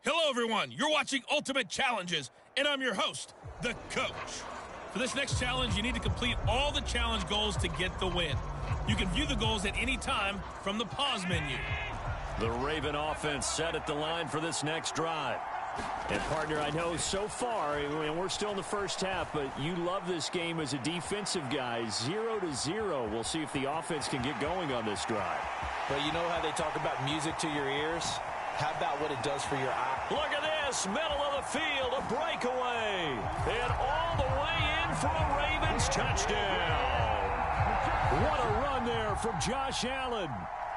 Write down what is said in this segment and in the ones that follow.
Hello, everyone. You're watching Ultimate Challenges, and I'm your host, the Coach. For this next challenge, you need to complete all the challenge goals to get the win. You can view the goals at any time from the pause menu. The Raven offense set at the line for this next drive. And, partner, I know so far, and we're still in the first half, but you love this game as a defensive guy. 0-0. We'll see if the offense can get going on this drive. But you know how they talk about music to your ears? How about what it does for your eye? Look at this, middle of the field, a breakaway. And all the way in for a Ravens touchdown. What a run there from Josh Allen.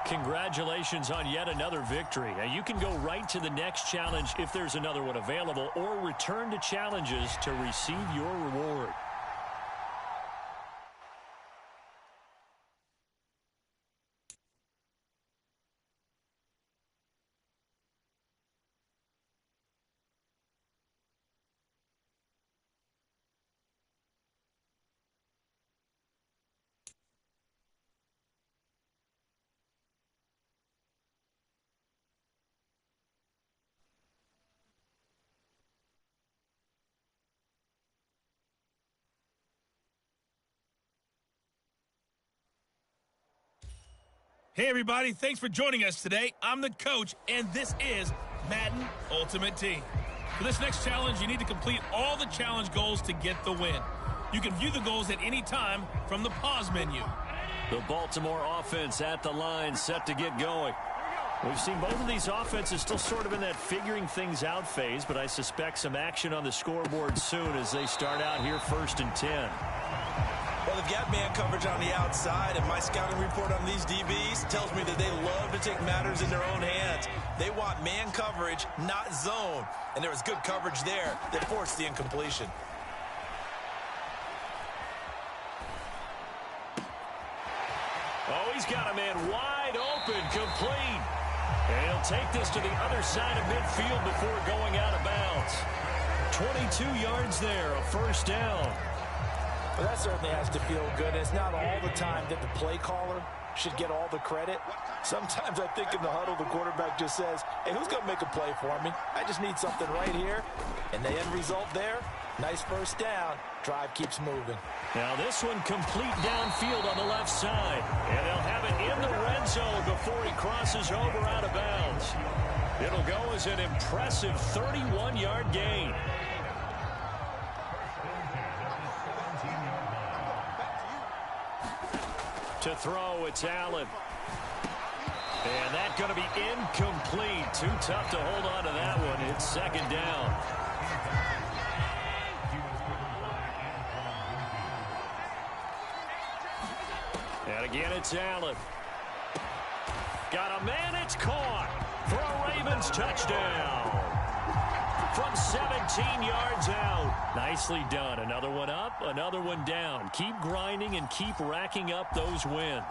Congratulations on yet another victory. Now, you can go right to the next challenge if there's another one available, or return to challenges to receive your reward. Hey, everybody. Thanks for joining us today. I'm the Coach, and this is Madden Ultimate Team. For this next challenge, you need to complete all the challenge goals to get the win. You can view the goals at any time from the pause menu. The Baltimore offense at the line, set to get going. We've seen both of these offenses still sort of in that figuring things out phase, but I suspect some action on the scoreboard soon as they start out here 1st and 10. Well, they've got man coverage on the outside, and my scouting report on these DBs tells me that they love to take matters in their own hands. They want man coverage, not zone. And there was good coverage there that forced the incompletion. Oh, he's got a man wide open, complete. And he'll take this to the other side of midfield before going out of bounds. 22 yards there, a first down. Well, that certainly has to feel good. It's not all the time that the play caller should get all the credit. Sometimes I think in the huddle, the quarterback just says, hey, who's going to make a play for me? I just need something right here. And the end result there, nice first down. Drive keeps moving. Now this one complete downfield on the left side. And they'll have it in the red zone before he crosses over out of bounds. It'll go as an impressive 31-yard gain. To throw, it's Allen. And that's going to be incomplete. Too tough to hold on to that one. It's second down. And again, it's Allen. Got a man, it's caught for a Ravens touchdown. From 17 yards out. Nicely done. Another one up, another one down. Keep grinding and keep racking up those wins.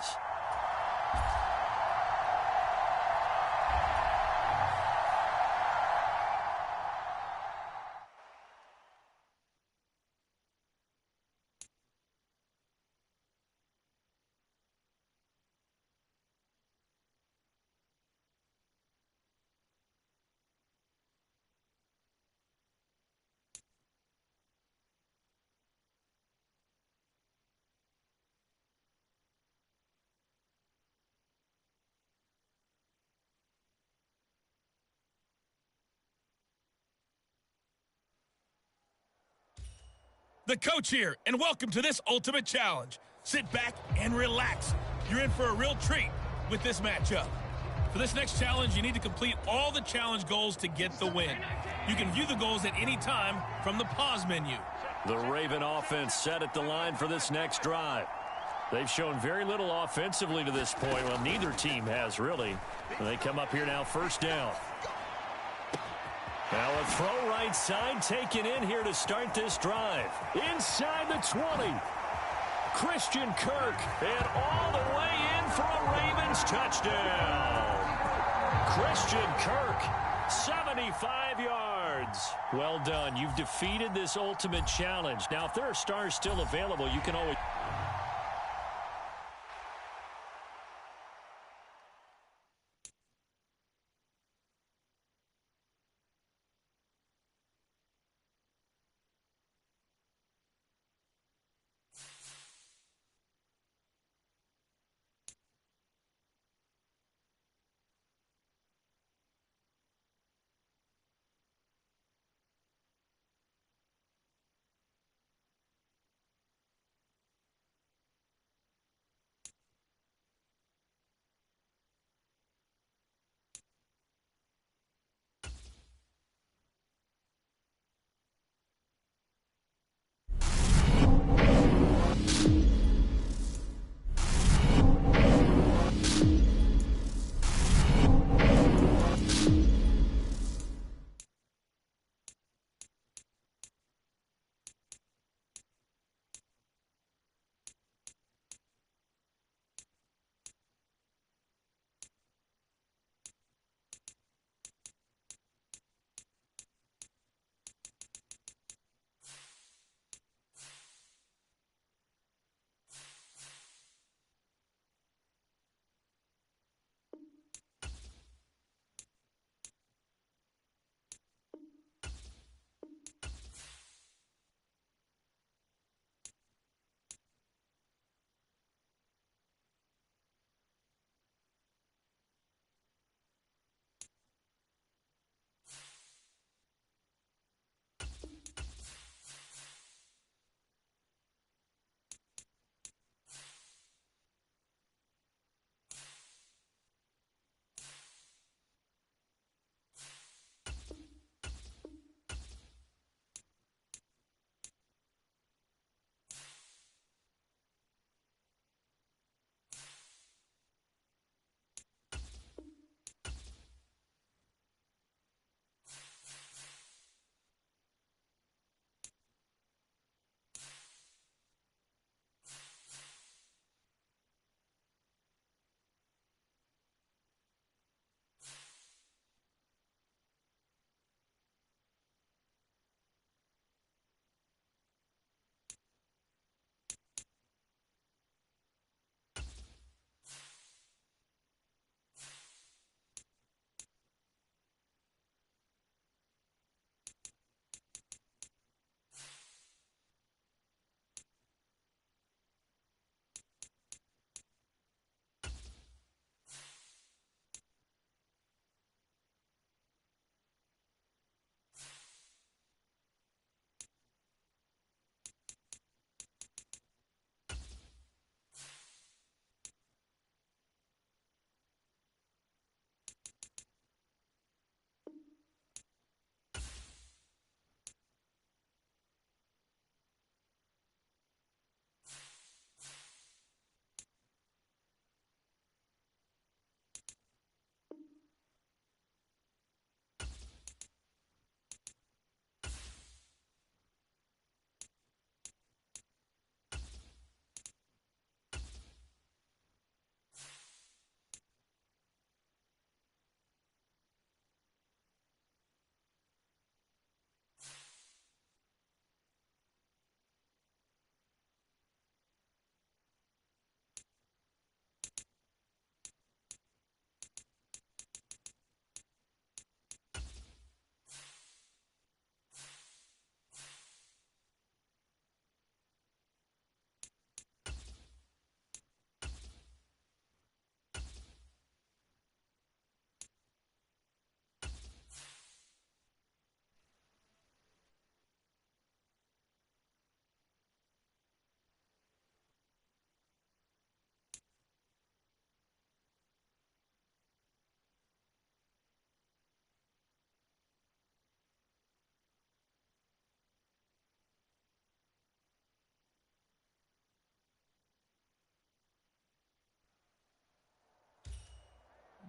The Coach here, and welcome to this Ultimate Challenge. Sit back and relax. You're in for a real treat with this matchup. For this next challenge, you need to complete all the challenge goals to get the win. You can view the goals at any time from the pause menu. The Raven offense set at the line for this next drive. They've shown very little offensively to this point. Well, neither team has, really. They come up here now, first down. Now a throw right side taken in here to start this drive. Inside the 20. Christian Kirk, and all the way in for a Ravens touchdown. Christian Kirk, 75 yards. Well done. You've defeated this ultimate challenge. Now, if there are stars still available, you can always...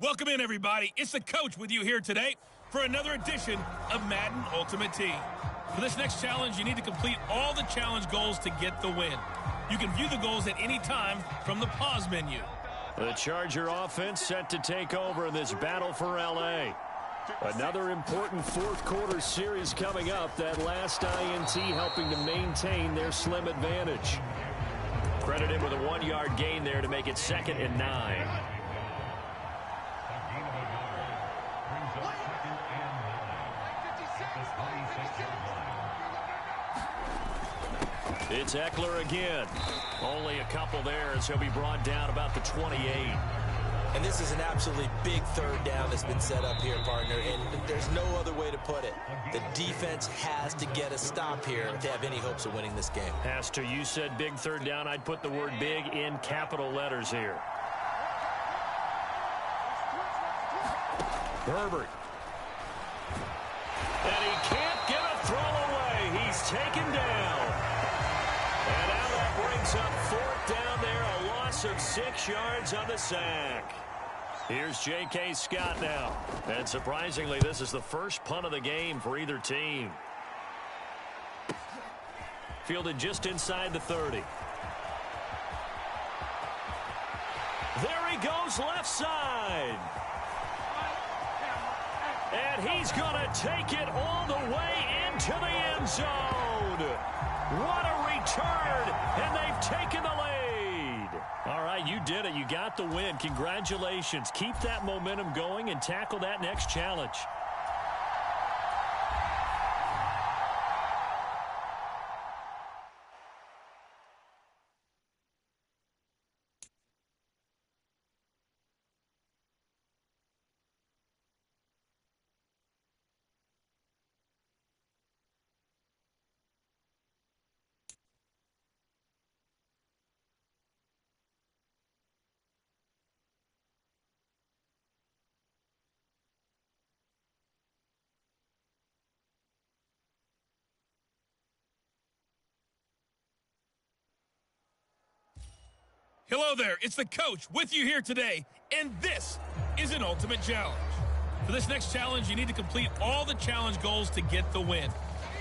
Welcome in, everybody. It's the coach with you here today for another edition of Madden Ultimate Team. For this next challenge, you need to complete all the challenge goals to get the win. You can view the goals at any time from the pause menu. The Charger offense set to take over in this battle for L.A. Another important fourth quarter series coming up. That last INT helping to maintain their slim advantage. Credit him with a 1-yard gain there to make it 2nd and 9. It's Eckler again. Only a couple there as he'll be brought down about the 28. And this is an absolutely big third down that's been set up here, partner, and there's no other way to put it. The defense has to get a stop here if they have any hopes of winning this game. Pastor, you said big third down. I'd put the word big in capital letters here. Herbert. And he can't get a throw away. He's taken down. And now that brings up 4th down there, a loss of 6 yards on the sack. Here's J.K. Scott now. And surprisingly, this is the first punt of the game for either team. Fielded just inside the 30. There he goes left side. And he's going to take it all the way into the end zone. What a return, and they've taken the lead. All right, you did it. You got the win. Congratulations. Keep that momentum going and tackle that next challenge. Hello there, it's the coach with you here today, and this is an Ultimate Challenge. For this next challenge, you need to complete all the challenge goals to get the win.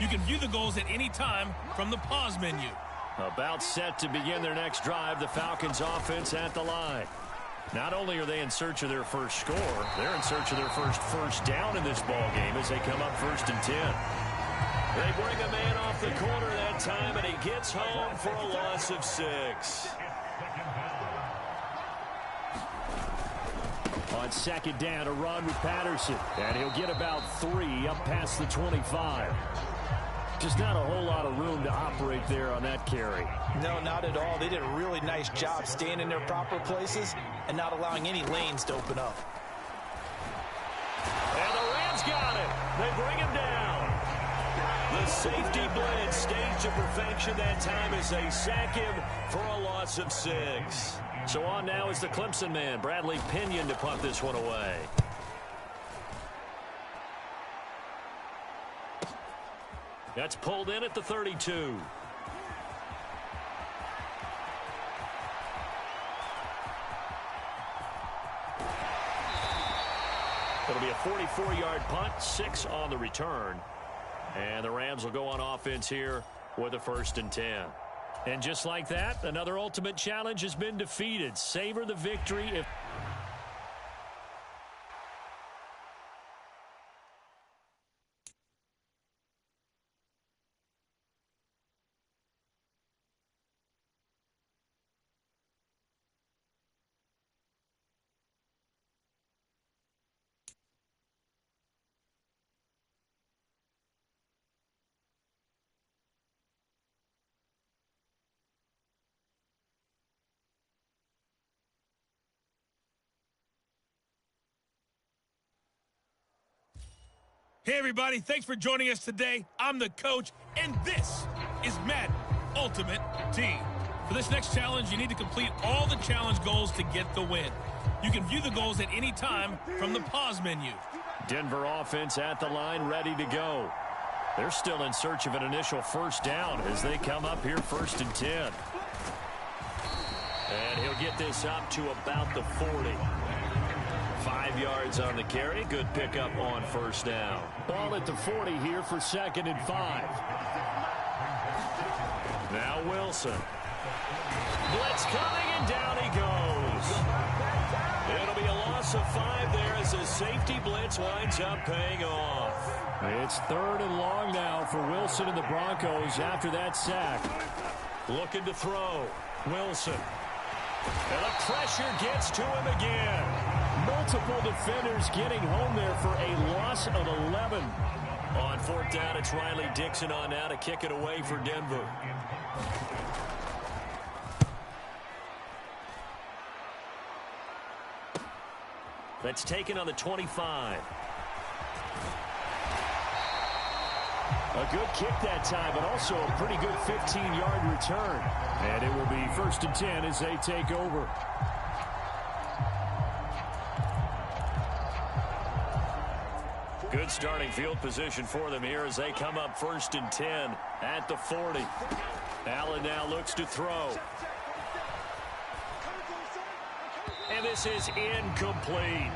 You can view the goals at any time from the pause menu. About set to begin their next drive, the Falcons offense at the line. Not only are they in search of their first score, they're in search of their first down in this ball game as they come up 1st and 10. They bring a man off the corner that time, and he gets home for a loss of 6. On 2nd down, a run with Patterson. And he'll get about 3 up past the 25. Just not a whole lot of room to operate there on that carry. No, not at all. They did a really nice job staying in their proper places and not allowing any lanes to open up. And the Rams got it. They bring him down. The safety blitz staged to perfection that time as they sack him for a loss of 6. So on now is the Clemson man, Bradley Pinion, to punt this one away. That's pulled in at the 32. It'll be a 44-yard punt, 6 on the return. And the Rams will go on offense here with a 1st and 10. And just like that, another Ultimate Challenge has been defeated. Savor the victory. Hey, everybody, thanks for joining us today. I'm the coach, and this is Madden Ultimate Team. For this next challenge, you need to complete all the challenge goals to get the win. You can view the goals at any time from the pause menu. Denver offense at the line, ready to go. They're still in search of an initial 1st down as they come up here 1st and 10. And he'll get this up to about the 40. 5 yards on the carry. Good pickup on first down. Ball at the 40 here for 2nd and 5. Now Wilson. Blitz coming, and down he goes. It'll be a loss of 5 there as a safety blitz winds up paying off. It's 3rd and long now for Wilson and the Broncos after that sack. Looking to throw. Wilson. And the pressure gets to him again. Multiple defenders getting home there for a loss of 11. On 4th down, it's Riley Dixon on now to kick it away for Denver. That's taken on the 25. A good kick that time, but also a pretty good 15-yard return. And it will be 1st and 10 as they take over. Good starting field position for them here as they come up 1st and 10 at the 40. Allen now looks to throw. And this is incomplete.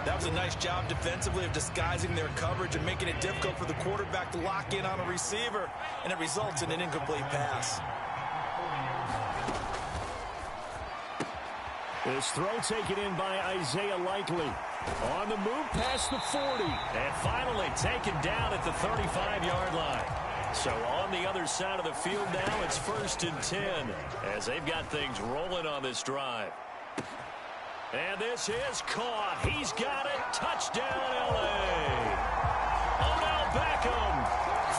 That was a nice job defensively of disguising their coverage and making it difficult for the quarterback to lock in on a receiver, and it results in an incomplete pass. This throw taken in by Isaiah Likely. On the move past the 40. And finally taken down at the 35-yard line. So on the other side of the field now, it's 1st and 10 as they've got things rolling on this drive. And this is caught. He's got it. Touchdown, L.A. Odell Beckham,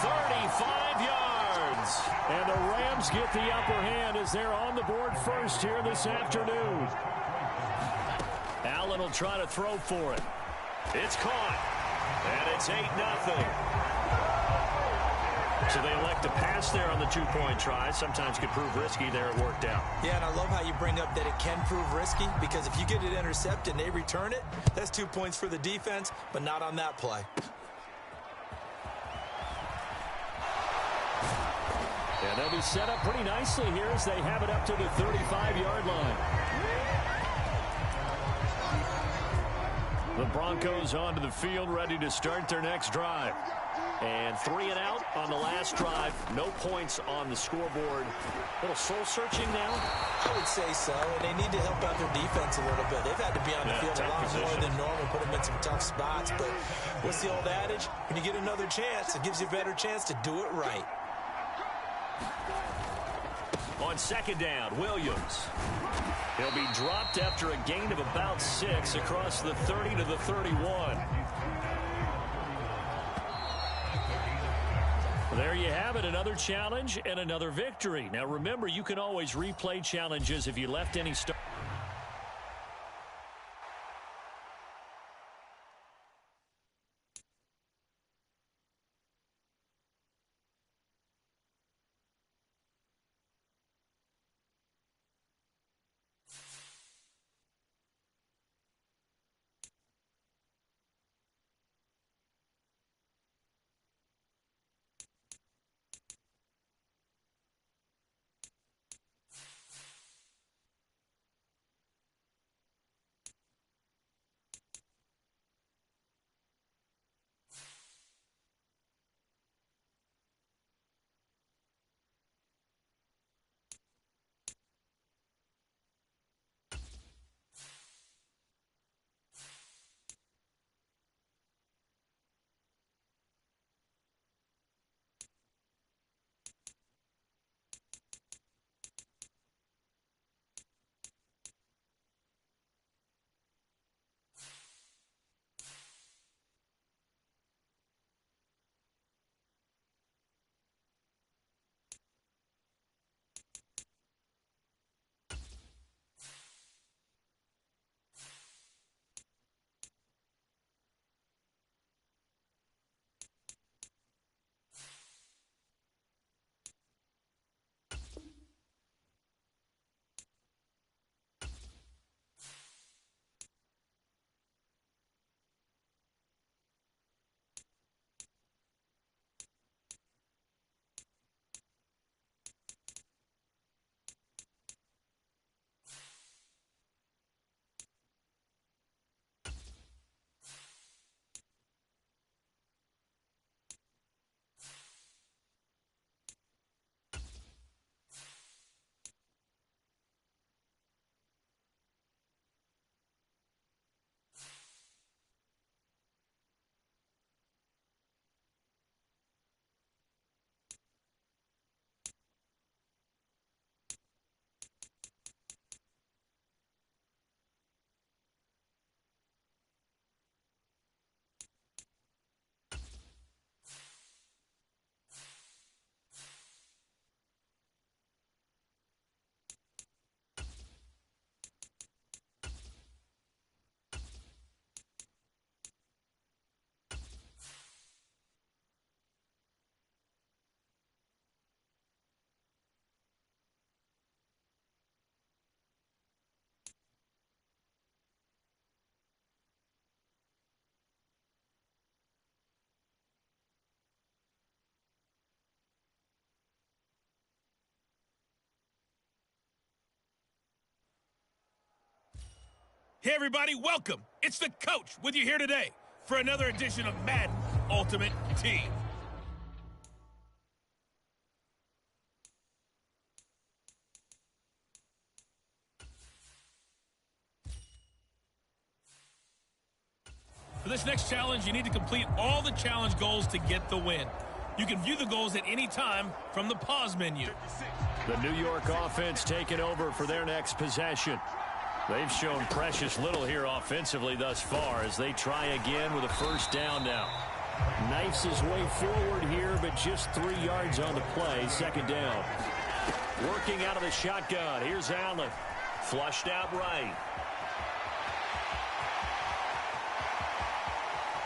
35 yards. And the Rams get the upper hand as they're on the board first here this afternoon. Allen will try to throw for it. It's caught. And it's 8-0. So they elect to pass there on the 2-point try. Sometimes could prove risky there. It worked out. Yeah, and I love how you bring up that it can prove risky, because if you get it intercepted and they return it, that's 2 points for the defense, but not on that play. And they'll be set up pretty nicely here as they have it up to the 35-yard line. The Broncos onto the field, ready to start their next drive. And 3 and out on the last drive. No points on the scoreboard. A little soul-searching now? I would say so, and they need to help out their defense a little bit. They've had to be on the field a lot more than normal, put them in some tough spots. But what's the old adage? When you get another chance, it gives you a better chance to do it right. On 2nd down, Williams. He'll be dropped after a gain of about 6 across the 30 to the 31. There you have it, another challenge and another victory. Now remember, you can always replay challenges if you left any start. Hey everybody, welcome. It's the coach with you here today for another edition of Madden Ultimate Team. For this next challenge, you need to complete all the challenge goals to get the win. You can view the goals at any time from the pause menu. The New York offense taking over for their next possession. They've shown precious little here offensively thus far as they try again with a first down now. Knifes his way forward here, but just 3 yards on the play. Second down. Working out of the shotgun. Here's Allen. Flushed out right.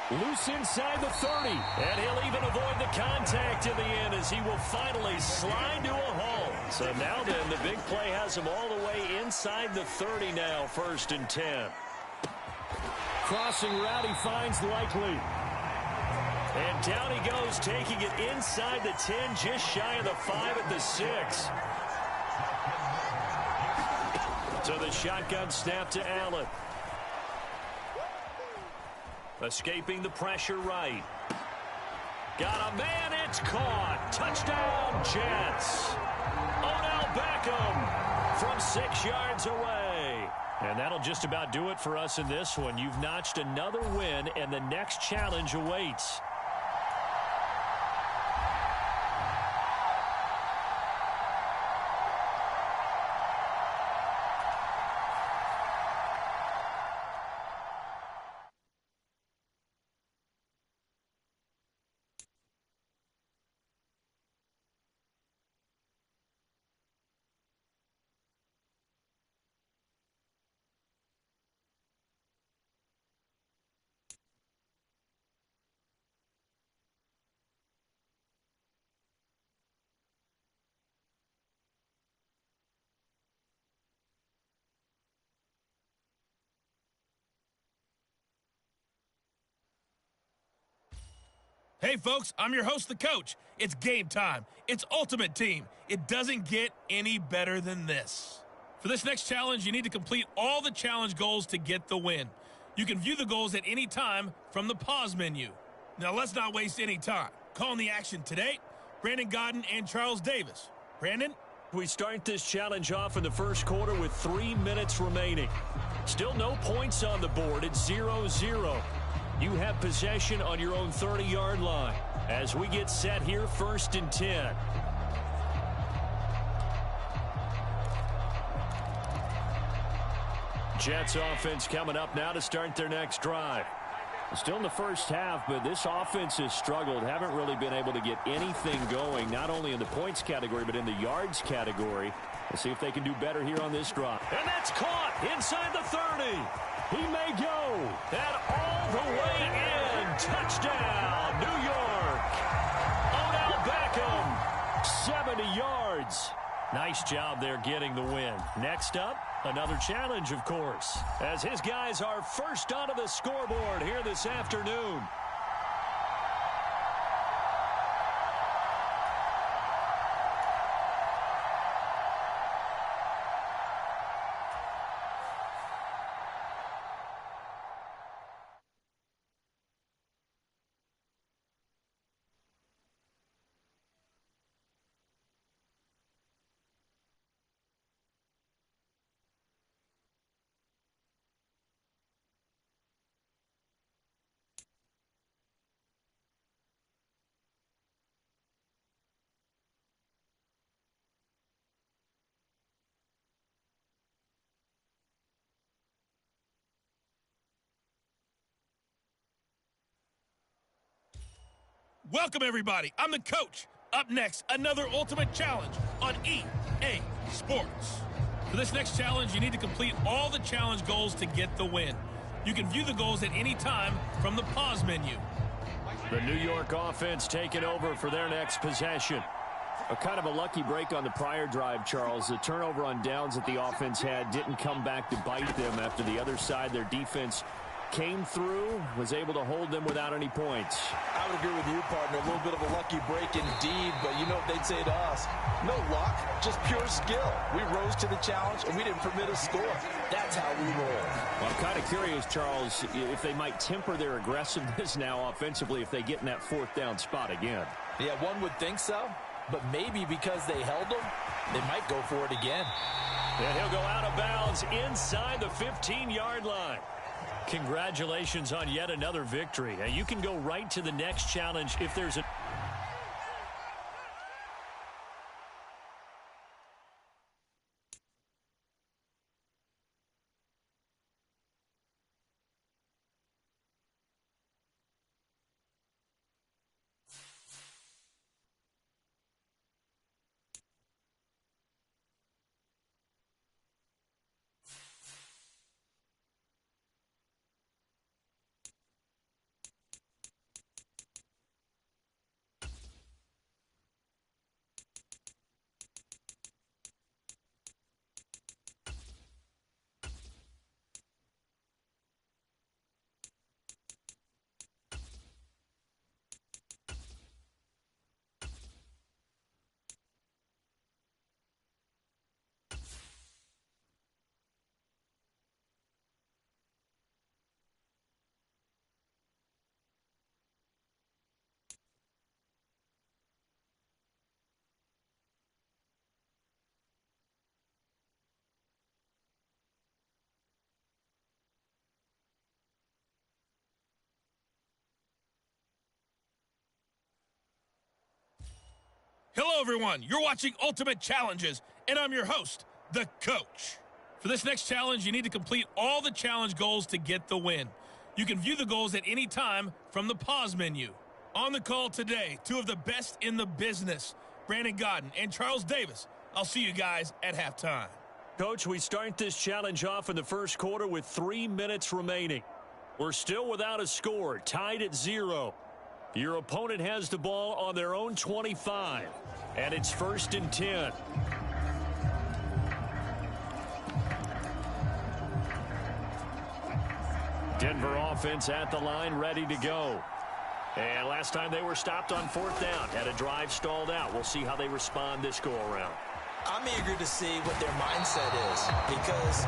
Loose inside the 30. And he'll even avoid the contact in the end as he will finally slide to a hole. So now then, the big play has him all the way inside the 30 now, 1st and 10. Crossing route, he finds Likely. And down he goes, taking it inside the 10, just shy of the 5 at the 6. So the shotgun snap to Allen. Escaping the pressure right. Got a man, it's caught. Touchdown, Jets. Odell Beckham from 6 yards away. And that'll just about do it for us in this one. You've notched another win, and the next challenge awaits. Hey folks, I'm your host, the coach. It's game time. It's Ultimate Team. It doesn't get any better than this. For this next challenge, you need to complete all the challenge goals to get the win. You can view the goals at any time from the pause menu. Now let's not waste any time. Calling the action today, Brandon Godden and Charles Davis. Brandon? We start this challenge off in the first quarter with 3 minutes remaining. Still no points on the board. It's 0-0. You have possession on your own 30-yard line. As we get set here, 1st and 10. Jets offense coming up now to start their next drive. Still in the first half, but this offense has struggled. Haven't really been able to get anything going, not only in the points category, but in the yards category. We'll see if they can do better here on this drive. And that's caught inside the 30. He may go. And all the way in. Touchdown, New York. Odell Beckham, 70 yards. Nice job there getting the win. Next up, another challenge, of course, as his guys are first onto the scoreboard here this afternoon. Welcome, everybody. I'm the coach. Up next, another Ultimate Challenge on EA Sports. For this next challenge, you need to complete all the challenge goals to get the win. You can view the goals at any time from the pause menu. The New York offense taking over for their next possession. A kind of a lucky break on the prior drive, Charles. The turnover on downs that the offense had didn't come back to bite them after the other side. Their defense came through, was able to hold them without any points. I would agree with you, partner. A little bit of a lucky break indeed, but you know what they'd say to us? No luck, just pure skill. We rose to the challenge, and we didn't permit a score. That's how we roll. Well, I'm kind of curious, Charles, if they might temper their aggressiveness now offensively if they get in that fourth down spot again. Yeah, one would think so, but maybe because they held them, they might go for it again. And he'll go out of bounds inside the 15-yard line. Congratulations on yet another victory. You can go right to the next challenge if there's a... Hello, everyone. You're watching Ultimate Challenges, and I'm your host, The Coach. For this next challenge, you need to complete all the challenge goals to get the win. You can view the goals at any time from the pause menu. On the call today, two of the best in the business, Brandon Godden and Charles Davis. I'll see you guys at halftime. Coach, we start this challenge off in the first quarter with 3 minutes remaining. We're still without a score, tied at 0. Your opponent has the ball on their own 25, and it's 1st and 10. Denver offense at the line, ready to go. And last time they were stopped on 4th down, had a drive stalled out. We'll see how they respond this go-around. I'm eager to see what their mindset is, because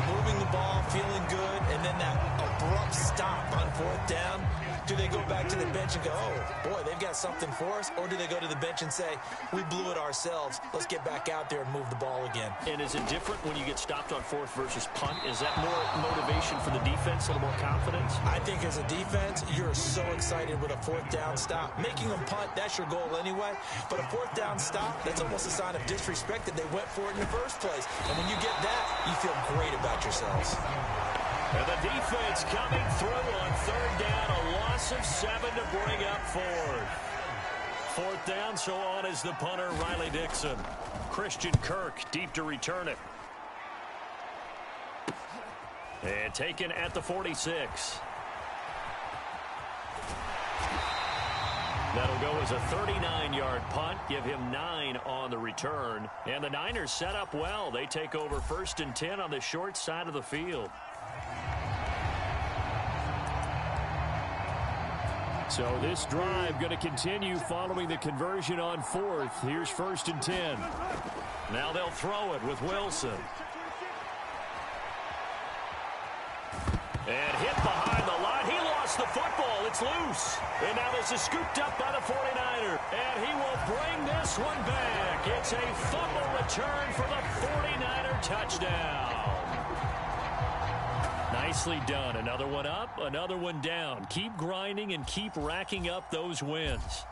moving the ball, feeling good, and then that abrupt stop on 4th down, do they go back to the bench and go, oh, boy, they've got something for us? Or do they go to the bench and say, we blew it ourselves, let's get back out there and move the ball again? And is it different when you get stopped on 4th versus punt? Is that more motivation for the defense, a little more confidence? I think as a defense, you're so excited with a 4th down stop. Making them punt, that's your goal anyway. But a 4th down stop, that's almost a sign of disrespect that they went for it in the first place. And when you get that, you feel great about yourselves. And the defense coming through on 3rd down, a loss of 7 to bring up 4th. 4th down, so on is the punter, Riley Dixon. Christian Kirk deep to return it. And taken at the 46. That'll go as a 39-yard punt, give him 9 on the return. And the Niners set up well. They take over 1st and 10 on the short side of the field. So this drive going to continue following the conversion on 4th. Here's 1st and 10. Now they'll throw it with Wilson. And hit behind the line. He lost the football. It's loose. And now this is scooped up by the 49er. And he will bring this one back. It's a fumble return for the 49er touchdown. Nicely done. Another one up, another one down. Keep grinding and keep racking up those wins.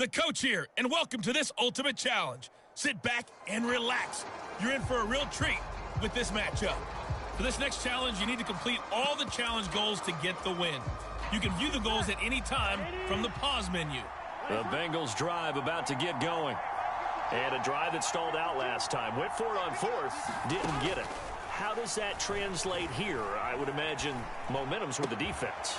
the coach here, and welcome to this ultimate challenge. Sit back and relax. You're in for a real treat with this matchup. For this next challenge, you need to complete all the challenge goals to get the win. You can view the goals at any time from the pause menu. The Bengals drive about to get going. And a drive that stalled out last time. Went for it on fourth, didn't get it. How does that translate here? I would imagine momentum's with the defense.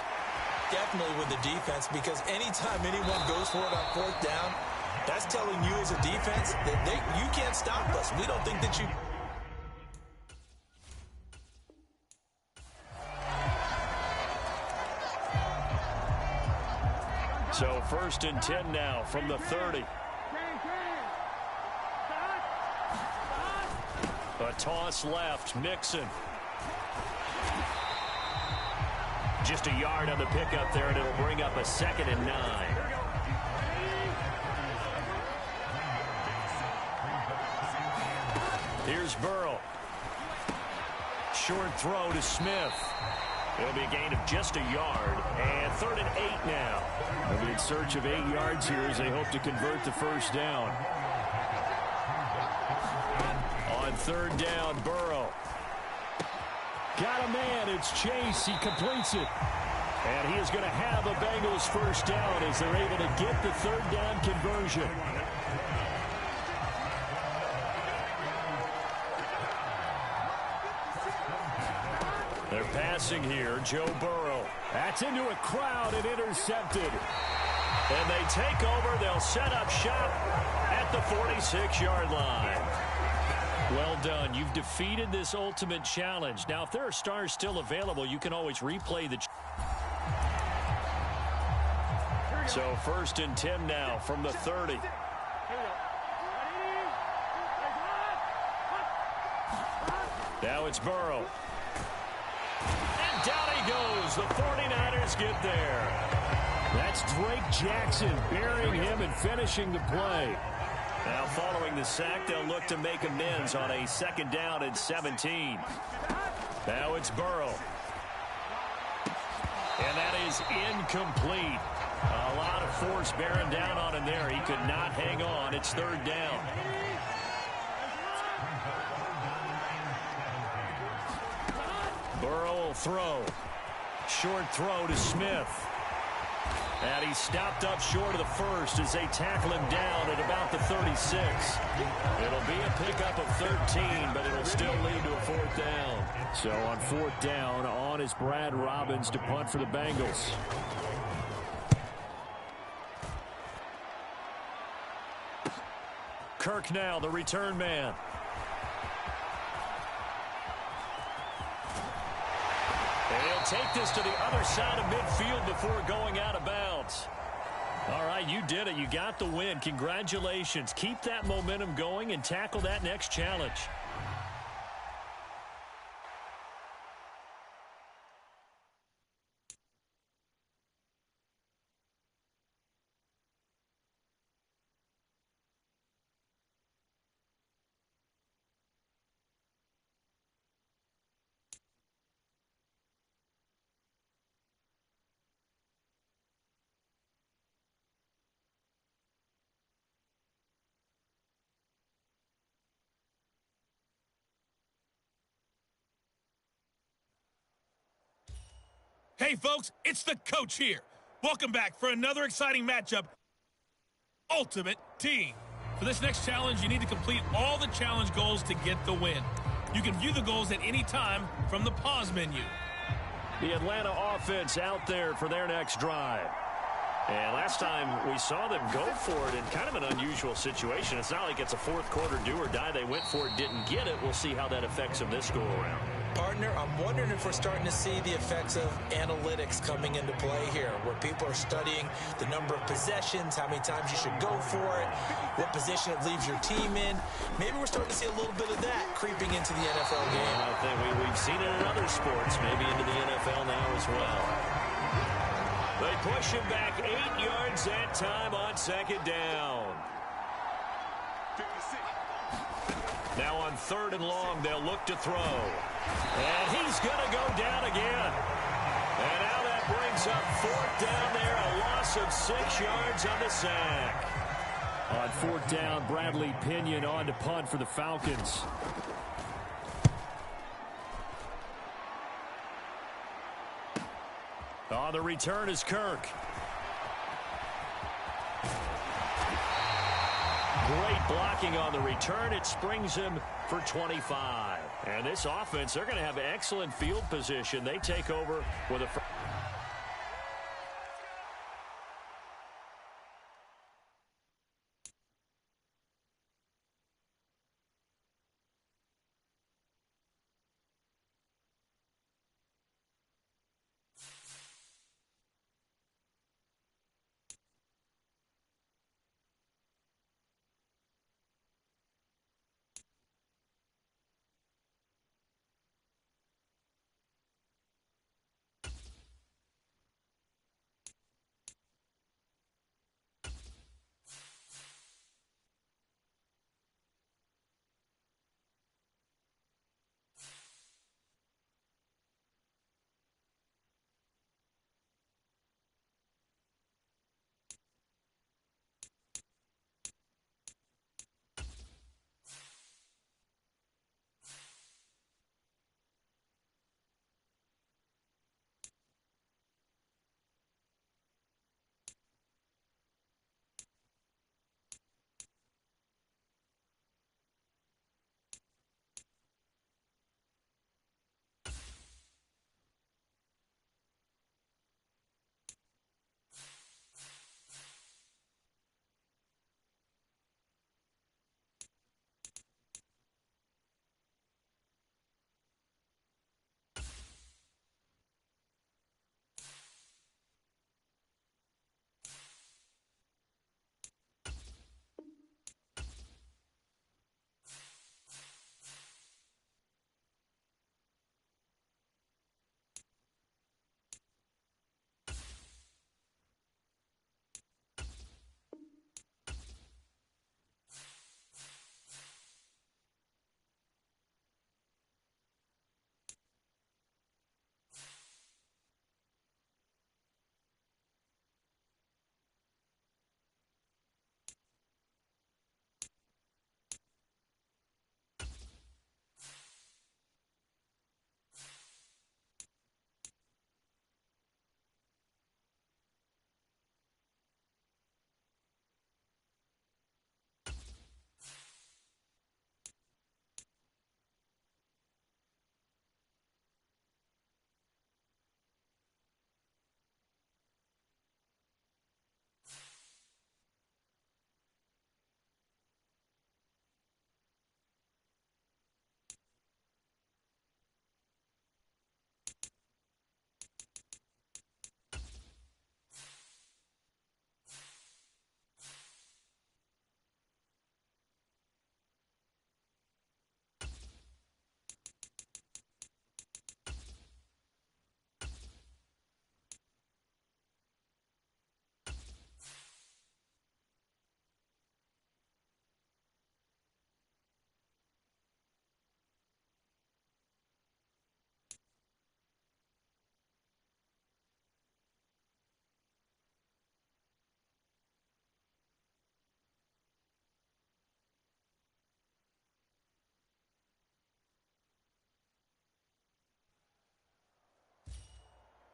Definitely with the defense, because anytime anyone goes for it on fourth down, that's telling you as a defense that you can't stop us. We don't think that you... So 1st and 10 now from the 30. A toss left, Mixon. Just a yard on the pickup there, and it'll bring up a 2nd and 9. Here's Burrow. Short throw to Smith. It'll be a gain of just a yard, and 3rd and 8 now. They'll be in search of 8 yards here as they hope to convert the first down. On 3rd down, Burrow. Got a man, it's Chase, he completes it. And he is going to have a Bengals first down as they're able to get the 3rd down conversion. They're passing here, Joe Burrow. That's into a crowd and intercepted. And they take over, they'll set up shop at the 46-yard line. Well done. You've defeated this ultimate challenge. Now, if there are stars still available, you can always replay the... So 1st and 10 now from the 30. Now it's Burrow. And down he goes. The 49ers get there. That's Drake Jackson burying him and finishing the play. Now following the sack, they'll look to make amends on a 2nd down and 17. Now it's Burrow. And that is incomplete. A lot of force bearing down on him there. He could not hang on. It's 3rd down. Burrow will throw. Short throw to Smith. And he's stopped up short of the first as they tackle him down at about the 36. It'll be a pickup of 13, but it'll still lead to a 4th down. So on 4th down, on is Brad Robbins to punt for the Bengals. Kirk now, the return man. He'll take this to the other side of midfield before going out of bounds. All right, you did it. You got the win. Congratulations. Keep that momentum going and tackle that next challenge. Hey, folks, it's the coach here. Welcome back for another exciting matchup, Ultimate Team. For this next challenge, you need to complete all the challenge goals to get the win. You can view the goals at any time from the pause menu. The Atlanta offense out there for their next drive. And last time we saw them go for it in kind of an unusual situation. It's not like it's a 4th quarter do or die. They went for it, didn't get it. We'll see how that affects them this go-around. Partner, I'm wondering if we're starting to see the effects of analytics coming into play here, where people are studying the number of possessions, how many times you should go for it, what position it leaves your team in. Maybe we're starting to see a little bit of that creeping into the NFL game. Well, I think we've seen it in other sports, maybe into the NFL now as well. They push him back 8 yards that time on 2nd down. Now on 3rd and long, they'll look to throw. And he's going to go down again. And now that brings brings up fourth down there, a loss of 6 yards on the sack. On fourth down, Bradley Pinion on to punt for the Falcons. On the return is Kirk. Great blocking on the return. It springs him for 25. And this offense, they're going to have excellent field position. They take over with a...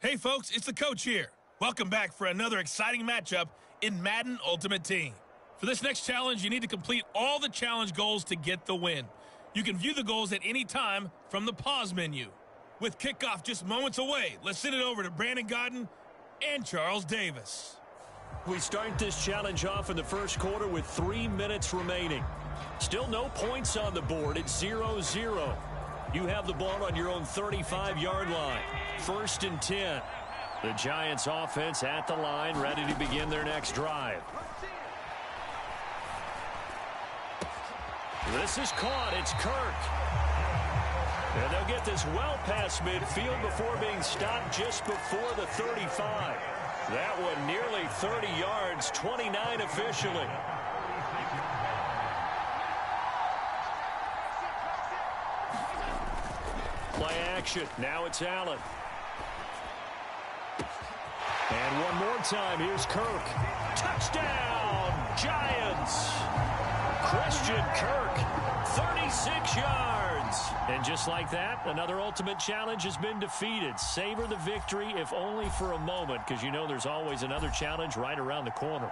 Hey folks, it's the coach here. Welcome back for another exciting matchup in Madden Ultimate Team. For this next challenge, you need to complete all the challenge goals to get the win. You can view the goals at any time from the pause menu. With kickoff just moments away, let's send it over to Brandon Godden and Charles Davis. We start this challenge off in the first quarter with 3 minutes remaining. Still no points on the board. It's 0-0. You have the ball on your own 35-yard line. 1st and 10. The Giants offense at the line, ready to begin their next drive. This is caught. It's Kirk. And they'll get this well past midfield before being stopped just before the 35. That one nearly 30 yards, 29 officially. Play action. Now it's Allen. And one more time, here's Kirk. Touchdown, Giants! Christian Kirk, 36 yards. And just like that, another ultimate challenge has been defeated. Savor the victory, if only for a moment, because you know there's always another challenge right around the corner.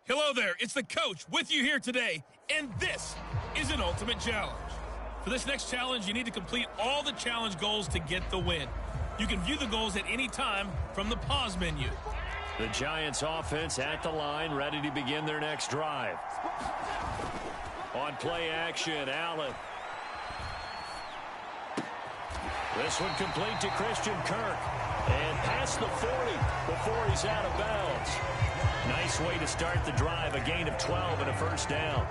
Hello there, it's the coach with you here today, and this is an ultimate challenge. For this next challenge, you need to complete all the challenge goals to get the win. You can view the goals at any time from the pause menu. The Giants offense at the line, ready to begin their next drive. On play action, Allen. This one complete to Christian Kirk. And past the 40 before he's out of bounds. Nice way to start the drive, a gain of 12 and a first down.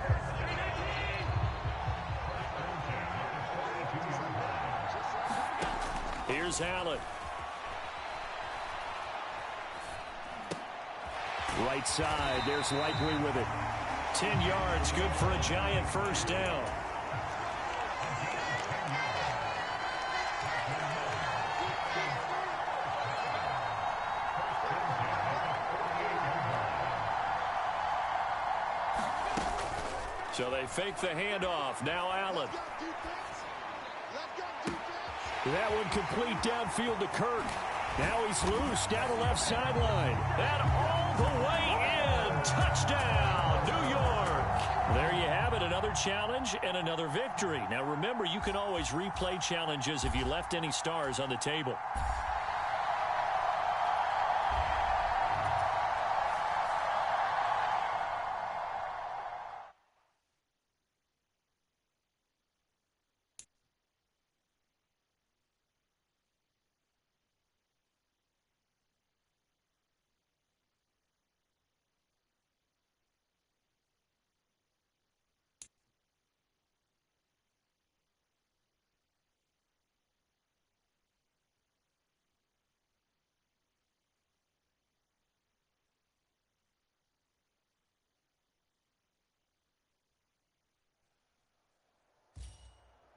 Here's Allen. Right side, there's Likely with it. 10 yards, good for a Giant first down. So they fake the handoff. Now Allen. That one complete downfield to Kirk. Now he's loose down the left sideline. And all the way in. Touchdown, New York. There you have it, another challenge and another victory. Now remember, you can always replay challenges if you left any stars on the table.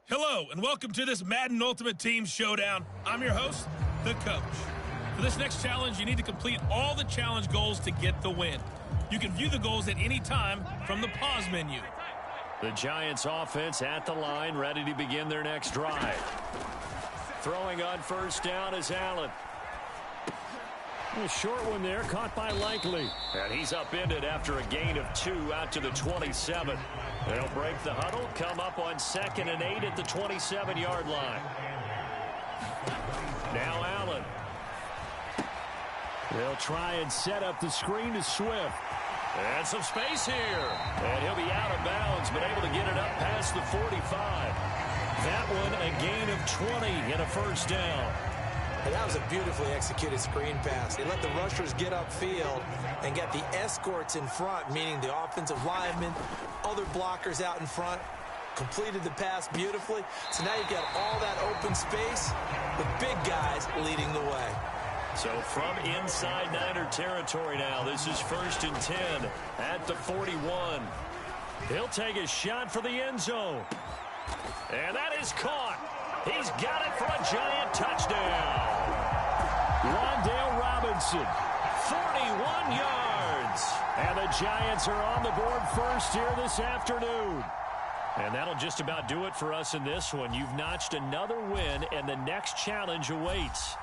Hello, and welcome to this Madden Ultimate Team Showdown. I'm your host, the coach. For this next challenge, you need to complete all the challenge goals to get the win. You can view the goals at any time from the pause menu. The Giants offense at the line, ready to begin their next drive. Throwing on first down is Allen. A short one there, caught by Likely. And he's upended after a gain of 2 out to the 27. They'll break the huddle, come up on 2nd and 8 at the 27-yard line. Now Allen. They'll try and set up the screen to Swift. And some space here. And he'll be out of bounds, but able to get it up past the 45. That one a gain of 20 and a first down. And that was a beautifully executed screen pass. They let the rushers get upfield and get the escorts in front, meaning the offensive linemen, other blockers out in front, completed the pass beautifully. So now you've got all that open space with big guys leading the way. So from inside Niner territory now, this is 1st and 10 at the 41. He'll take a shot for the end zone. And that is caught. He's got it for a Giant touchdown. Wan'Dale Robinson, 41 yards. And the Giants are on the board first here this afternoon. And that'll just about do it for us in this one. You've notched another win, and the next challenge awaits.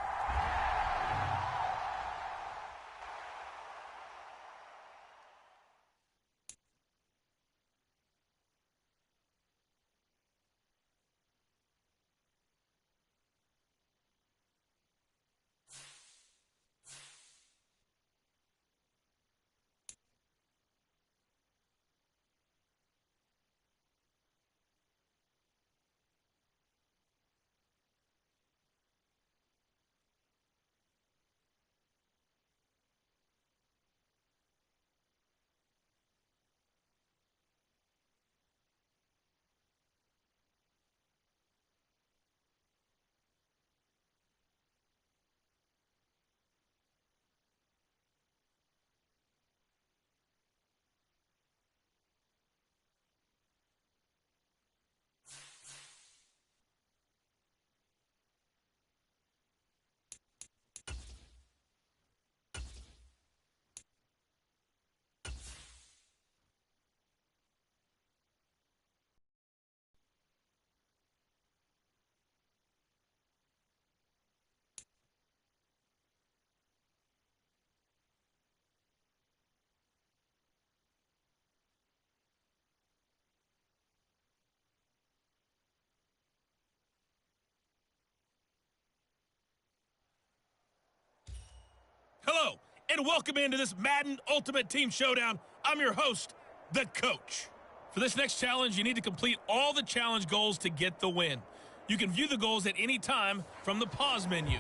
and welcome into this Madden Ultimate Team Showdown. I'm your host, the Coach. For this next challenge, you need to complete all the challenge goals to get the win. You can view the goals at any time from the pause menu.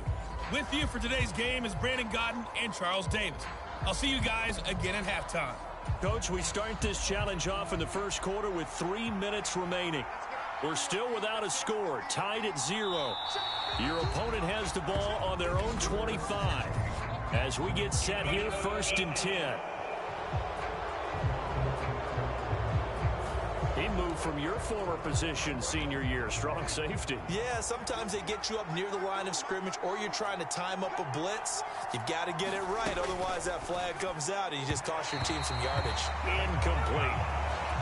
With you for today's game is Brandon Godden and Charles Davis. I'll see you guys again at halftime. Coach, we start this challenge off in the first quarter with 3 minutes remaining. We're still without a score, tied at 0. Your opponent has the ball on their own 25. As we get set here, 1st and 10. He moved from your former position senior year, strong safety. Yeah, sometimes they get you up near the line of scrimmage or you're trying to time up a blitz. You've got to get it right, otherwise that flag comes out and you just cost your team some yardage. Incomplete.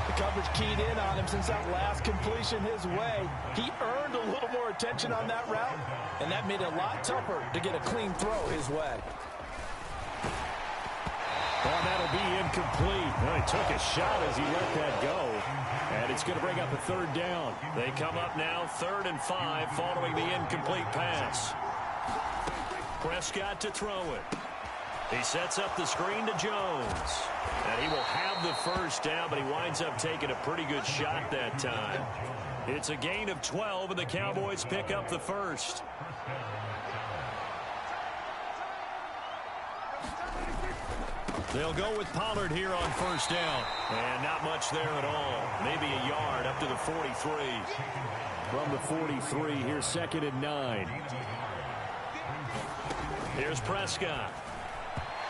The coverage keyed in on him since that last completion his way. He earned a little more attention on that route, and that made it a lot tougher to get a clean throw his way. Oh, that'll be incomplete. Well, he took a shot as he let that go. And it's going to bring up a 3rd down. They come up now 3rd and 5 following the incomplete pass. Prescott to throw it. He sets up the screen to Jones. And he will have the 1st down, but he winds up taking a pretty good shot that time. It's a gain of 12, and the Cowboys pick up the 1st. They'll go with Pollard here on 1st down. And not much there at all. Maybe a yard up to the 43. From the 43, here's 2nd and 9. Here's Prescott.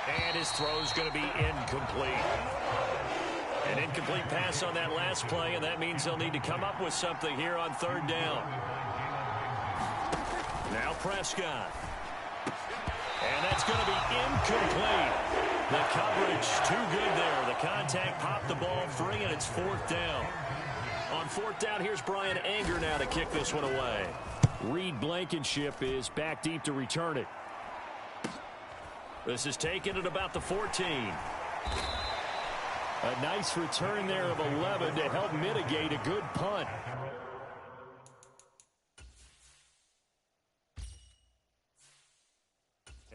And his throw's going to be incomplete. An incomplete pass on that last play, and that means they'll need to come up with something here on 3rd down. Now Prescott. And that's going to be incomplete. The coverage too good there. The contact popped the ball free, and it's 4th down. On 4th down, here's Brian Anger now to kick this one away. Reed Blankenship is back deep to return it. This is taken at about the 14. A nice return there of 11 to help mitigate a good punt.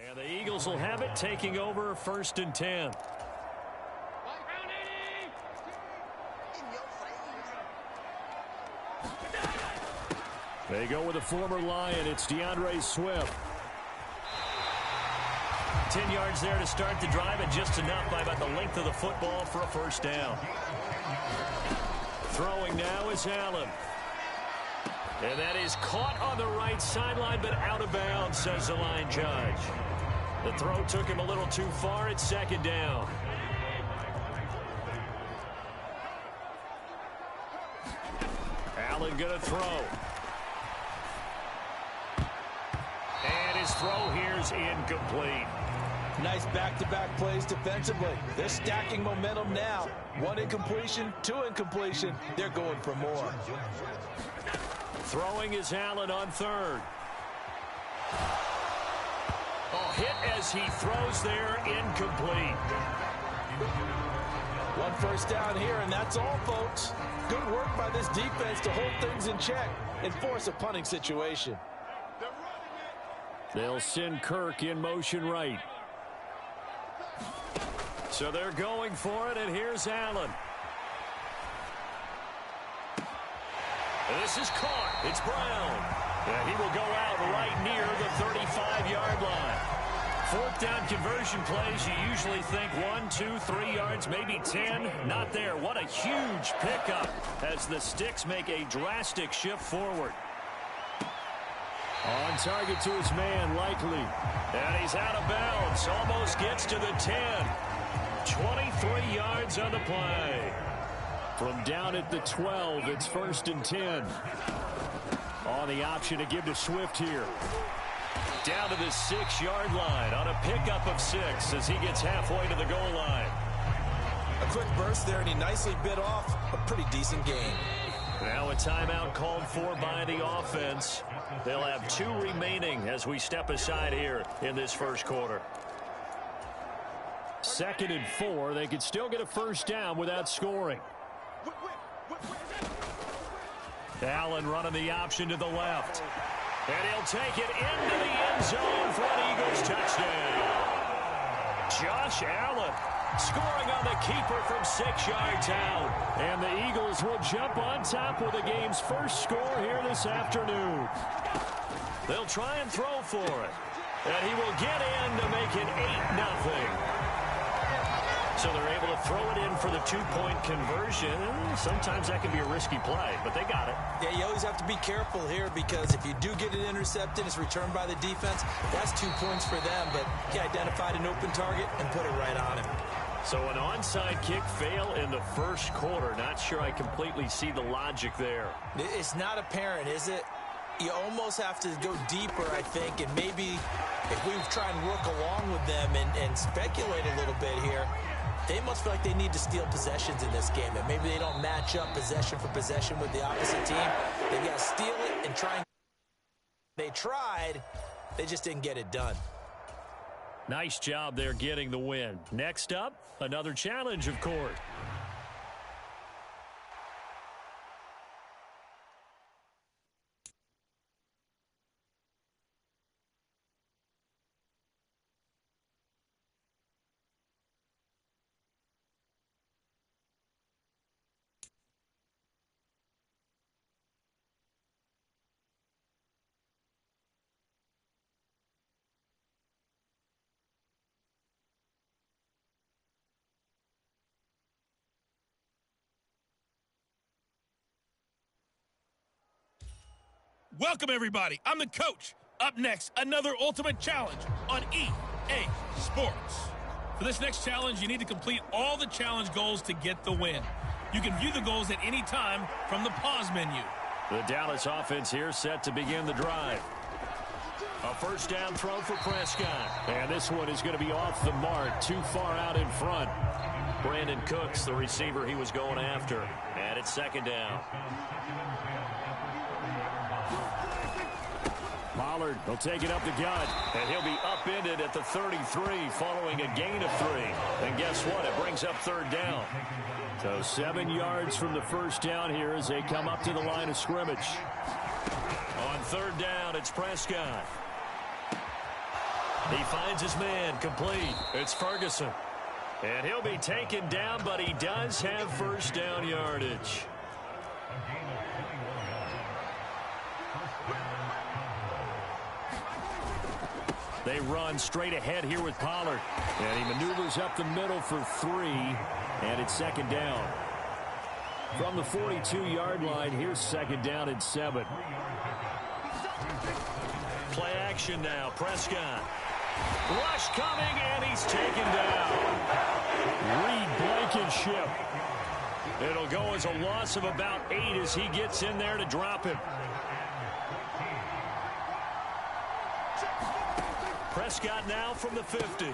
And the Eagles will have it, taking over 1st and 10. They go with a former Lion. It's DeAndre Swift. 10 yards there to start the drive, and just enough by about the length of the football for a 1st down. Throwing now is Allen. And that is caught on the right sideline, but out of bounds, says the line judge. The throw took him a little too far. It's 2nd down. Allen going to throw. And his throw here's incomplete. Nice back-to-back plays defensively. They're stacking momentum now. 1 incompletion, 2 incompletion. They're going for more. Throwing is Allen on 3rd. Oh, hit as he throws there, incomplete. 1 1st down here, and that's all, folks. Good work by this defense to hold things in check and force a punting situation. They'll send Kirk in motion right. So they're going for it, and here's Allen. This is caught. It's Brown. And he will go out right near the 35-yard line. 4th down conversion plays, you usually think 1, 2, 3 yards, maybe 10. Not there. What a huge pickup as the Sticks make a drastic shift forward. On target to his man, Likely. And he's out of bounds. Almost gets to the 10. 23 yards on the play. From down at the 12, it's 1st and 10. On the option to give to Swift here. Down to the 6-yard line on a pickup of 6 as he gets halfway to the goal line. A quick burst there, and he nicely bit off a pretty decent gain. Now a timeout called for by the offense. They'll have 2 remaining as we step aside here in this first quarter. 2nd and 4. They could still get a 1st down without scoring. Allen running the option to the left. And he'll take it into the end zone for an Eagles touchdown. Josh Allen scoring on the keeper from 6 yards out. And the Eagles will jump on top with the game's first score here this afternoon. They'll try and throw for it. And he will get in to make it 8-0. So they're able to throw it in for the 2-point conversion. Sometimes that can be a risky play, but they got it. Yeah, you always have to be careful here because if you do get it intercepted, it's returned by the defense. That's 2 points for them, but he identified an open target and put it right on him. So an onside kick fail in the first quarter. Not sure I completely see the logic there. It's not apparent, is it? You almost have to go deeper, I think, and maybe if we try and work along with them and speculate a little bit here, they must feel like they need to steal possessions in this game, and maybe they don't match up possession for possession with the opposite team. They've got to steal it and try. They tried. They just didn't get it done. Nice job there getting the win. Next up, another challenge, of course. Welcome, everybody. I'm the coach. Up next, another ultimate challenge on EA Sports. For this next challenge, you need to complete all the challenge goals to get the win. You can view the goals at any time from the pause menu. The Dallas offense here set to begin the drive. A first down throw for Prescott. And this one is going to be off the mark, too far out in front. Brandon Cooks, the receiver he was going after. And it's second down. Pollard will take it up the gut, and he'll be upended at the 33 following a gain of 3. And guess what? It brings up third down. So 7 yards from the first down here as they come up to the line of scrimmage. On third down, it's Prescott. He finds his man complete. It's Ferguson. And he'll be taken down, but he does have first down yardage. They run straight ahead here with Pollard. And he maneuvers up the middle for 3. And it's second down. From the 42-yard line, here's second down and 7. Play action now. Prescott. Rush coming, and he's taken down. Reed Blankenship. It'll go as a loss of about 8 as he gets in there to drop him. Prescott now from the 50.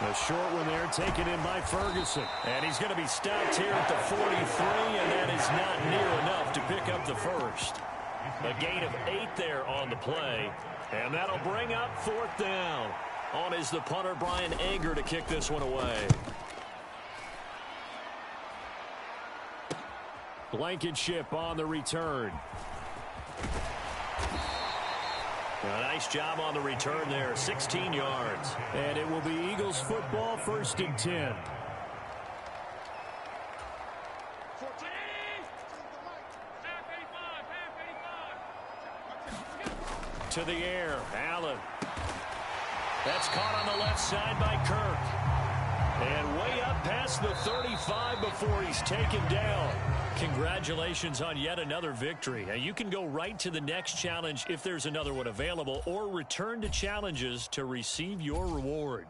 A short one there taken in by Ferguson. And he's going to be stopped here at the 43, and that is not near enough to pick up the first. A gain of 8 there on the play. And that'll bring up fourth down. On is the punter, Brian Anger, to kick this one away. Blankenship on the return. A nice job on the return there, 16 yards. And it will be Eagles football, first and 10. To the air, Allen. That's caught on the left side by Kirk. And way up past the 35 before he's taken down. Congratulations on yet another victory. Now you can go right to the next challenge if there's another one available, or return to challenges to receive your reward.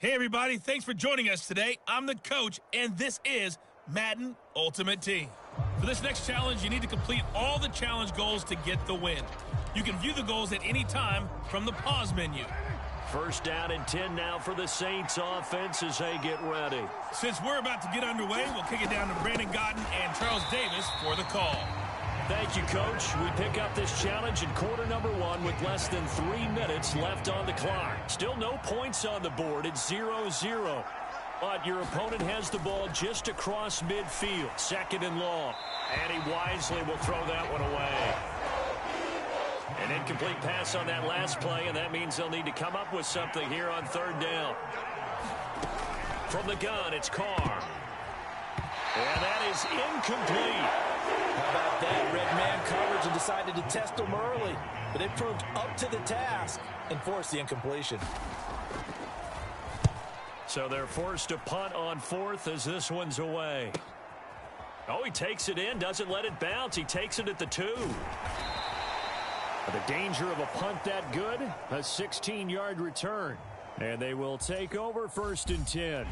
Hey, everybody. Thanks for joining us today. I'm the coach, and this is Madden Ultimate Team. For this next challenge, you need to complete all the challenge goals to get the win. You can view the goals at any time from the pause menu. First down and 10 now for the Saints offense as they get ready. Since we're about to get underway, we'll kick it down to Brandon Godden and Charles Davis for the call. Thank you, Coach. We pick up this challenge in quarter number 1 with less than 3 minutes left on the clock. Still no points on the board. It's 0-0. But your opponent has the ball just across midfield, second and long. And he wisely will throw that one away. An incomplete pass on that last play, and that means they'll need to come up with something here on third down. From the gun, it's Carr. And that is incomplete. How about that? Red man coverage and decided to test them early. But they proved up to the task and forced the incompletion. So they're forced to punt on fourth as this one's away. Oh, he takes it in, doesn't let it bounce. He takes it at the 2. The danger of a punt that good, a 16-yard return. And they will take over first and 10.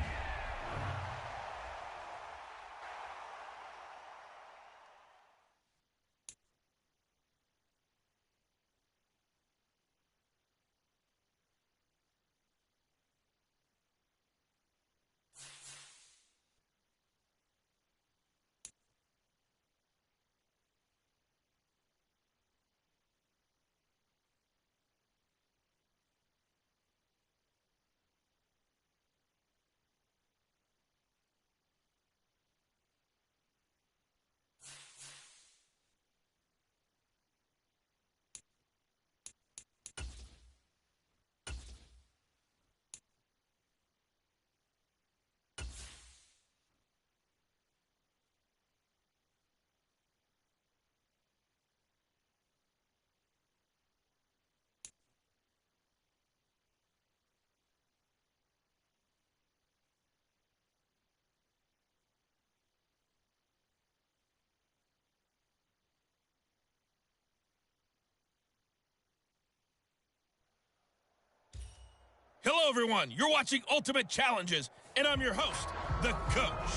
Hello, everyone. You're watching Ultimate Challenges, and I'm your host, the Coach.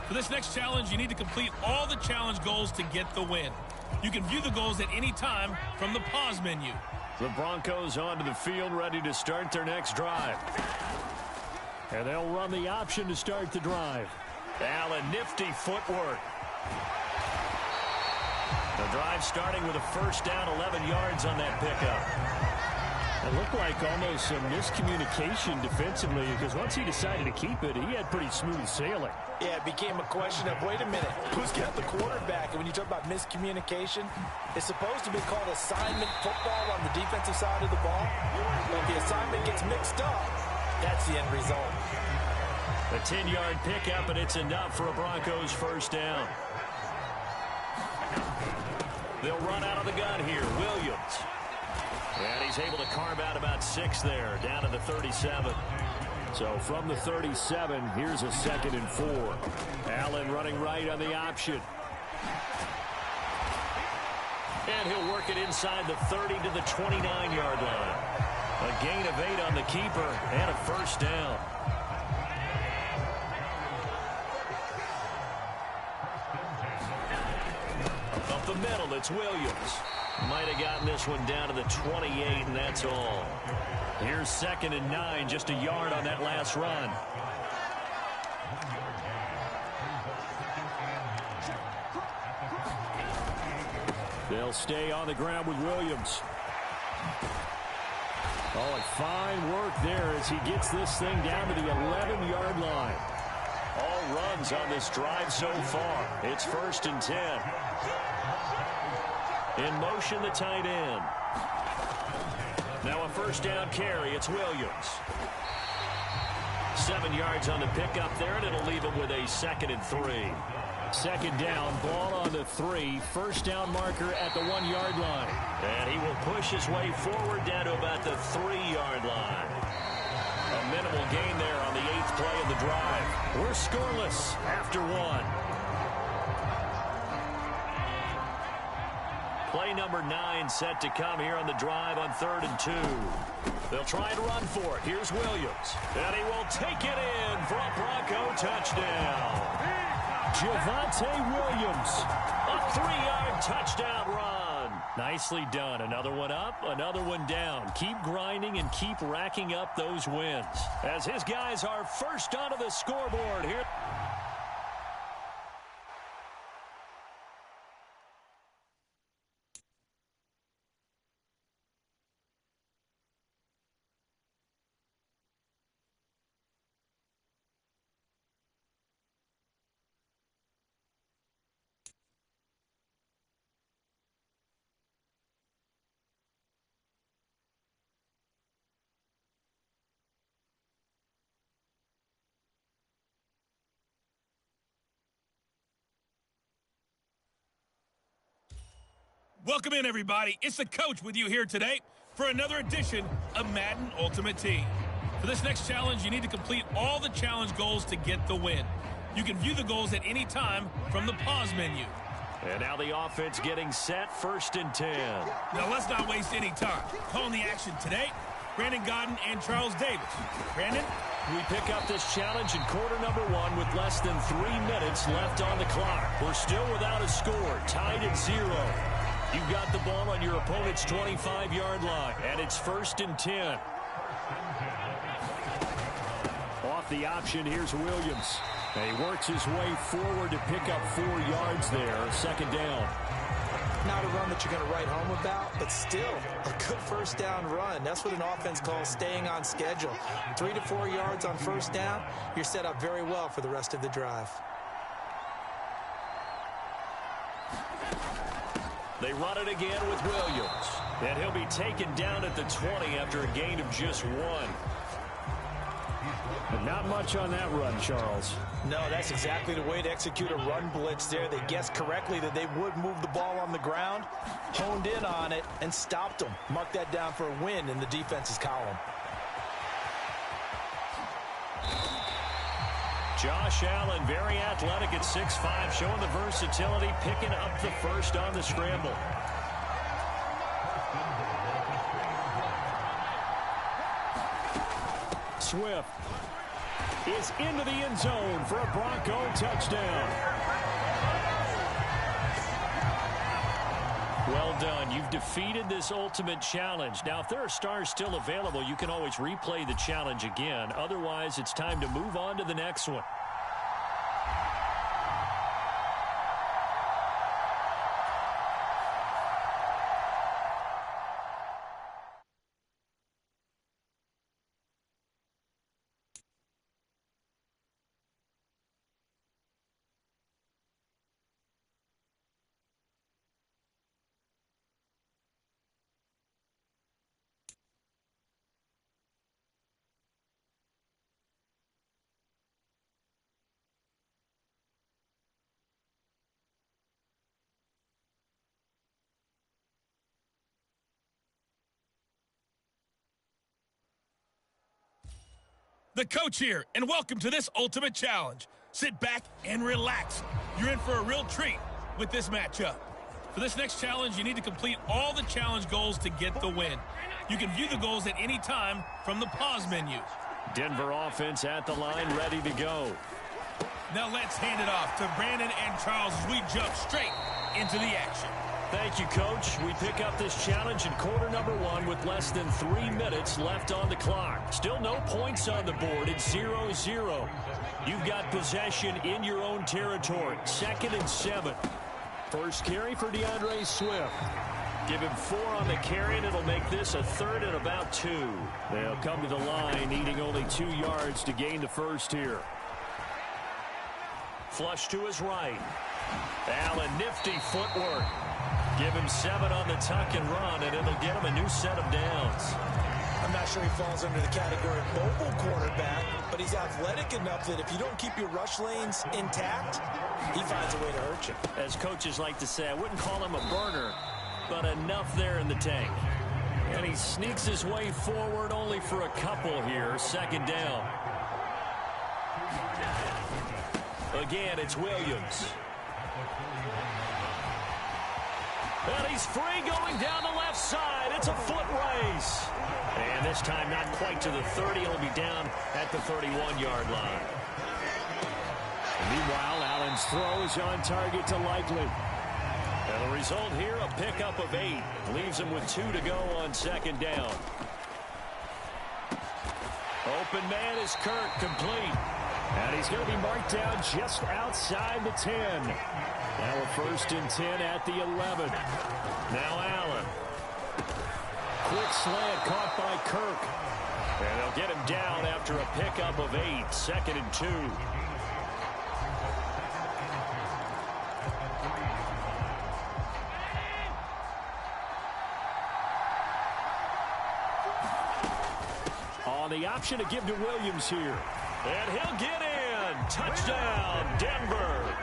For this next challenge, you need to complete all the challenge goals to get the win. You can view the goals at any time from the pause menu. The Broncos onto the field, ready to start their next drive. And they'll run the option to start the drive. Allen, nifty footwork. The drive starting with a first down, 11 yards on that pickup. It looked like almost some miscommunication defensively because once he decided to keep it, he had pretty smooth sailing. Yeah, it became a question of, wait a minute, who's got the quarterback? And when you talk about miscommunication, it's supposed to be called assignment football on the defensive side of the ball. But if the assignment gets mixed up, that's the end result. A 10-yard pickup, and it's enough for a Broncos first down. They'll run out of the gun here. Williams. And he's able to carve out about 6 there, down to the 37. So from the 37, here's a 2nd and 4. Allen running right on the option. And he'll work it inside the 30 to the 29-yard line. A gain of 8 on the keeper and a first down. Up the middle, it's Williams. Might have gotten this one down to the 28, and that's all. Here's 2nd and 9, just a yard on that last run. They'll stay on the ground with Williams. Oh, and fine work there as he gets this thing down to the 11-yard line. All runs on this drive so far. It's 1st and 10. In motion, the tight end. Now a first down carry. It's Williams. 7 yards on the pickup there, and it'll leave him with a 2nd and 3. 2nd down, ball on the 3. First down marker at the 1-yard line. And he will push his way forward down to about the 3-yard line. A minimal gain there on the 8th play of the drive. We're scoreless after 1. Play number 9 set to come here on the drive on 3rd and 2. They'll try and run for it. Here's Williams. And he will take it in for a Bronco touchdown. Javonte Williams, a 3-yard touchdown run. Nicely done. Another one up, another one down. Keep grinding and keep racking up those wins. As his guys are first onto the scoreboard here. Welcome in, everybody. It's the coach with you here today for another edition of Madden Ultimate Team. For this next challenge, you need to complete all the challenge goals to get the win. You can view the goals at any time from the pause menu. And now the offense getting set, 1st and 10. Now let's not waste any time. Calling the action today, Brandon Godden and Charles Davis. Brandon? We pick up this challenge in quarter number 1 with less than 3 minutes left on the clock. We're still without a score, tied at 0. You've got the ball on your opponent's 25-yard line, and it's 1st and 10. Off the option, here's Williams. And he works his way forward to pick up 4 yards there, 2nd down. Not a run that you're going to write home about, but still a good 1st down run. That's what an offense calls staying on schedule. 3 to 4 yards on 1st down, you're set up very well for the rest of the drive. They run it again with Williams. And he'll be taken down at the 20 after a gain of just 1. But not much on that run, Charles. No, that's exactly the way to execute a run blitz there. They guessed correctly that they would move the ball on the ground, honed in on it, and stopped them. Mark that down for a win in the defense's column. Josh Allen, very athletic at 6'5", showing the versatility, picking up the 1st on the scramble. Swift is into the end zone for a Bronco touchdown. Well done. You've defeated this ultimate challenge. Now, if there are stars still available, you can always replay the challenge again. Otherwise, it's time to move on to the next one. The coach here, and welcome to this ultimate challenge. Sit back and relax. You're in for a real treat with this matchup. For this next challenge, you need to complete all the challenge goals to get the win. You can view the goals at any time from the pause menu. Denver offense at the line, ready to go. Now let's hand it off to Brandon and Charles as we jump straight into the action. Thank you, Coach. We pick up this challenge in quarter number 1 with less than 3 minutes left on the clock. Still no points on the board. It's 0-0. You've got possession in your own territory. 2nd and 7. First carry for DeAndre Swift. Give him 4 on the carry, and it'll make this a 3rd and about 2. They'll come to the line, needing only 2 yards to gain the 1st here. Flush to his right. Allen, nifty footwork. Give him 7 on the tuck and run, and it'll get him a new set of downs. I'm not sure he falls under the category of mobile quarterback, but he's athletic enough that if you don't keep your rush lanes intact, he finds a way to hurt you. As coaches like to say, I wouldn't call him a burner, but enough there in the tank. And he sneaks his way forward only for a couple here. 2nd down. Again, it's Williams. And he's free going down the left side. It's a foot race. And this time not quite to the 30. He'll be down at the 31-yard line. Meanwhile, Allen Williams throws on target to Likely. And the result here, a pickup of 8. Leaves him with 2 to go on second down. Open man is Kirk, complete. And he's going to be marked down just outside the 10. Now a 1st and 10 at the 11. Now Allen. Quick slant caught by Kirk. And they'll get him down after a pickup of 8. 2nd and 2. On the option to give to Williams here. And he'll get in. Touchdown, Denver.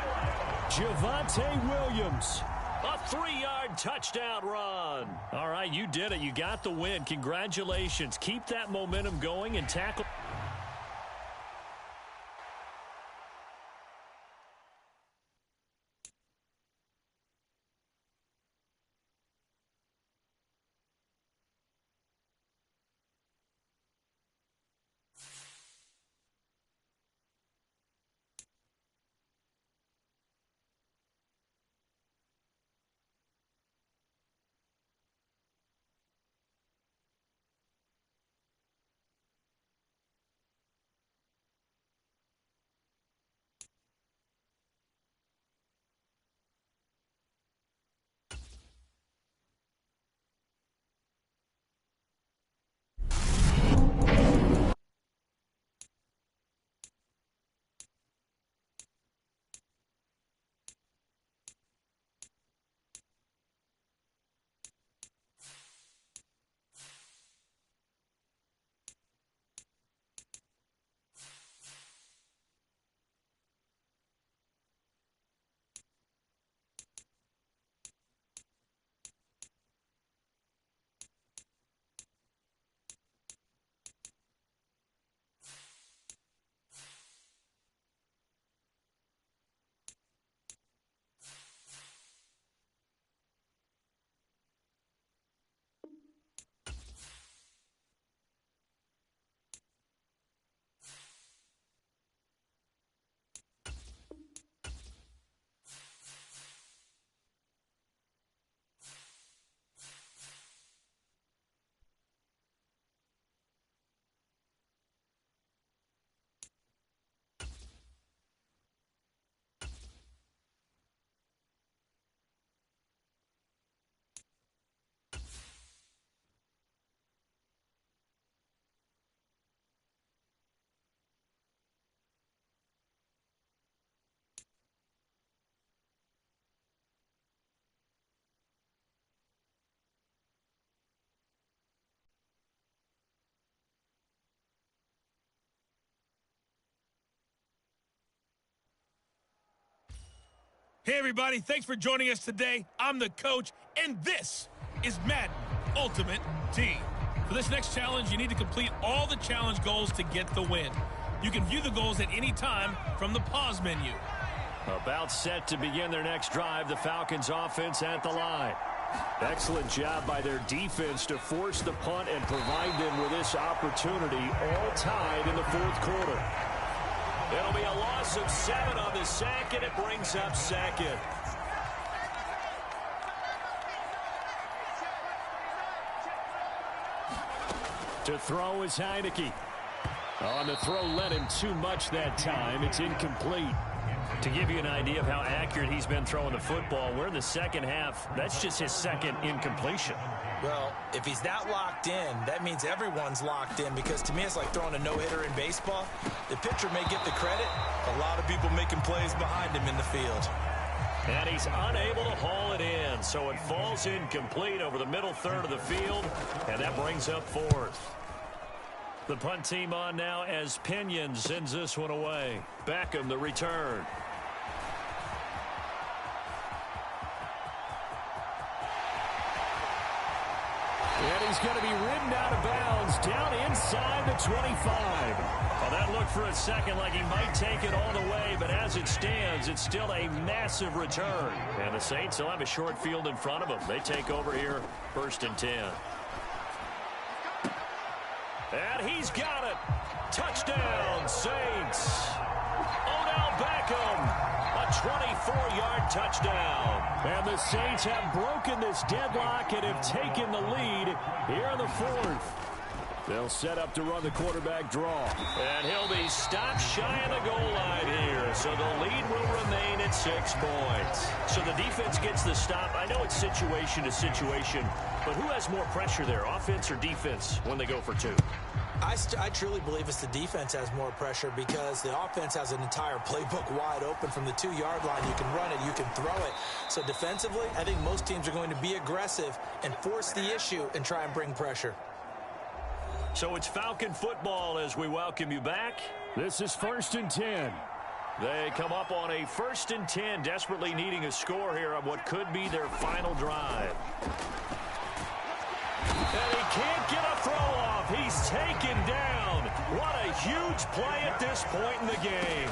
Javonte Williams. A 3-yard touchdown run. All right, you did it. You got the win. Congratulations. Keep that momentum going and tackle. Hey, everybody. Thanks for joining us today. I'm the coach, and this is Madden Ultimate Team. For this next challenge, you need to complete all the challenge goals to get the win. You can view the goals at any time from the pause menu. About set to begin their next drive, the Falcons offense at the line. Excellent job by their defense to force the punt and provide them with this opportunity, all tied in the 4th quarter. It'll be a loss of 7 on the sack, and it brings up 2nd. To throw is Heineke. On the throw, led him too much that time. It's incomplete. To give you an idea of how accurate he's been throwing the football, we're in the 2nd half. That's just his 2nd incompletion. Well, if he's that locked in, that means everyone's locked in, because to me it's like throwing a no-hitter in baseball. The pitcher may get the credit, a lot of people making plays behind him in the field. And he's unable to haul it in, so it falls incomplete over the middle third of the field, and that brings up 4th. The punt team on now as Pinion sends this one away. Beckham the return. And he's going to be ridden out of bounds down inside the 25. Well, that looked for a second like he might take it all the way, but as it stands, it's still a massive return. And the Saints will have a short field in front of them. They take over here, 1st and 10. And he's got it. Touchdown, Saints. Odell Beckham. A 24-yard touchdown. And the Saints have broken this deadlock and have taken the lead here in the fourth. They'll set up to run the quarterback draw. And he'll be stopped shy of the goal line here. So the lead will remain at 6 points. So the defense gets the stop. I know it's situation to situation, but who has more pressure there, offense or defense, when they go for 2? I truly believe it's the defense has more pressure because the offense has an entire playbook wide open from the 2-yard line. You can run it, you can throw it. So defensively, I think most teams are going to be aggressive and force the issue and try and bring pressure. So it's Falcon football as we welcome you back. This is 1st and 10. They come up on a 1st and 10, desperately needing a score here on what could be their final drive. And he can't get a throw off. He's taken down. What a huge play at this point in the game.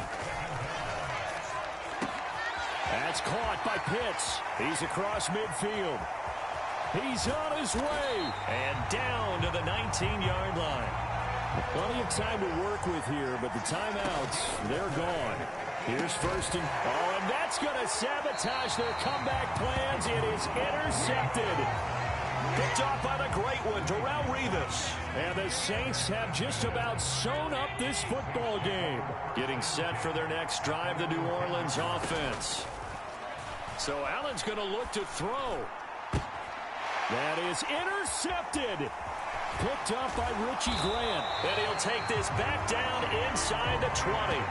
That's caught by Pitts. He's across midfield. He's on his way. And down to the 19-yard line. Plenty of time to work with here, but the timeouts, they're gone. Here's 1st and... Oh, and that's going to sabotage their comeback plans. It is intercepted. Picked off by the great one, Darrelle Revis. And the Saints have just about sewn up this football game. Getting set for their next drive, the New Orleans offense. So Allen's going to look to throw. That is intercepted. Picked up by Richie Grant. And he'll take this back down inside the 20.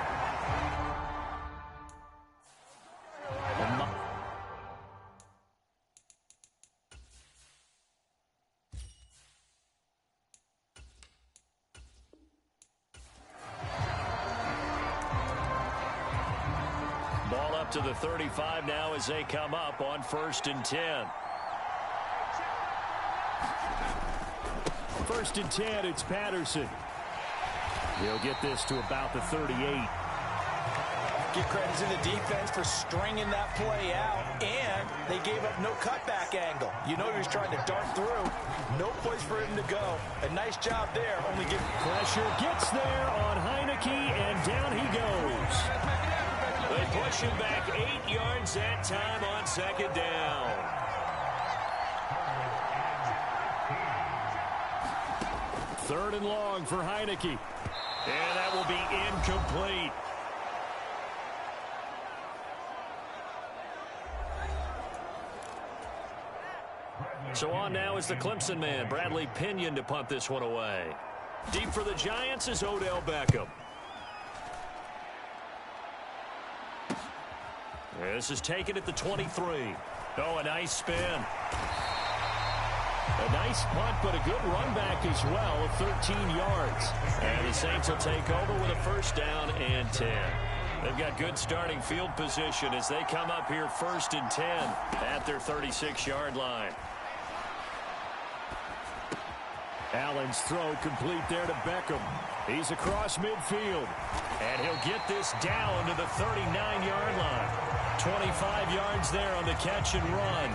Ball up to the 35 now as they come up on 1st and 10. 1st and 10, it's Patterson. He'll get this to about the 38. Give credit to the defense for stringing that play out, and they gave up no cutback angle. You know he was trying to dart through. No place for him to go. A nice job there. Only give pressure gets there on Heineke, and down he goes. They push him back 8 yards that time on 2nd down. Third and long for Heineke. And that will be incomplete. So on now is the Clemson man, Bradley Pinion, to punt this one away. Deep for the Giants is Odell Beckham. This is taken at the 23. Oh, a nice spin. A nice punt, but a good run back as well of 13 yards. And the Saints will take over with a 1st down and 10. They've got good starting field position as they come up here 1st and 10 at their 36-yard line. Allen's throw complete there to Beckham. He's across midfield. And he'll get this down to the 39-yard line. 25 yards there on the catch and run.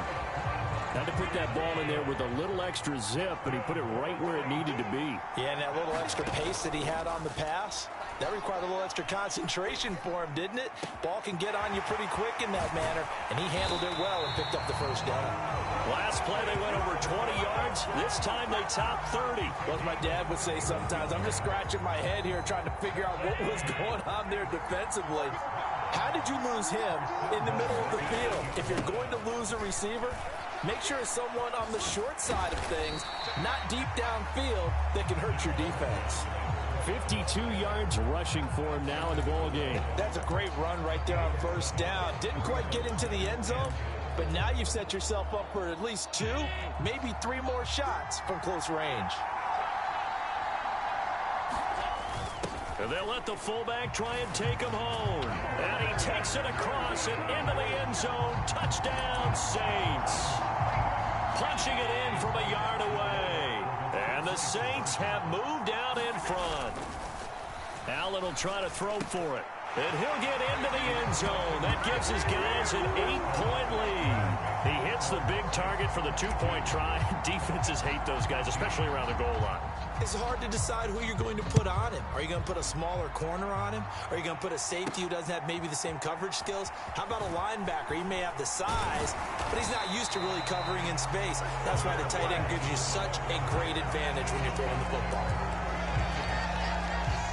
Had to put that ball in there with a little extra zip, but he put it right where it needed to be. Yeah, and that little extra pace that he had on the pass, that required a little extra concentration for him, didn't it? Ball can get on you pretty quick in that manner, and he handled it well and picked up the 1st down. Last play, they went over 20 yards. This time, they topped 30. Well, as my dad would say sometimes, I'm just scratching my head here trying to figure out what was going on there defensively. How did you lose him in the middle of the field? If you're going to lose a receiver, make sure it's someone on the short side of things, not deep downfield, that can hurt your defense. 52 yards rushing for him now in the ball game. That's a great run right there on 1st down. Didn't quite get into the end zone, but now you've set yourself up for at least 2, maybe 3 more shots from close range. And they'll let the fullback try and take him home. And he takes it across and into the end zone. Touchdown, Saints. Punching it in from a yard away. And the Saints have moved out in front. Allen will try to throw for it. And he'll get into the end zone. That gives his guys an 8-point lead. He hits the big target for the 2-point try. Defenses hate those guys, especially around the goal line. It's hard to decide who you're going to put on him. Are you going to put a smaller corner on him? Are you going to put a safety who doesn't have maybe the same coverage skills? How about a linebacker? He may have the size, but he's not used to really covering in space. That's why the tight end gives you such a great advantage when you're throwing the football.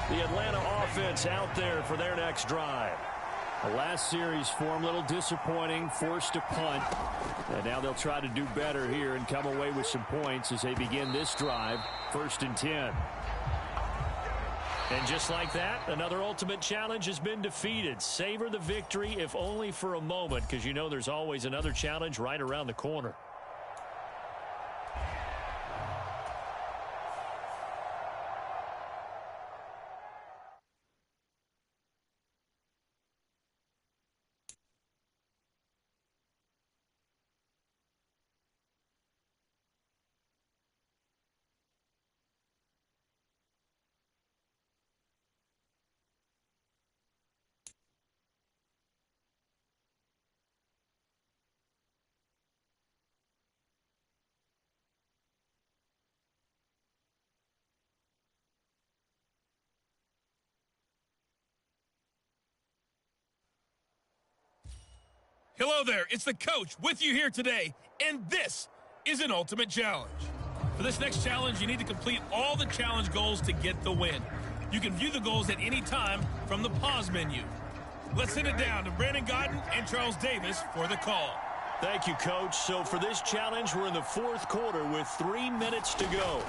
The Atlanta offense out there for their next drive. The last series form a little disappointing, forced a punt. And now they'll try to do better here and come away with some points as they begin this drive, 1st and 10. And just like that, another ultimate challenge has been defeated. Savor the victory, if only for a moment, because you know there's always another challenge right around the corner. Hello there, it's the coach with you here today, and this is an ultimate challenge. For this next challenge, you need to complete all the challenge goals to get the win. You can view the goals at any time from the pause menu. Let's send it down to Brandon Godden and Charles Davis for the call. Thank you, Coach. So for this challenge, we're in the 4th quarter with 3 minutes to go.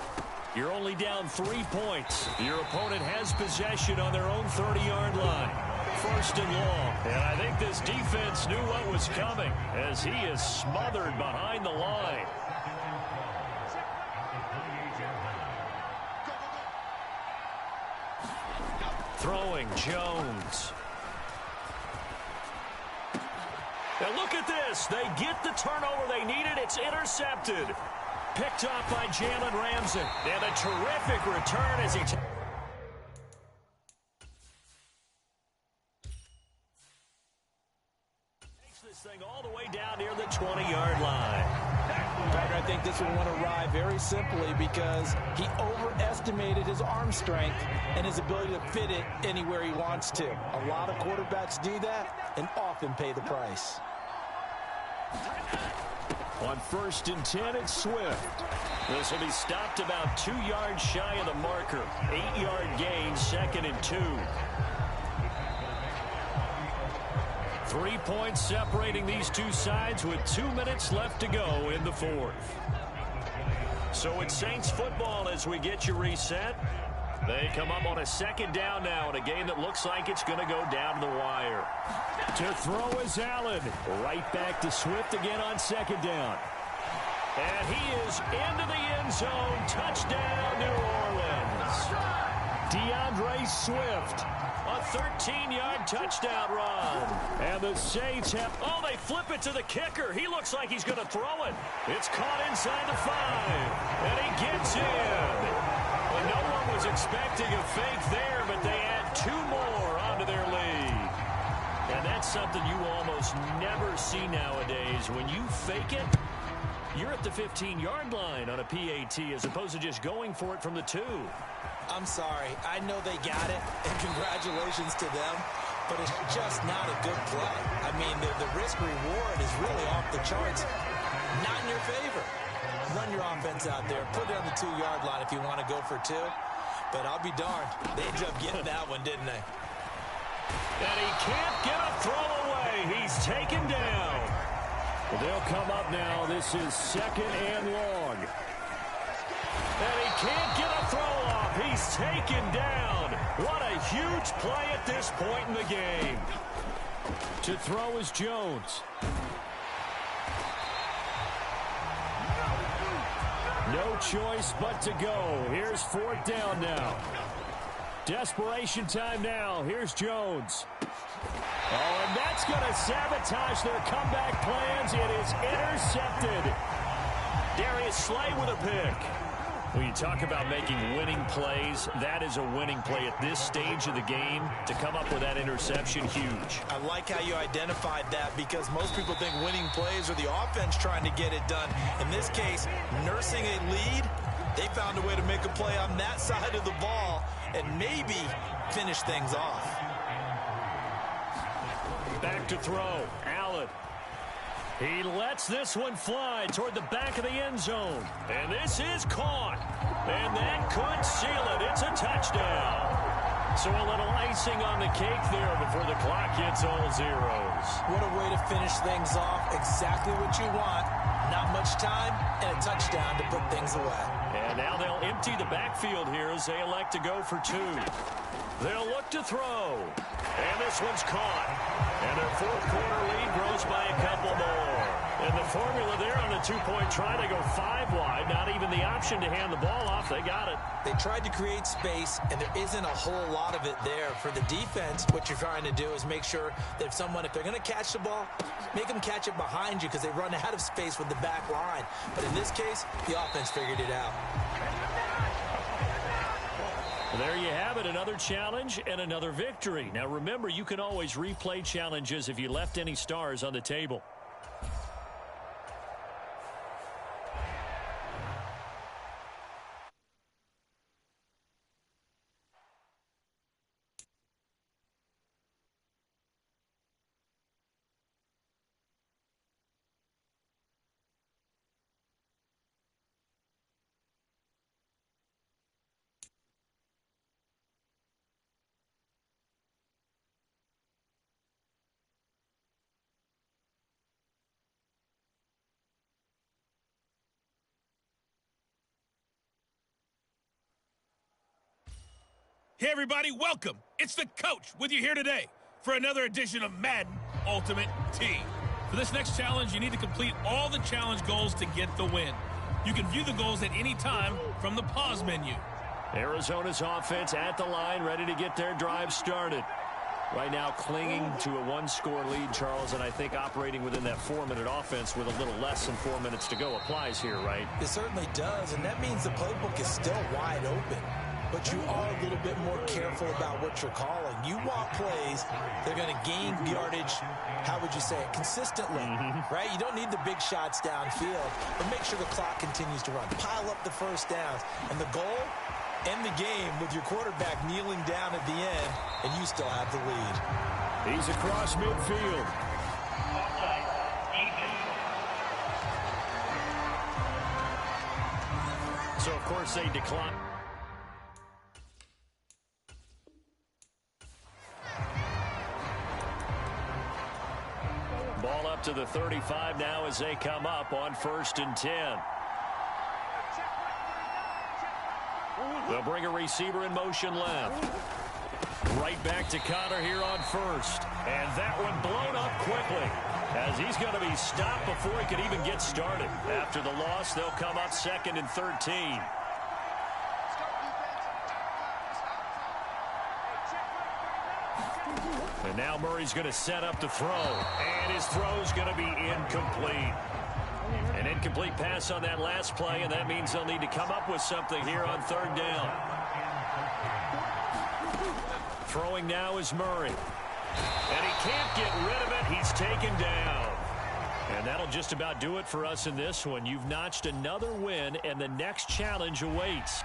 You're only down 3 points. Your opponent has possession on their own 30-yard line. 1st and long. And I think this defense knew what was coming as he is smothered behind the line. Throwing Jones. And look at this. They get the turnover they needed. It's intercepted. Picked off by Jalen Ramsey. And a terrific return as he takes this thing all the way down near the 20-yard line. Partner, I think this one will arrive very simply because he overestimated his arm strength and his ability to fit it anywhere he wants to. A lot of quarterbacks do that and often pay the price. On 1st and 10, it's Swift. This will be stopped about 2 yards shy of the marker. 8-yard gain, 2nd and 2. 3 points separating these two sides with 2 minutes left to go in the 4th. So it's Saints football as we get you reset. They come up on a 2nd down now in a game that looks like it's going to go down to the wire. To throw is Allen. Right back to Swift again on 2nd down. And he is into the end zone. Touchdown, New Orleans. DeAndre Swift. A 13-yard touchdown run. And the Saints have... Oh, they flip it to the kicker. He looks like he's going to throw it. It's caught inside the 5. And he gets in. Well, no one was expecting a fake there, but they add 2 more onto their lead. And that's something you almost never see nowadays. When you fake it, you're at the 15-yard line on a PAT as opposed to just going for it from the 2. I'm sorry. I know they got it, and congratulations to them, but it's just not a good play. I mean, the risk-reward is really off the charts. Not in your favor. Run your offense out there. Put it on the 2-yard line if you want to go for 2. But I'll be darned. They ended up getting that one, didn't they? And he can't get a throw away. He's taken down. Well, they'll come up now. This is 2nd and long. And he can't get a throw off. He's taken down. What a huge play at this point in the game. To throw is Jones. No choice but to go. Here's 4th down now. Desperation time now. Here's Jones. Oh, and that's going to sabotage their comeback plans. It is intercepted. Darius Slay with a pick. When you talk about making winning plays, that is a winning play at this stage of the game. To come up with that interception, huge. I like how you identified that because most people think winning plays are the offense trying to get it done. In this case, nursing a lead They found a way to make a play on that side of the ball and maybe finish things off. Back to throw. Allen. He lets this one fly toward the back of the end zone. And this is caught. And that could seal it. It's a touchdown. So a little icing on the cake there before the clock hits all zeros. What a way to finish things off. Exactly what you want. Not much time and a touchdown to put things away. And now they'll empty the backfield here as they elect to go for two. They'll look to throw. And this one's caught. And their fourth quarter lead grows by a couple more. And the formula there on the two-point try to go 5 wide. Not even the option to hand the ball off. They got it. They tried to create space, and there isn't a whole lot of it there. For the defense, what you're trying to do is make sure that if they're going to catch the ball, make them catch it behind you because they run out of space with the back line. But in this case, the offense figured it out. There you have it, another challenge and another victory. Now remember, you can always replay challenges if you left any stars on the table. Hey everybody, welcome. It's the coach with you here today for another edition of Madden Ultimate Team. For this next challenge, you need to complete all the challenge goals to get the win. You can view the goals at any time from the pause menu. Arizona's offense at the line, ready to get their drive started. Right now clinging to a one-score lead, Charles, and I think operating within that 4-minute offense with a little less than 4 minutes to go applies here, right? It certainly does, and that means the playbook is still wide open. But you are a little bit more careful about what you're calling. You want plays that are going to gain yardage, how would you say it, consistently, right? You don't need the big shots downfield, but make sure the clock continues to run. Pile up the first downs. And the goal, end the game with your quarterback kneeling down at the end, and you still have the lead. He's across midfield. So, of course, they decline. Ball up to the 35 now as they come up on 1st and 10. They'll bring a receiver in motion left. Right back to Connor here on 1st. And that one blown up quickly as he's going to be stopped before he could even get started. After the loss, they'll come up 2nd and 13. And now Murray's going to set up the throw. And his throw's going to be incomplete. An incomplete pass on that last play, and that means they'll need to come up with something here on 3rd down. Throwing now is Murray. And he can't get rid of it. He's taken down. And that'll just about do it for us in this one. You've notched another win, and the next challenge awaits.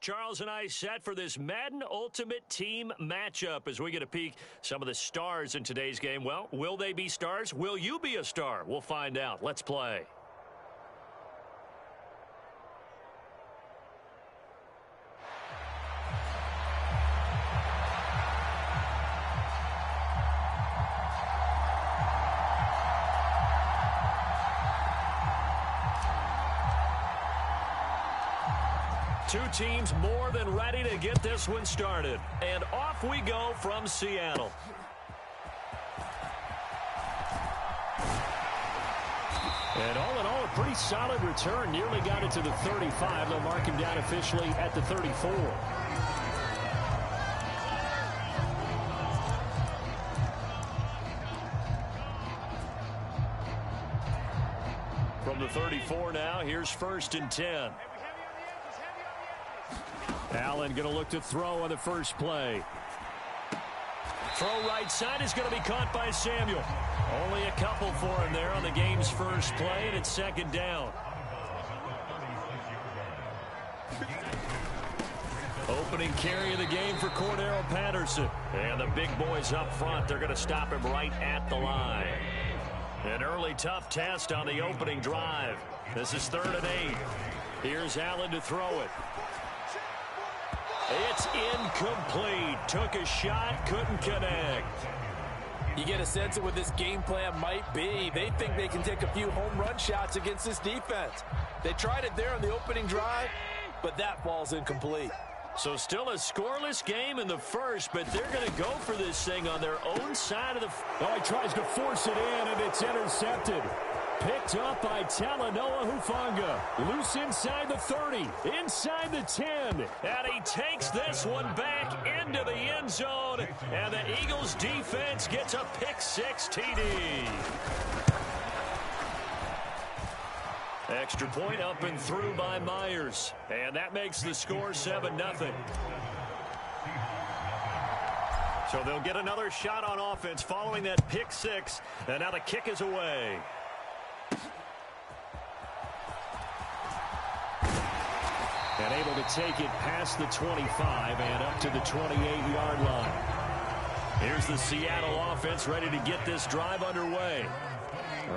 Charles and I set for this Madden Ultimate Team matchup as we get a peek some of the stars in today's game. Well, will they be stars? Will you be a star? We'll find out. Let's play. Two teams more than ready to get this one started. And off we go from Seattle. And all in all, a pretty solid return. Nearly got it to the 35. They'll mark him down officially at the 34. From the 34 now, here's 1st and 10. Allen going to look to throw on the first play. Throw right side is going to be caught by Samuel. Only a couple for him there on the game's first play, and it's 2nd down. Opening carry of the game for Cordero Patterson. And the big boys up front, they're going to stop him right at the line. An early tough test on the opening drive. This is 3rd and 8. Here's Allen to throw it. It's incomplete. Took a shot, couldn't connect. You get a sense of what this game plan might be. They think they can take a few home run shots against this defense. They tried it there on the opening drive, but that ball's incomplete. So still a scoreless game in the first, but they're going to go for this thing on their own side of the... Oh, he tries to force it in, and it's intercepted. Picked up by Talanoa Hufanga. Loose inside the 30, inside the 10. And he takes this one back into the end zone. And the Eagles defense gets a pick-6 TD. Extra point up and through by Myers. And that makes the score 7-0. So they'll get another shot on offense following that pick-6. And now the kick is away. And able to take it past the 25 and up to the 28-yard line. Here's the Seattle offense ready to get this drive underway.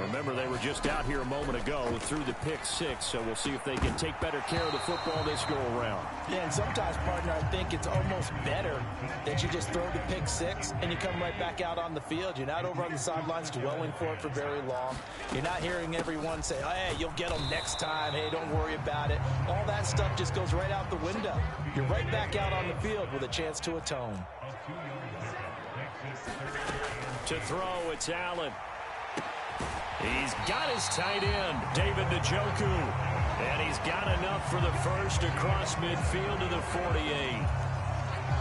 Remember, they were just out here a moment ago through the pick-6, so we'll see if they can take better care of the football this go-around. Yeah, and sometimes, partner, I think it's almost better that you just throw the pick-6 and you come right back out on the field. You're not over on the sidelines dwelling for it for very long. You're not hearing everyone say, hey, you'll get them next time. Hey, don't worry about it. All that stuff just goes right out the window. You're right back out on the field with a chance to atone. To throw, it's Allen. He's got his tight end, David Njoku. And he's got enough for the first across midfield to the 48.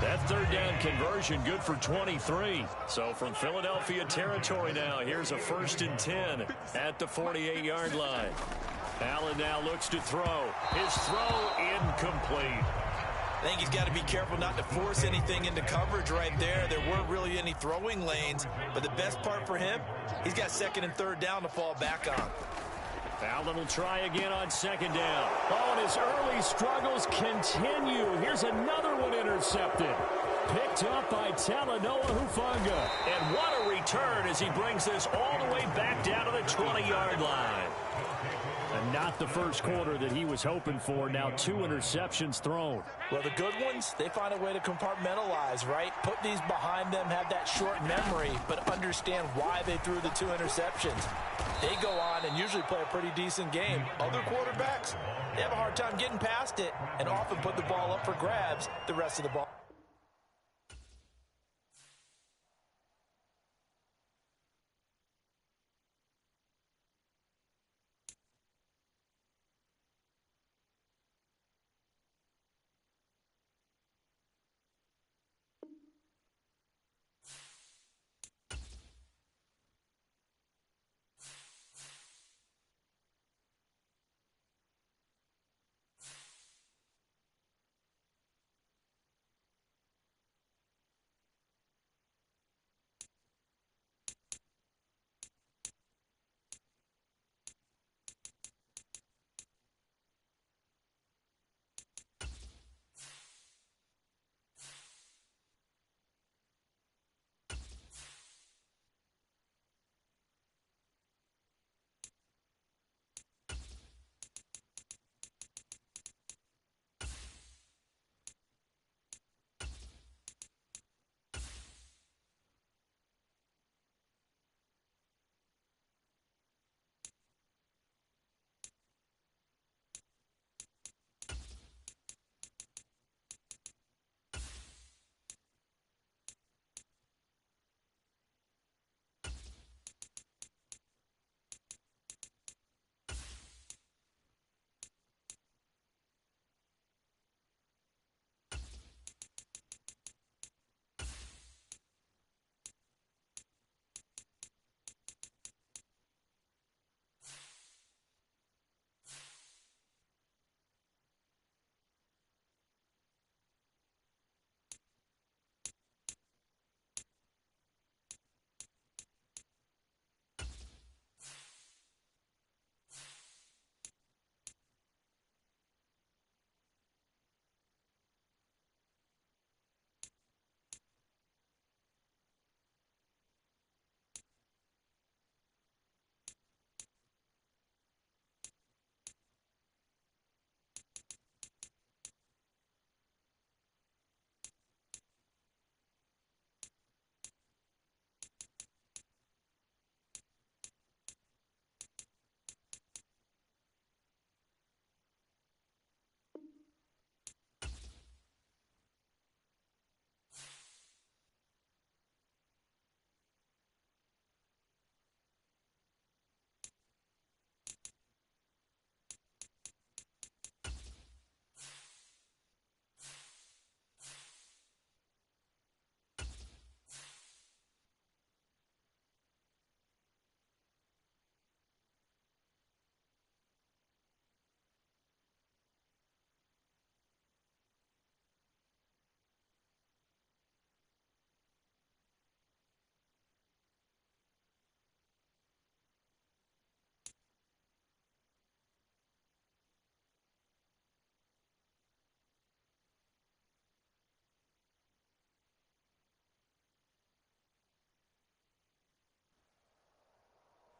That 3rd down conversion good for 23. So from Philadelphia territory now, here's a 1st and 10 at the 48-yard line. Allen now looks to throw. His throw incomplete. I think he's got to be careful not to force anything into coverage right there. There weren't really any throwing lanes, but the best part for him, he's got 2nd and 3rd down to fall back on. Allen will try again on 2nd down. Oh, and his early struggles continue. Here's another one intercepted. Picked up by Talanoa Hufanga. And what a return as he brings this all the way back down to the 20-yard line. And not the first quarter that he was hoping for. Now 2 interceptions thrown. Well, the good ones, they find a way to compartmentalize, right? Put these behind them, have that short memory, but understand why they threw the 2 interceptions. They go on and usually play a pretty decent game. Other quarterbacks, they have a hard time getting past it and often put the ball up for grabs the rest of the ball.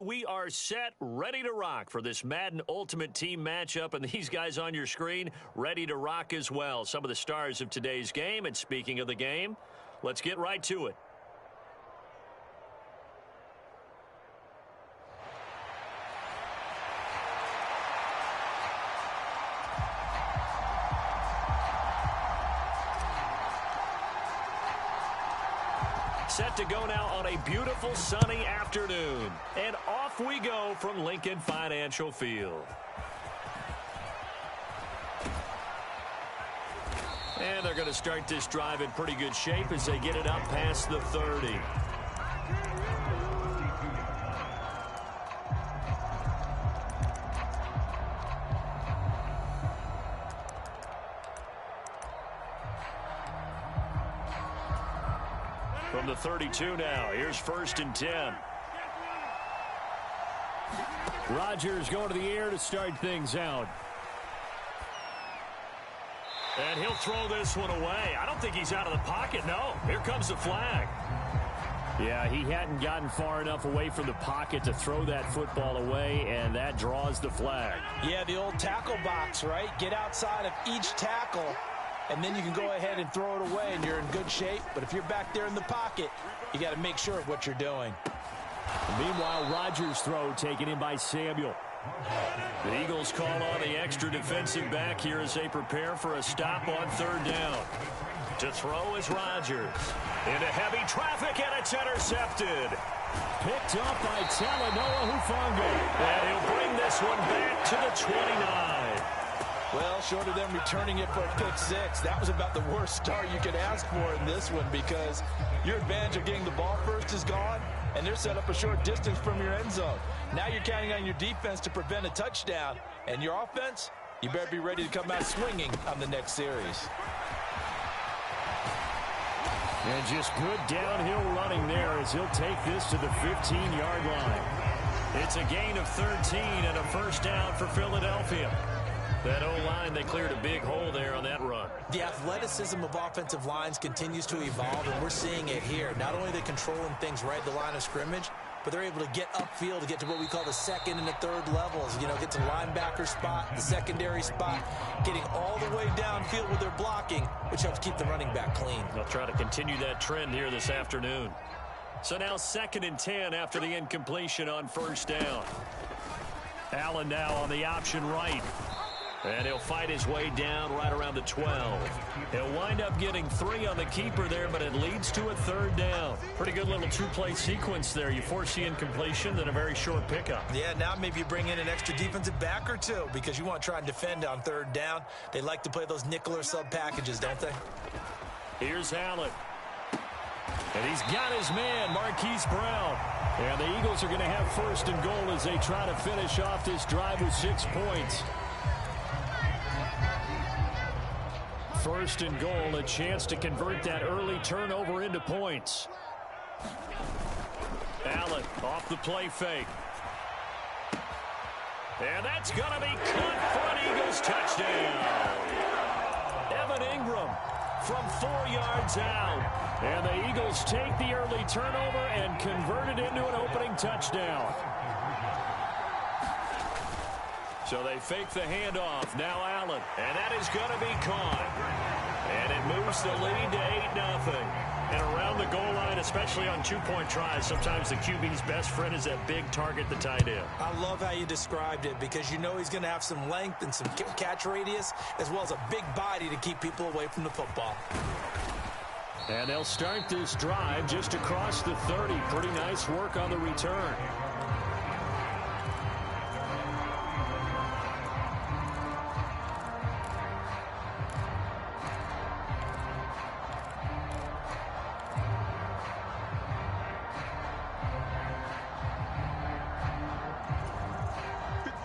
we are set, ready to rock for this Madden Ultimate Team matchup, and these guys on your screen ready to rock as well. Some of the stars of today's game, and speaking of the game, let's get right to it. Set to go now on a beautiful sunny afternoon. And off we go from Lincoln Financial Field. And they're going to start this drive in pretty good shape as they get it up past the 30. From the 32 now, here's 1st and 10. Rodgers going to the air to start things out. And he'll throw this one away. I don't think he's out of the pocket, no. Here comes the flag. Yeah, he hadn't gotten far enough away from the pocket to throw that football away, and that draws the flag. Yeah, the old tackle box, right? Get outside of each tackle, and then you can go ahead and throw it away, and you're in good shape. But if you're back there in the pocket, you got to make sure of what you're doing. Meanwhile, Rodgers' throw taken in by Samuel. The Eagles call on the extra defensive back here as they prepare for a stop on 3rd down. To throw is Rodgers. Into heavy traffic, and it's intercepted. Picked up by Talanoa Hufanga. And he'll bring this one back to the 29. Well, short of them returning it for a pick 6, that was about the worst start you could ask for in this one, because your advantage of getting the ball first is gone, and they're set up a short distance from your end zone. Now you're counting on your defense to prevent a touchdown, and your offense, you better be ready to come out swinging on the next series. And just good downhill running there as he'll take this to the 15-yard line. It's a gain of 13 and a 1st down for Philadelphia. That O-line, they cleared a big hole there on that run. The athleticism of offensive lines continues to evolve, and we're seeing it here. Not only are they controlling things right at the line of scrimmage, but they're able to get upfield to get to what we call the 2nd and the 3rd levels. You know, get to linebacker spot, the secondary spot, getting all the way downfield with their blocking, which helps keep the running back clean. They'll try to continue that trend here this afternoon. So now 2nd and 10 after the incompletion on 1st down. Allen now on the option right. And he'll fight his way down right around the 12. He'll wind up getting 3 on the keeper there, but it leads to a 3rd down. Pretty good little 2-play sequence there. You force the incompletion, then a very short pickup. Yeah, now maybe you bring in an extra defensive back or 2 because you want to try and defend on 3rd down. They like to play those nickel or sub packages, don't they? Here's Allen. And he's got his man, Marquise Brown. And the Eagles are going to have 1st and goal as they try to finish off this drive with 6 points. 1st and goal, a chance to convert that early turnover into points. Allen off the play fake. And that's going to be caught for an Eagles touchdown. Evan Ingram from 4 yards out. And the Eagles take the early turnover and convert it into an opening touchdown. So they fake the handoff. Now Allen. And that is going to be caught. And it moves the lead to 8-0. And around the goal line, especially on 2-point tries, sometimes the QB's best friend is that big target, the tight end. I love how you described it, because you know he's going to have some length and some catch radius, as well as a big body to keep people away from the football. And they'll start this drive just across the 30. Pretty nice work on the return.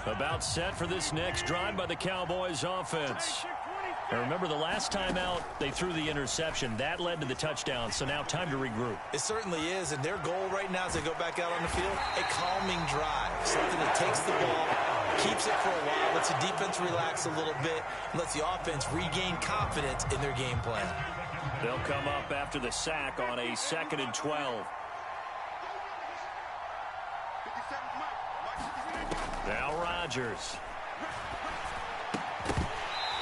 About set for this next drive by the Cowboys offense. And remember, the last time out, they threw the interception. That led to the touchdown, so now time to regroup. It certainly is, and their goal right now as they go back out on the field, a calming drive. Something that takes the ball, keeps it for a while, lets the defense relax a little bit, and lets the offense regain confidence in their game plan. They'll come up after the sack on a 2nd and 12. 57 Mike. Now Rodgers.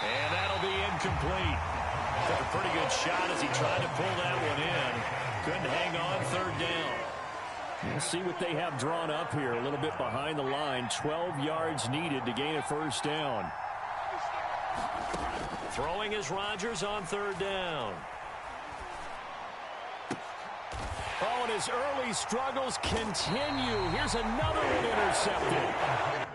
And that'll be incomplete. Took a pretty good shot as he tried to pull that one in. Couldn't hang on third down. We'll see what they have drawn up here. A little bit behind the line. 12 yards needed to gain a first down. Throwing is Rodgers on third down. Oh, and his early struggles continue. Here's another one intercepted.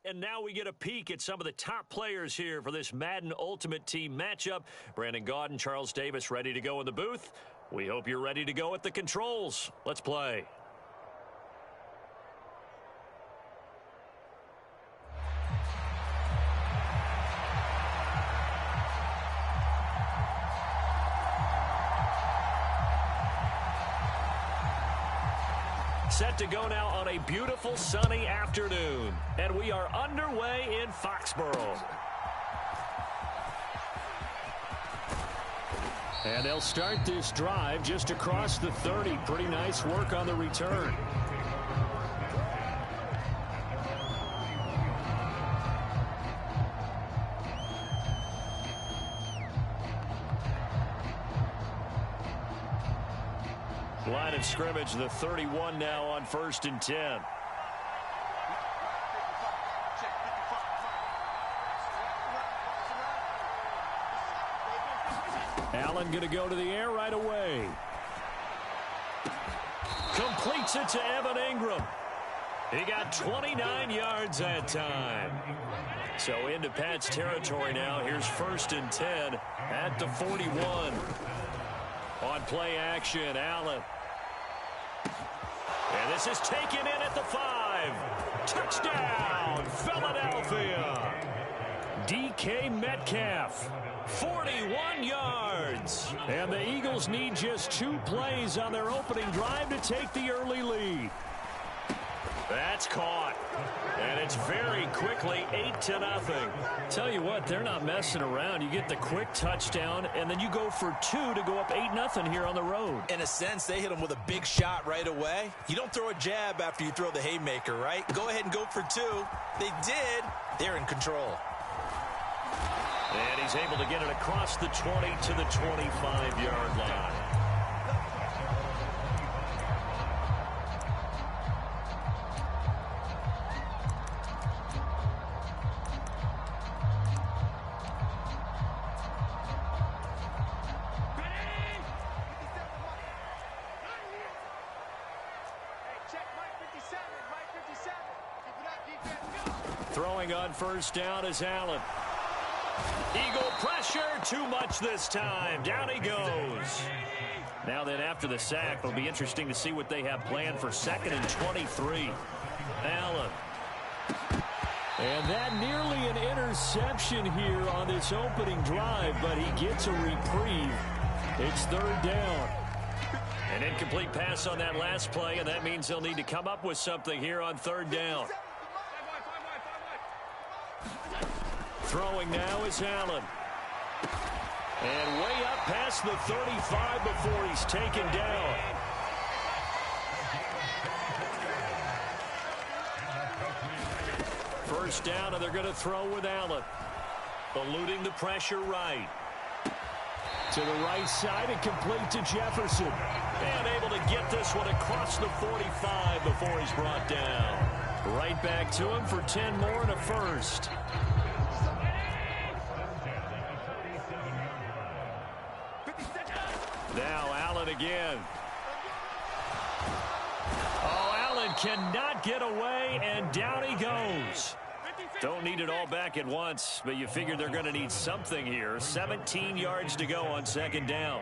And now we get a peek at some of the top players here for this Madden Ultimate Team matchup. Brandon Gaudin, Charles Davis ready to go in the booth. We hope you're ready to go at the controls. Let's play. Set to go now on a beautiful sunny afternoon. And we are underway in Foxborough. And they'll start this drive just across the 30. Pretty nice work on the return. Line of scrimmage, the 31 now on 1st and 10. Allen going to go to the air right away. Completes it to Evan Ingram. He got 29 yards that time. So into Pat's territory now. Here's 1st and 10 at the 41. On play action, Allen. And this is taken in at the 5. Touchdown, Philadelphia. DK Metcalf, 41 yards. And the Eagles need just 2 plays on their opening drive to take the early lead. That's caught. And it's very quickly 8-0. Tell you what, they're not messing around. You get the quick touchdown, and then you go for 2 to go up 8-0 here on the road. In a sense, they hit him with a big shot right away. You don't throw a jab after you throw the haymaker, right? Go ahead and go for 2. They did. They're in control. And he's able to get it across the 20 to the 25-yard line. Throwing on 1st down is Allen. Eagle pressure, too much this time. Down he goes. Now then, after the sack, it'll be interesting to see what they have planned for 2nd and 23. Allen. And that nearly an interception here on this opening drive, but he gets a reprieve. It's 3rd down. An incomplete pass on that last play, and that means they'll need to come up with something here on 3rd down. Throwing now is Allen. And way up past the 35 before he's taken down. First down, and they're going to throw with Allen. Eluding the pressure right. To the right side and complete to Jefferson. And able to get this one across the 45 before he's brought down. Right back to him for 10 more and a first. Now Allen again. Oh, Allen cannot get away, and down he goes. Don't need it all back at once, but you figure they're going to need something here. 17 yards to go on second down.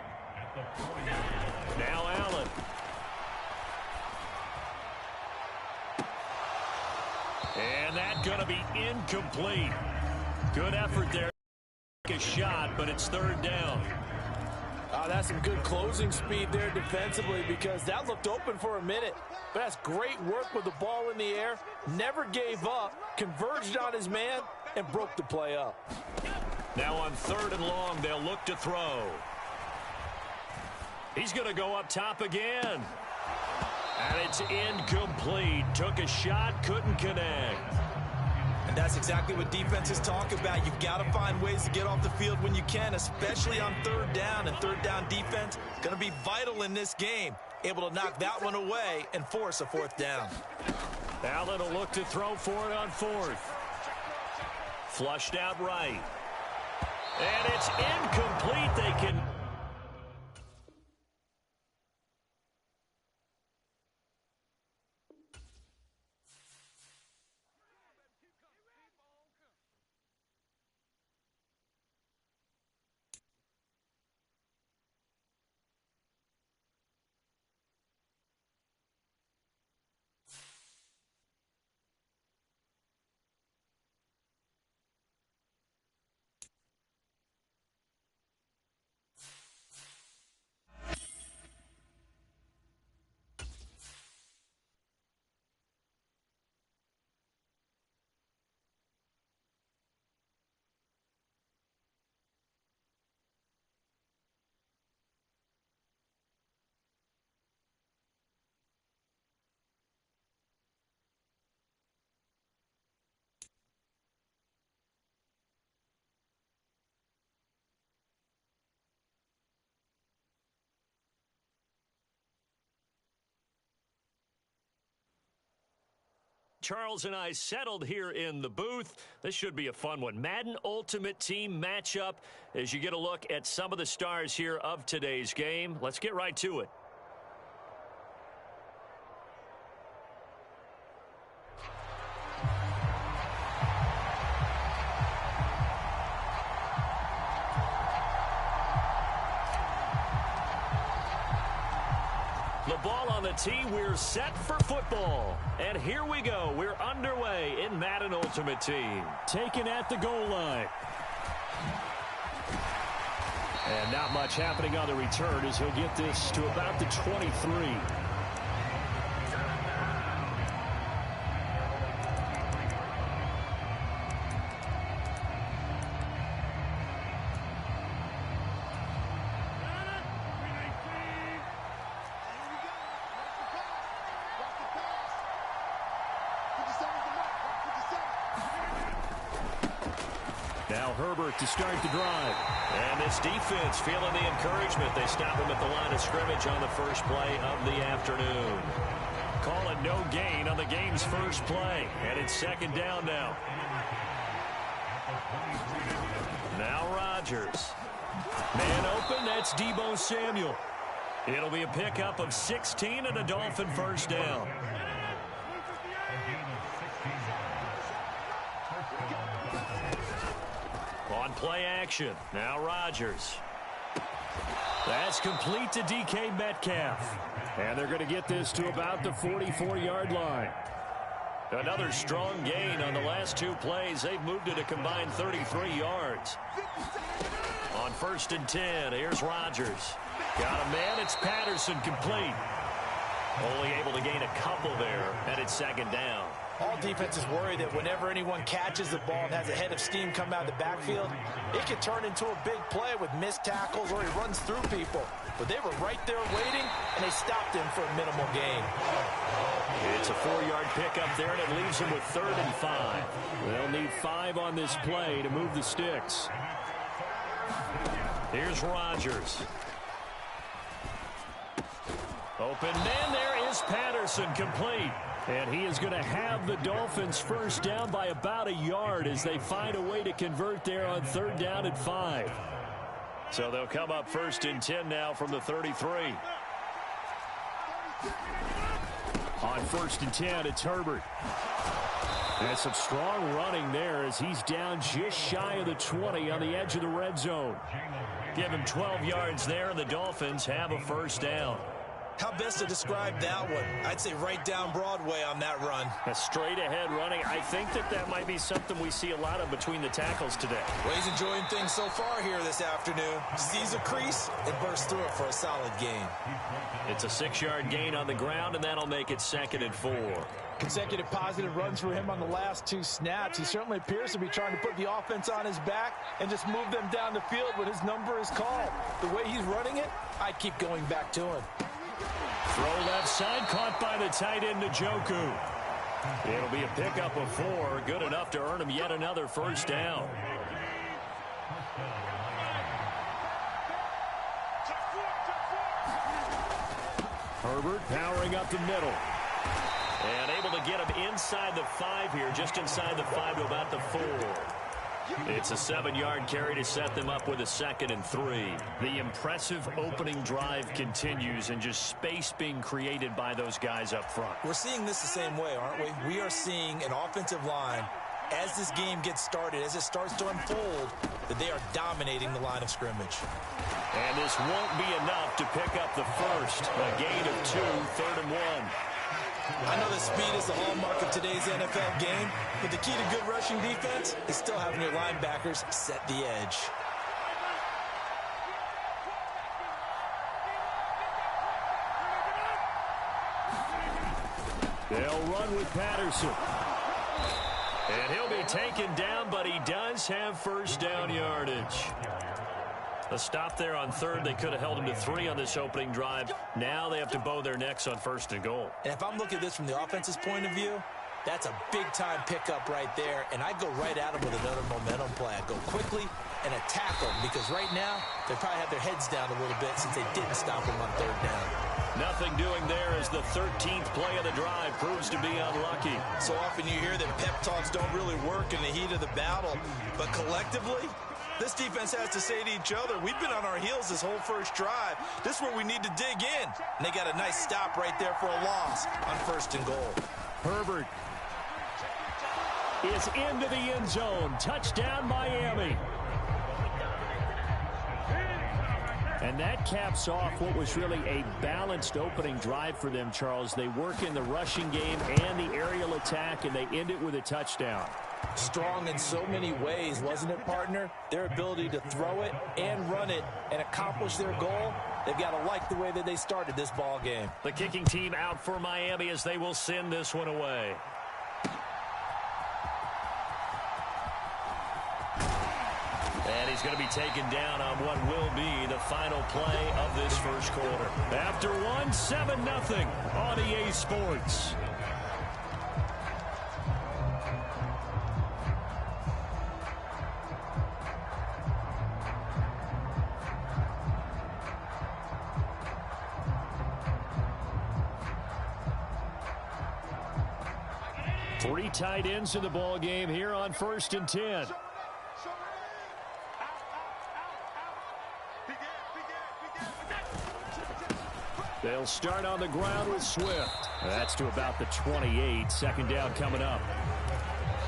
Now Allen. And that's going to be incomplete. Good effort there. A shot, but it's third down. That's some good closing speed there defensively, because that looked open for a minute. But that's great work with the ball in the air. Never gave up, converged on his man, and broke the play up. Now on third and long, they'll look to throw. He's going to go up top again. And it's incomplete. Took a shot, couldn't connect. And that's exactly what defenses talk about. You've got to find ways to get off the field when you can, especially on third down. And third down defense is going to be vital in this game. Able to knock that one away and force a fourth down. Allen will look to throw for it on fourth. Flushed out right. And it's incomplete. They can... Charles and I settled here in the booth. This should be a fun one. Madden Ultimate Team matchup as you get a look at some of the stars here of today's game. Let's get right to it. The ball on the tee. We're set for football. And here we go. We're underway in Madden Ultimate Team. Taken at the goal line. And not much happening on the return as he'll get this to about the 23. Now Hyppurr to start the drive. And this defense feeling the encouragement. They stop him at the line of scrimmage on the first play of the afternoon. Call it no gain on the game's first play. And it's second down now. Now Rodgers. Man open, that's Deebo Samuel. It'll be a pickup of 16 and a Dolphin first down. On play action. Now Rodgers. That's complete to DK Metcalf. And they're going to get this to about the 44-yard line. Another strong gain on the last two plays. They've moved it a combined 33 yards. On 1st and 10, here's Rodgers. Got a man, it's Patterson, complete. Only able to gain a couple there, and it's second down. All defenses worry that whenever anyone catches the ball and has a head of steam come out of the backfield, it can turn into a big play with missed tackles or he runs through people. But they were right there waiting, and they stopped him for a minimal gain. It's a 4-yard pickup there, and it leaves them with 3rd and 5. They'll need 5 on this play to move the sticks. Here's Rodgers. Open man, there Cordarrelle Patterson complete. And he is going to have the Dolphins first down by about a yard as they find a way to convert there on 3rd down and 5. So they'll come up 1st and 10 now from the 33. On 1st and 10, it's Hyppurr. And some strong running there as he's down just shy of the 20 on the edge of the red zone. Give him 12 yards there, and the Dolphins have a first down. How best to describe that one? I'd say right down Broadway on that run. A straight-ahead running. I think that might be something we see a lot of between the tackles today. Well, he's enjoying things so far here this afternoon. Sees a crease and bursts through it for a solid gain. It's a 6-yard gain on the ground, and that'll make it 2nd and 4. Consecutive positive runs for him on the last 2 snaps. He certainly appears to be trying to put the offense on his back and just move them down the field when his number is called. The way he's running it, I keep going back to him. Throw left side, caught by the tight end, Njoku. It'll be a pickup of 4, good enough to earn him yet another first down. Herbert powering up the middle. And able to get him inside the 5 here, just inside the 5 to about the 4. It's a 7-yard carry to set them up with a 2nd and 3. The impressive opening drive continues and just space being created by those guys up front. We're seeing this the same way, aren't we? We are seeing an offensive line, as this game gets started, as it starts to unfold, that they are dominating the line of scrimmage. And this won't be enough to pick up the first. A gain of 2, 3rd and 1. I know that speed is the hallmark of today's NFL game, but the key to good rushing defense is still having your linebackers set the edge. They'll run with Patterson. And he'll be taken down, but he does have first down yardage. A stop there on 3rd. They could have held him to 3 on this opening drive. Now they have to bow their necks on 1st and goal. And if I'm looking at this from the offense's point of view, that's a big-time pickup right there, and I go right at him with another momentum play. I go quickly and attack them because right now they probably have their heads down a little bit since they didn't stop him on 3rd down. Nothing doing there as the 13th play of the drive proves to be unlucky. So often you hear that pep talks don't really work in the heat of the battle, but collectively, this defense has to say to each other, we've been on our heels this whole first drive. This is where we need to dig in. And they got a nice stop right there for a loss on 1st and goal. Herbert is into the end zone. Touchdown, Miami. And that caps off what was really a balanced opening drive for them, Charles. They work in the rushing game and the aerial attack, and they end it with a touchdown. Strong in so many ways, wasn't it, partner? Their ability to throw it and run it and accomplish their goal, they've got to like the way that they started this ball game. The kicking team out for Miami as they will send this one away. And he's going to be taken down on what will be the final play of this first quarter. After 7-0 on EA Sports. Three tight ends in the ball game here on 1st and 10. They'll start on the ground with Swift. That's to about the 28. 2nd down coming up.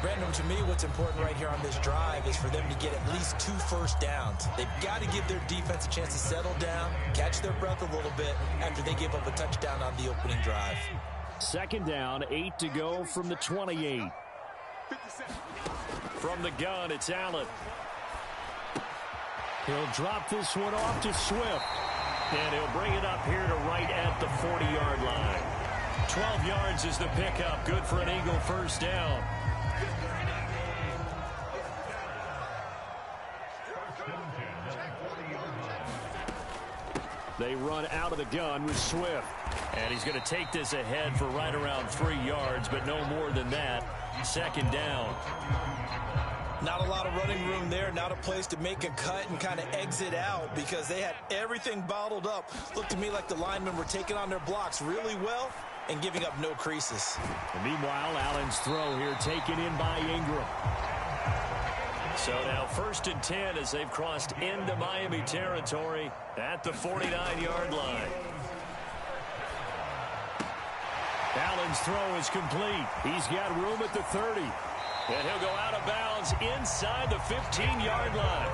Brandon, to me, what's important right here on this drive is for them to get at least 2 first downs. They've got to give their defense a chance to settle down, catch their breath a little bit after they give up a touchdown on the opening drive. 2nd down, 8 to go from the 28. From the gun, it's Allen. He'll drop this one off to Swift. And he'll bring it up here to right at the 40-yard line. 12 yards is the pickup. Good for an Eagle first down. They run out of the gun with Swift. And he's going to take this ahead for right around 3 yards, but no more than that. 2nd down. Not a lot of running room there, not a place to make a cut and kind of exit out because they had everything bottled up. Looked to me like the linemen were taking on their blocks really well, and giving up no creases. And meanwhile, Allen's throw here taken in by Ingram. So now 1st and 10 as they've crossed into Miami territory at the 49-yard line. Allen's throw is complete. He's got room at the 30. And he'll go out of bounds inside the 15-yard line.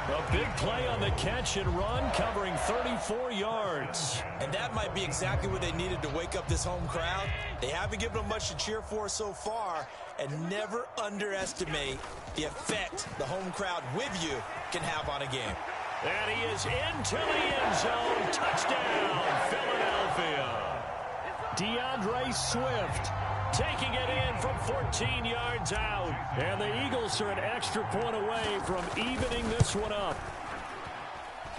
A big play on the catch and run, covering 34 yards. And that might be exactly what they needed to wake up this home crowd. They haven't given them much to cheer for so far. And never underestimate the effect the home crowd with you can have on a game. And he is into the end zone. Touchdown, Philadelphia. DeAndre Swift taking it in from 14 yards out. And the Eagles are an extra point away from evening this one up.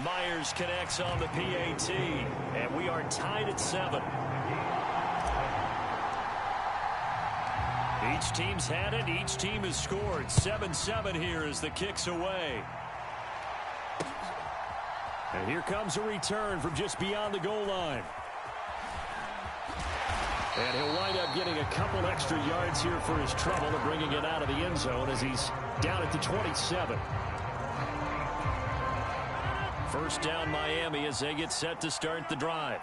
Myers connects on the PAT. And we are tied at 7. Each team's had it. Each team has scored. 7-7 here as the kick's away. And here comes a return from just beyond the goal line. And he'll wind up getting a couple extra yards here for his trouble and bringing it out of the end zone as he's down at the 27. First down Miami as they get set to start the drive.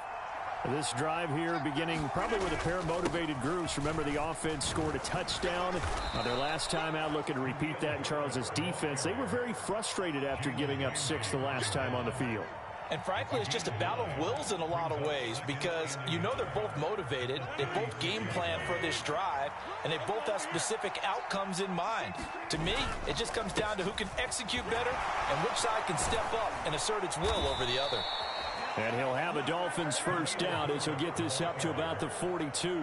This drive here beginning probably with a pair of motivated groups. Remember, the offense scored a touchdown on their last time out, looking to repeat that in Charles's defense. They were very frustrated after giving up 6 the last time on the field. And frankly, it's just a battle of wills in a lot of ways because you know they're both motivated. They both game plan for this drive, and they both have specific outcomes in mind. To me, it just comes down to who can execute better and which side can step up and assert its will over the other. And he'll have a Dolphins first down as he'll get this up to about the 42.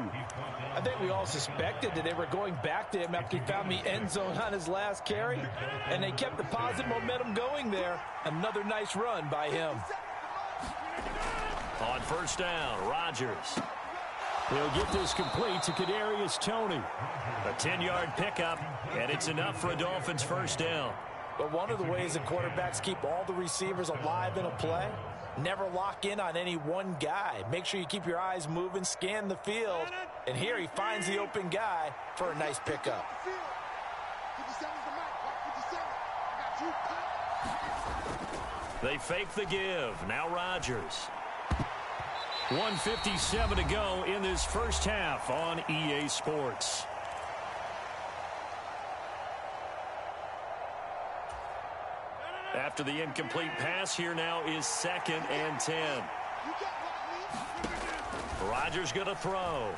I think we all suspected that they were going back to him after he found the end zone on his last carry, and they kept the positive momentum going there. Another nice run by him. On first down, Rodgers. He'll get this complete to Kadarius Toney. A 10-yard pickup, and it's enough for a Dolphins first down. But one of the ways that quarterbacks keep all the receivers alive in a play, never lock in on any one guy. Make sure you keep your eyes moving, scan the field. And here he finds the open guy for a nice pickup. They fake the give. Now Rodgers. 1:57 to go in this first half on EA Sports. After the incomplete pass, here now is 2nd and 10. Rodgers going to throw.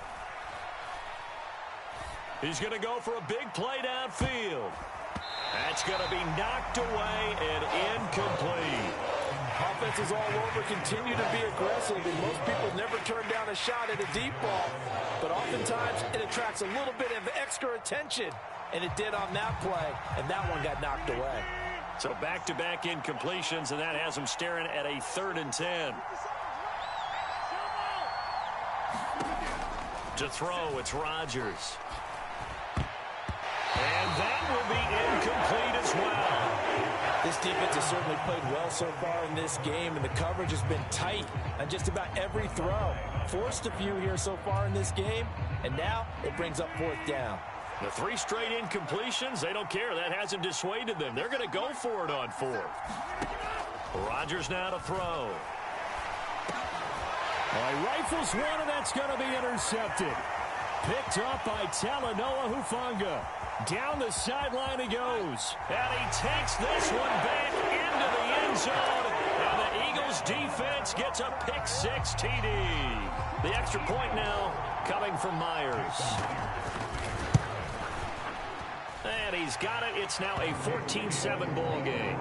He's going to go for a big play downfield. That's going to be knocked away and incomplete. Offenses all over continue to be aggressive, and most people never turn down a shot at a deep ball. But oftentimes, it attracts a little bit of extra attention, and it did on that play, and that one got knocked away. So back-to-back incompletions, and that has them staring at a 3rd and 10. To throw, it's Rodgers. And that will be incomplete as well. This defense has certainly played well so far in this game, and the coverage has been tight on just about every throw. Forced a few here so far in this game, and now it brings up 4th down. The 3 straight incompletions, they don't care. That hasn't dissuaded them. They're going to go for it on 4th. Rodgers now to throw. He rifles one, and that's going to be intercepted. Picked up by Talanoa Hufanga. Down the sideline he goes. And he takes this one back into the end zone. And the Eagles defense gets a pick-6 TD. The extra point now coming from Myers. And he's got it. It's now a 14-7 ball game.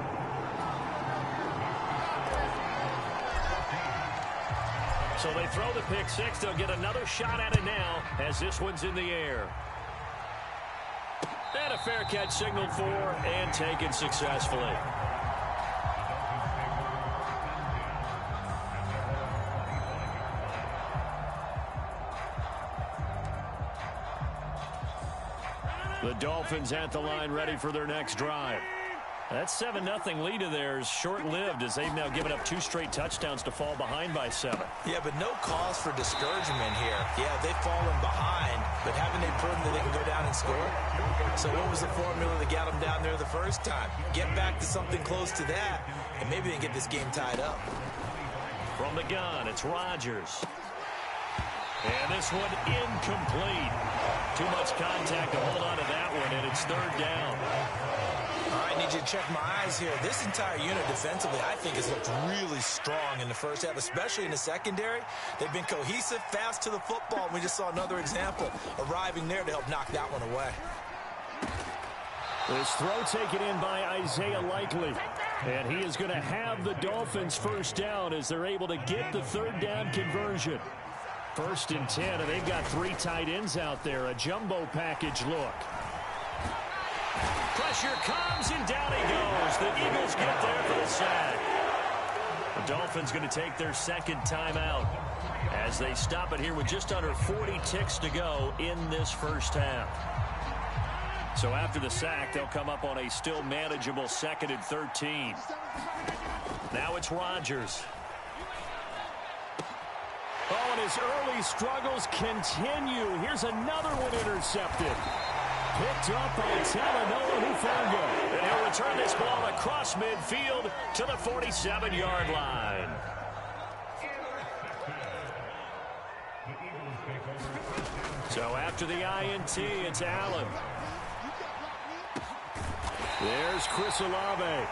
So they throw the pick-6. They'll get another shot at it now as this one's in the air. And a fair catch signaled for and taken successfully. The Dolphins at the line ready for their next drive. That 7-0 lead of theirs short-lived as they've now given up 2 straight touchdowns to fall behind by 7. Yeah, but no cause for discouragement here. Yeah, they've fallen behind, but haven't they proven that they can go down and score? So what was the formula that got them down there the first time? Get back to something close to that, and maybe they get this game tied up. From the gun, it's Rodgers. And this one incomplete. Too much contact to hold on to that one, and it's 3rd down. All right, I need you to check my eyes here. This entire unit defensively, I think, has looked really strong in the first half, especially in the secondary. They've been cohesive, fast to the football. We just saw another example arriving there to help knock that one away. This throw taken in by Isaiah Likely. And he is going to have the Dolphins first down as they're able to get the 3rd down conversion. 1st and 10, and they've got 3 tight ends out there. A jumbo package look. Pressure comes, and down he goes. The Eagles get there for the sack. The Dolphins going to take their 2nd timeout as they stop it here with just under 40 ticks to go in this first half. So after the sack, they'll come up on a still manageable 2nd and 13. Now it's Rodgers. Oh, and his early struggles continue. Here's another one intercepted. Picked up by Talanoa Hufanga. And he'll return this ball across midfield to the 47-yard line. So after the INT, it's Allen. There's Chris Olave.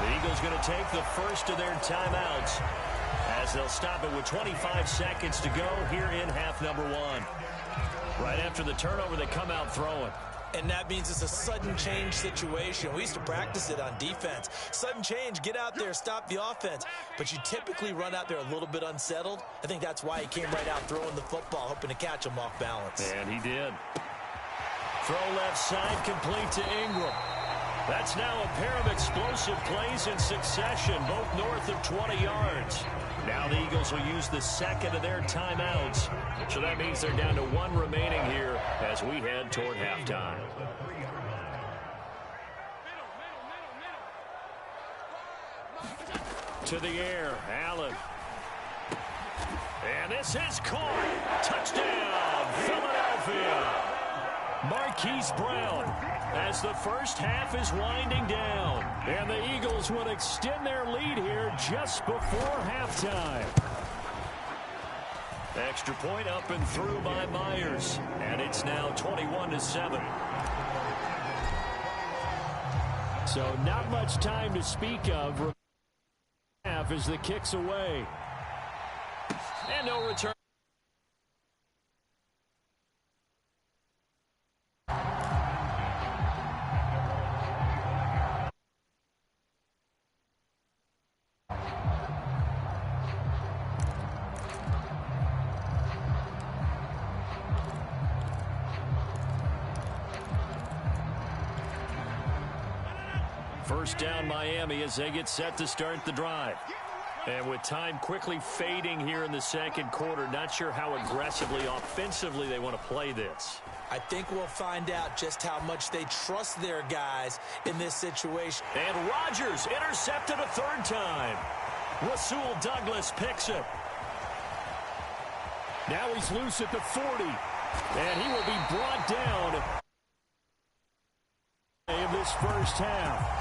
The Eagles going to take the first of their timeouts as they'll stop it with 25 seconds to go here in half number 1. Right after the turnover, they come out throwing. And that means it's a sudden change situation. We used to practice it on defense. Sudden change, get out there, stop the offense. But you typically run out there a little bit unsettled. I think that's why he came right out throwing the football, hoping to catch him off balance. And he did. Throw left side, complete to Ingram. That's now a pair of explosive plays in succession, both north of 20 yards. Now the Eagles will use the 2nd of their timeouts. So that means they're down to 1 remaining here as we head toward halftime. To the air, Allen. And this is caught. Touchdown, Philadelphia. Marquise Brown as the first half is winding down. And the Eagles will extend their lead here just before halftime. Extra point up and through by Myers. And it's now 21-7. So not much time to speak of. Half as the kick's away. And no return. First down Miami as they get set to start the drive. And with time quickly fading here in the 2nd quarter, not sure how aggressively, offensively they want to play this. I think we'll find out just how much they trust their guys in this situation. And Rodgers intercepted a 3rd time. Rasul Douglas picks it. Now he's loose at the 40. And he will be brought down in this first half.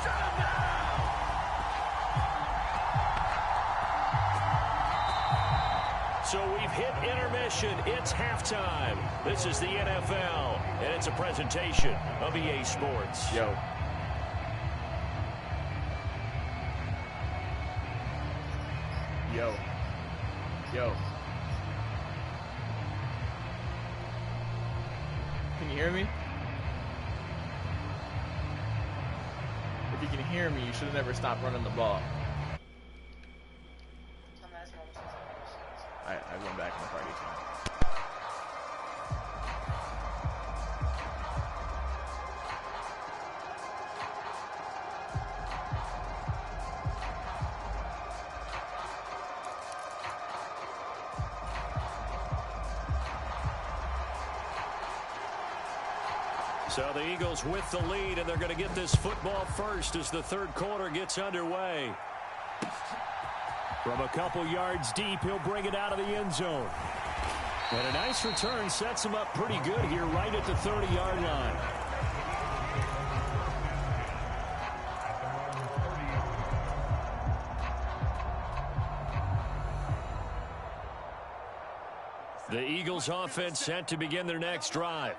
So we've hit intermission. It's halftime. This is the NFL, and it's a presentation of EA Sports. Yo. Can you hear me? If you can hear me, you should have never stopped running the ball. I went back in the party team. So the Eagles with the lead, and they're going to get this football first as the third quarter gets underway. From a couple yards deep, he'll bring it out of the end zone. And a nice return sets him up pretty good here right at the 30-yard line. The Eagles offense set to begin their next drive.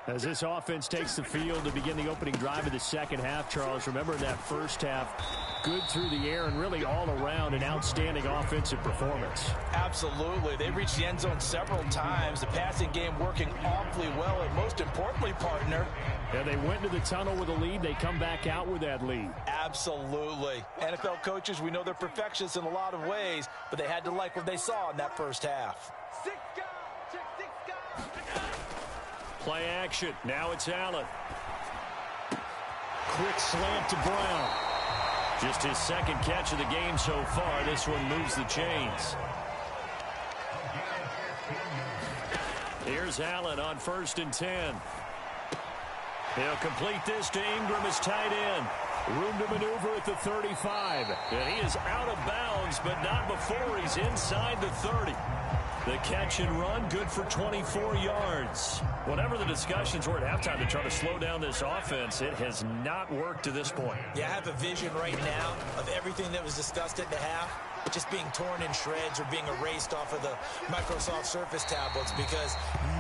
As this offense takes the field to begin the opening drive of the second half, Charles, remember that first half, good through the air and really all around an outstanding offensive performance. Absolutely. They reached the end zone several times. The passing game working awfully well, and most importantly, partner. Yeah, they went to the tunnel with a lead. They come back out with that lead. Absolutely. NFL coaches, we know they're perfectionists in a lot of ways, but they had to like what they saw in that first half. Play action. Now it's Allen. Quick slant to Brown. Just his second catch of the game so far. This one moves the chains. Here's Allen on 1st and 10. He'll complete this to Ingram as tight end. Room to maneuver at the 35. And he is out of bounds, but not before he's inside the 30. The catch and run, good for 24 yards. Whatever the discussions were at halftime to try to slow down this offense, it has not worked to this point. Yeah, I have a vision right now of everything that was discussed at the half just being torn in shreds or being erased off of the Microsoft Surface tablets because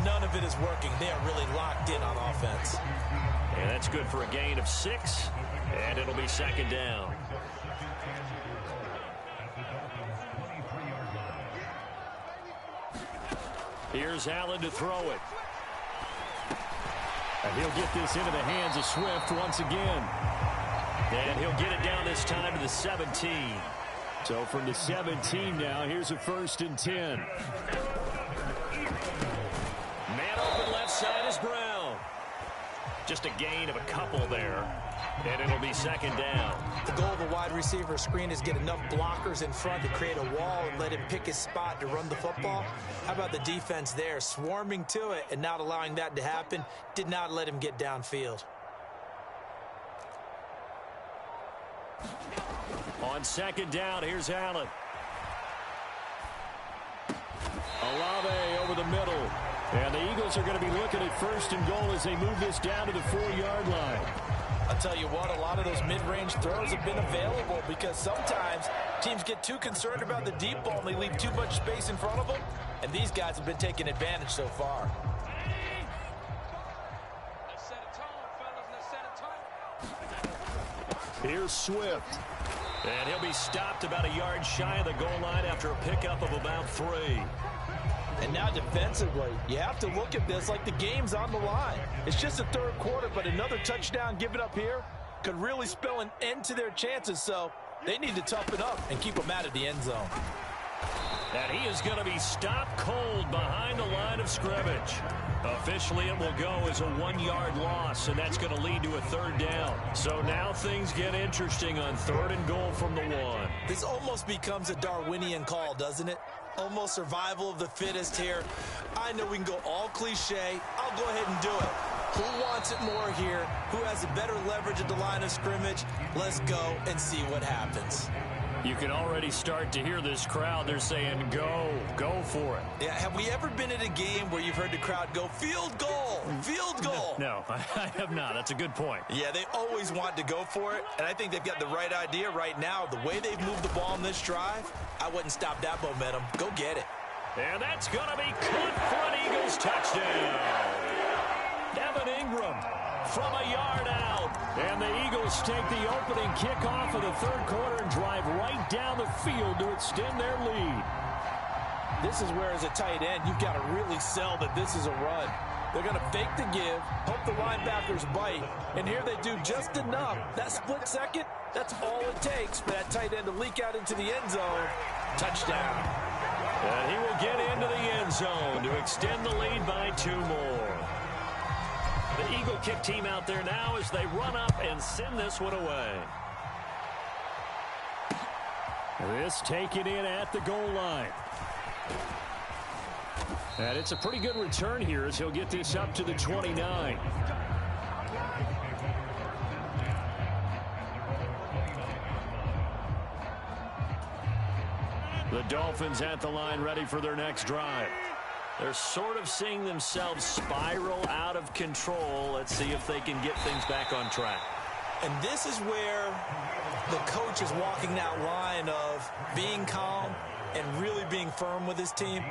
none of it is working. They are really locked in on offense. And that's good for a gain of 6, and it'll be second down. Here's Allen to throw it. And he'll get this into the hands of Swift once again. And he'll get it down this time to the 17. So from the 17 now, here's a 1st and 10. Man open left side is Brown. Just a gain of a couple there. And it'll be second down. The goal of a wide receiver screen is get enough blockers in front to create a wall and let him pick his spot to run the football. How about the defense there, swarming to it and not allowing that to happen? Did not let him get downfield. On second down, here's Allen. Olave over the middle. And the Eagles are going to be looking at 1st and goal as they move this down to the 4-yard line. I'll tell you what, a lot of those mid-range throws have been available because sometimes teams get too concerned about the deep ball and they leave too much space in front of them. And these guys have been taking advantage so far. Here's Swift. And he'll be stopped about a yard shy of the goal line after a pickup of about 3. And now defensively, you have to look at this like the game's on the line. It's just the third quarter, but another touchdown given up here could really spell an end to their chances. So they need to toughen up and keep them out of the end zone. And he is going to be stopped cold behind the line of scrimmage. Officially, it will go as a 1-yard loss, and that's going to lead to a 3rd down. So now things get interesting on 3rd and goal from the 1. This almost becomes a Darwinian call, doesn't it? Almost survival of the fittest here. I know we can go all cliche. I'll go ahead and do it. Who wants it more here? Who has a better leverage at the line of scrimmage? Let's go and see what happens. You can already start to hear this crowd. They're saying, go for it. Yeah, have we ever been at a game where you've heard the crowd go, field goal, field goal? No, I have not. That's a good point. Yeah, they always want to go for it, and I think they've got the right idea right now. The way they've moved the ball in this drive, I wouldn't stop that momentum. Go get it. And that's going to be caught for an Eagles touchdown. Evan Ingram from a yard out. And the Eagles take the opening kickoff of the third quarter and drive right down the field to extend their lead. This is where, as a tight end, you've got to really sell that this is a run. They're going to fake the give, hope the linebackers bite, and here they do just enough. That split second, that's all it takes for that tight end to leak out into the end zone. Touchdown. And he will get into the end zone to extend the lead by 2 more. The Eagle kick team out there now as they run up and send this one away. This taken in at the goal line. And it's a pretty good return here as he'll get this up to the 29. The Dolphins at the line ready for their next drive. They're sort of seeing themselves spiral out of control. Let's see if they can get things back on track. And this is where the coach is walking that line of being calm and really being firm with his team.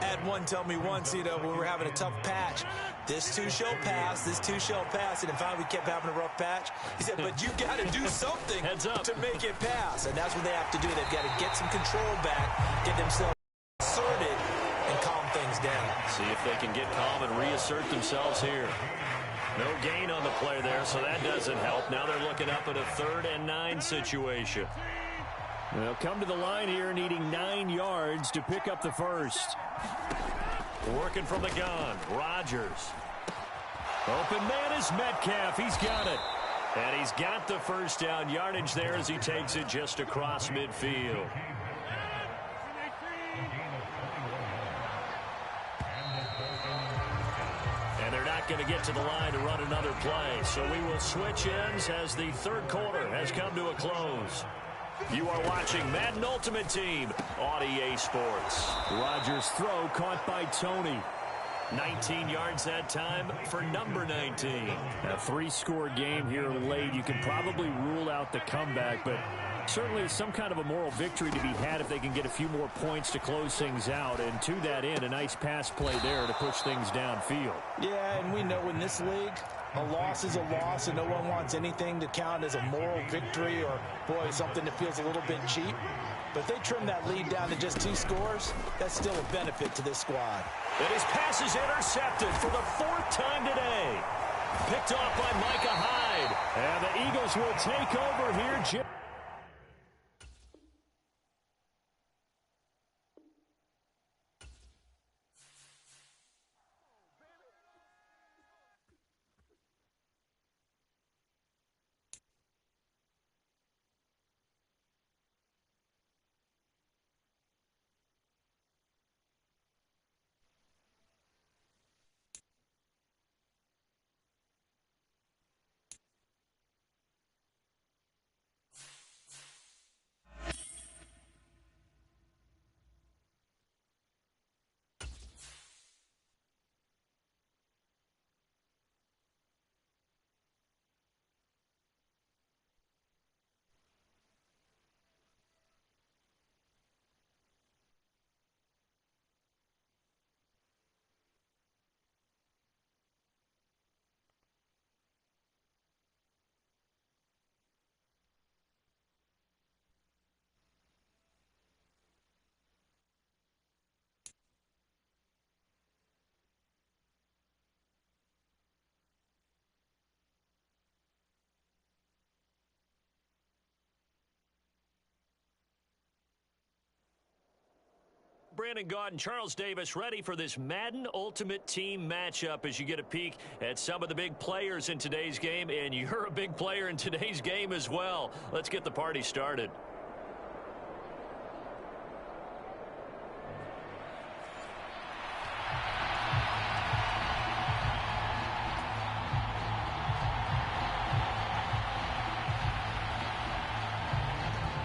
I had one tell me once, when we were having a tough patch, this too shall pass, this too shall pass. And finally we kept having a rough patch. He said, but you got to do something to make it pass. And that's what they have to do. They've got to get some control back, get themselves asserted, and calm things down. See if they can get calm and reassert themselves here. No gain on the play there, so that doesn't help. Now they're looking up at a 3rd and 9 situation. They'll come to the line here needing 9 yards to pick up the first. Working from the gun, Rodgers. Open man is Metcalf. He's got it. And he's got the first down yardage there as he takes it just across midfield. And they're not going to get to the line to run another play. So we will switch ends as the 3rd quarter has come to a close. You are watching Madden Ultimate Team on EA Sports. Rodgers' throw caught by Tony. 19 yards that time for number 19. A 3-score game here late. You can probably rule out the comeback, but certainly some kind of a moral victory to be had if they can get a few more points to close things out. And to that end, a nice pass play there to push things downfield. Yeah, and we know in this league, a loss is a loss, and no one wants anything to count as a moral victory or, boy, something that feels a little bit cheap. But if they trim that lead down to just 2 scores, that's still a benefit to this squad. And his pass is intercepted for the 4th time today. Picked off by Micah Hyde. And the Eagles will take over here, Jim. Brandon Gaudin, Charles Davis ready for this Madden Ultimate Team matchup as you get a peek at some of the big players in today's game, and you're a big player in today's game as well. Let's get the party started.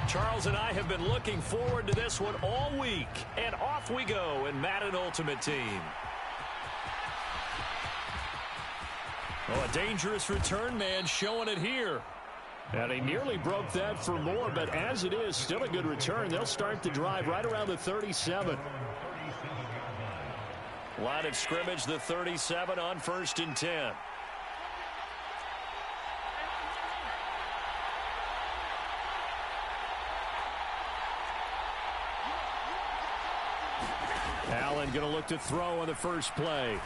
Charles and I have been looking forward to this one all week, and off we go in Madden Ultimate Team. Oh, a dangerous return man showing it here. And he nearly broke that for more, but as it is, still a good return. They'll start the drive right around the 37. Line of scrimmage, the 37 on 1st and 10. Allen going to look to throw on the first play.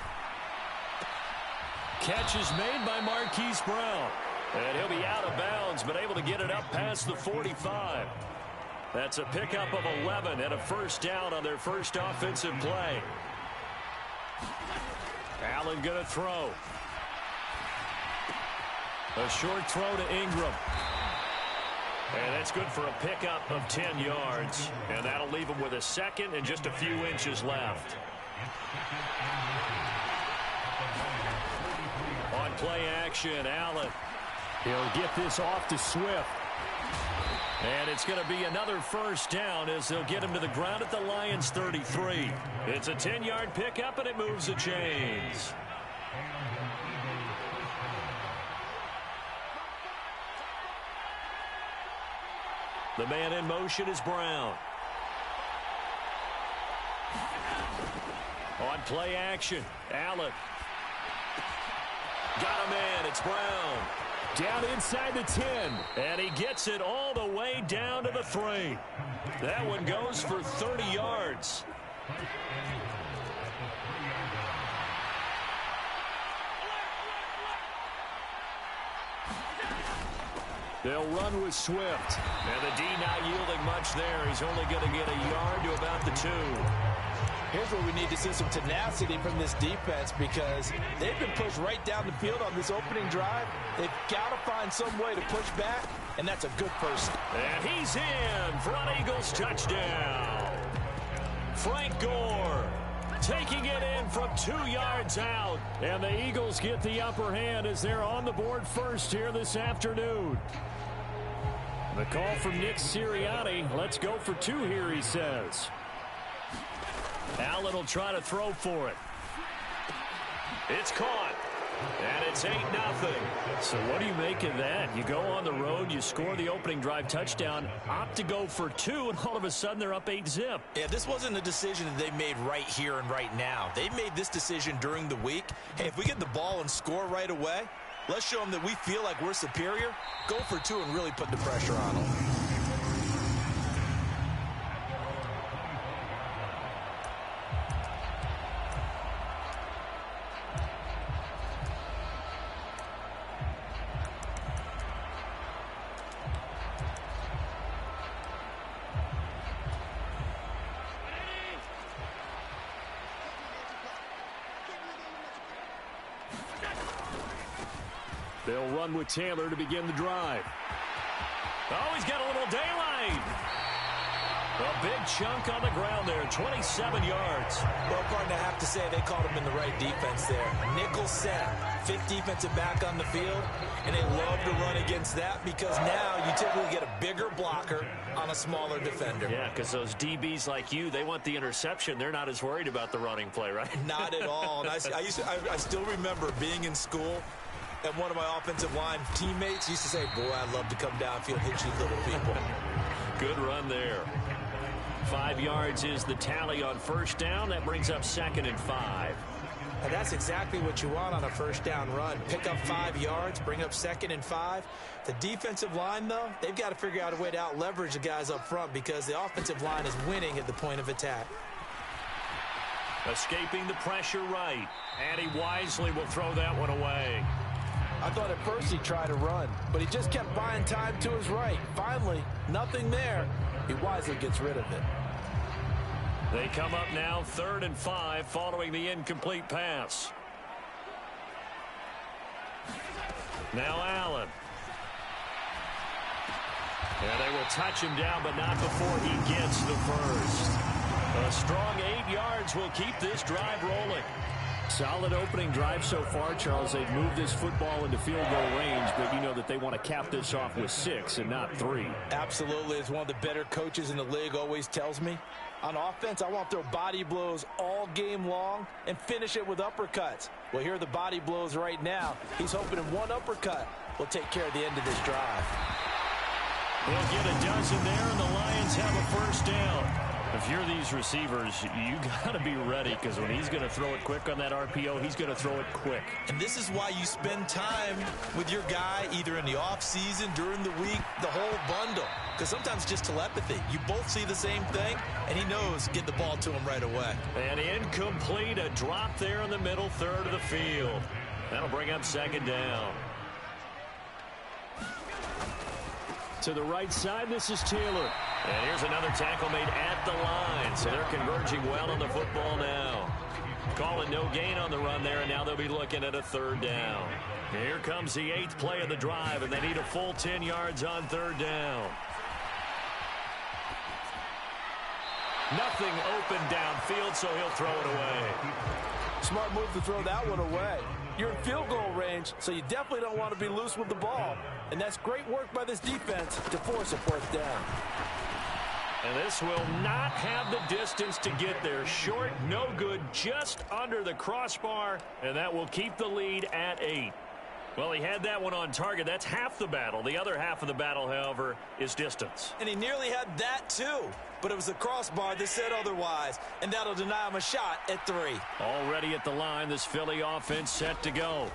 Catch is made by Marquise Brown. And he'll be out of bounds, but able to get it up past the 45. That's a pickup of 11 and a first down on their first offensive play. Allen going to throw. A short throw to Ingram. And that's good for a pickup of 10 yards. And that'll leave him with a second and just a few inches left. On play action, Allen. He'll get this off to Swift. And it's going to be another first down as they'll get him to the ground at the Lions' 33. It's a 10-yard pickup, and it moves the chains. The man in motion is Brown. On play action, Allen. Got a man, it's Brown. Down inside the 10. And he gets it all the way down to the 3. That one goes for 30 yards. They'll run with Swift. And the D not yielding much there. He's only going to get a yard to about the 2. Here's where we need to see some tenacity from this defense because they've been pushed right down the field on this opening drive. They've got to find some way to push back, and that's a good first. And he's in for an Eagles touchdown. Frank Gore taking it in from 2 yards out. And the Eagles get the upper hand as they're on the board first here this afternoon. The call from Nick Sirianni. Let's go for 2 here, he says. Allen will try to throw for it. It's caught. And it's 8-0. So what do you make of that? You go on the road, you score the opening drive touchdown, opt to go for 2, and all of a sudden they're up 8-zip. Yeah, this wasn't a decision that they made right here and right now. They made this decision during the week. Hey, if we get the ball and score right away, let's show them that we feel like we're superior. Go for 2 and really put the pressure on them. They'll run with Taylor to begin the drive. Oh, he's got a little daylight. A big chunk on the ground there, 27 yards. Well, partner, I have to say they called him in the right defense there. Nickel center, 5th defensive back on the field, and they love to run against that because now you typically get a bigger blocker on a smaller defender. Yeah, because those DBs like you, they want the interception. They're not as worried about the running play, right? Not at all. And I still remember being in school, and one of my offensive line teammates used to say, boy, I'd love to come downfield, hit you little people. Good run there. 5 yards is the tally on first down. That brings up 2nd and 5. And that's exactly what you want on a first down run. Pick up 5 yards, bring up 2nd and 5. The defensive line, though, they've got to figure out a way to out-leverage the guys up front because the offensive line is winning at the point of attack. Escaping the pressure right. And he wisely will throw that one away. I thought at first he tried to run, but he just kept buying time to his right. Finally, nothing there. He wisely gets rid of it. They come up now 3rd and 5 following the incomplete pass. Now Allen. And they will touch him down, but not before he gets the first. A strong 8 yards will keep this drive rolling. Solid opening drive so far, Charles. They've moved this football into field goal range, but you know that they want to cap this off with 6 and not 3. Absolutely. As one of the better coaches in the league always tells me, on offense, I want to throw body blows all game long and finish it with uppercuts. Well, here are the body blows right now. He's hoping in one uppercut will take care of the end of this drive. They'll get a dozen there, and the Lions have a first down. If you're these receivers, you got to be ready because when he's going to throw it quick on that RPO, he's going to throw it quick. And this is why you spend time with your guy either in the offseason, during the week, the whole bundle. Because sometimes it's just telepathy. You both see the same thing, and he knows get the ball to him right away. And incomplete, a drop there in the middle third of the field. That'll bring up 2nd down. To the right side, this is Taylor. And here's another tackle made at the line. So they're converging well on the football now. Calling no gain on the run there, and now they'll be looking at a 3rd down. Here comes the 8th play of the drive, and they need a full 10 yards on 3rd down. Nothing open downfield, so he'll throw it away. Smart move to throw that one away. You're in field goal range, so you definitely don't want to be loose with the ball. And that's great work by this defense to force a fourth down. And this will not have the distance to get there. Short, no good, just under the crossbar, and that will keep the lead at 8. Well, he had that one on target. That's half the battle. The other half of the battle, however, is distance. And he nearly had that, too. But it was the crossbar that said otherwise, and that'll deny him a shot at 3. Already at the line, this Philly offense set to go.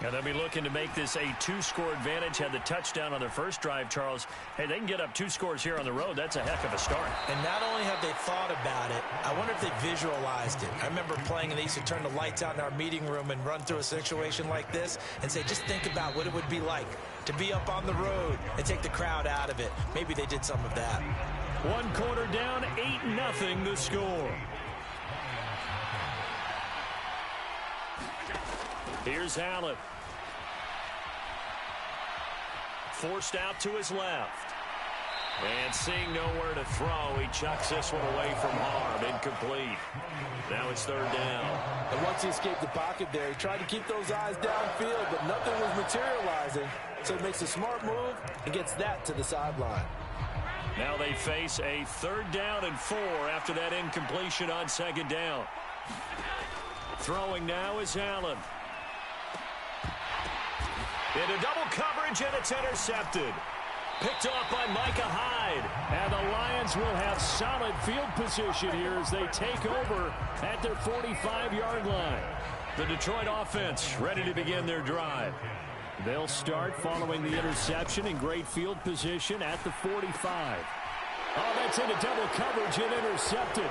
And they'll be looking to make this a 2-score advantage. Had the touchdown on their first drive, Charles. Hey, they can get up 2 scores here on the road. That's a heck of a start. And not only have they thought about it, I wonder if they visualized it. I remember playing, and they used to turn the lights out in our meeting room and run through a situation like this and say, just think about what it would be like to be up on the road and take the crowd out of it. Maybe they did some of that. 1 quarter down, 8-0 the score. Here's Allen. Forced out to his left. And seeing nowhere to throw, he chucks this one away from harm. Incomplete. Now it's 3rd down. And once he escaped the pocket there, he tried to keep those eyes downfield, but nothing was materializing. So he makes a smart move and gets that to the sideline. Now they face a 3rd down and 4 after that incompletion on 2nd down. Throwing now is Allen. Into double coverage, and it's intercepted. Picked off by Micah Hyde. And the Lions will have solid field position here as they take over at their 45-yard line. The Detroit offense ready to begin their drive. They'll start following the interception in great field position at the 45. Oh, that's into double coverage and intercepted.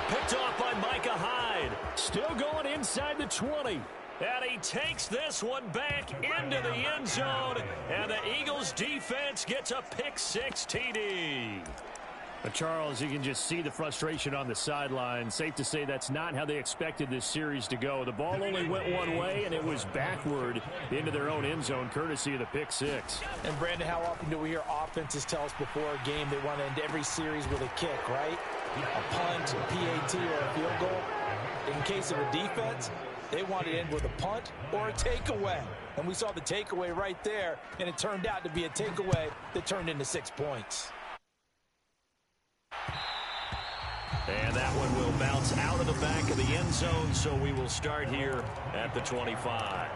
Picked off by Micah Hyde. Still going inside the 20. And he takes this one back into the end zone. And the Eagles defense gets a pick-6 TD. But Charles, you can just see the frustration on the sideline. Safe to say that's not how they expected this series to go. The ball only went one way, and it was backward into their own end zone, courtesy of the pick-6. And, Brandon, how often do we hear offenses tell us before a game they want to end every series with a kick, right? A punt, a PAT, or a field goal. In case of a defense, they want to end with a punt or a takeaway. And we saw the takeaway right there, and it turned out to be a takeaway that turned into 6 points. And that one will bounce out of the back of the end zone, so we will start here at the 25.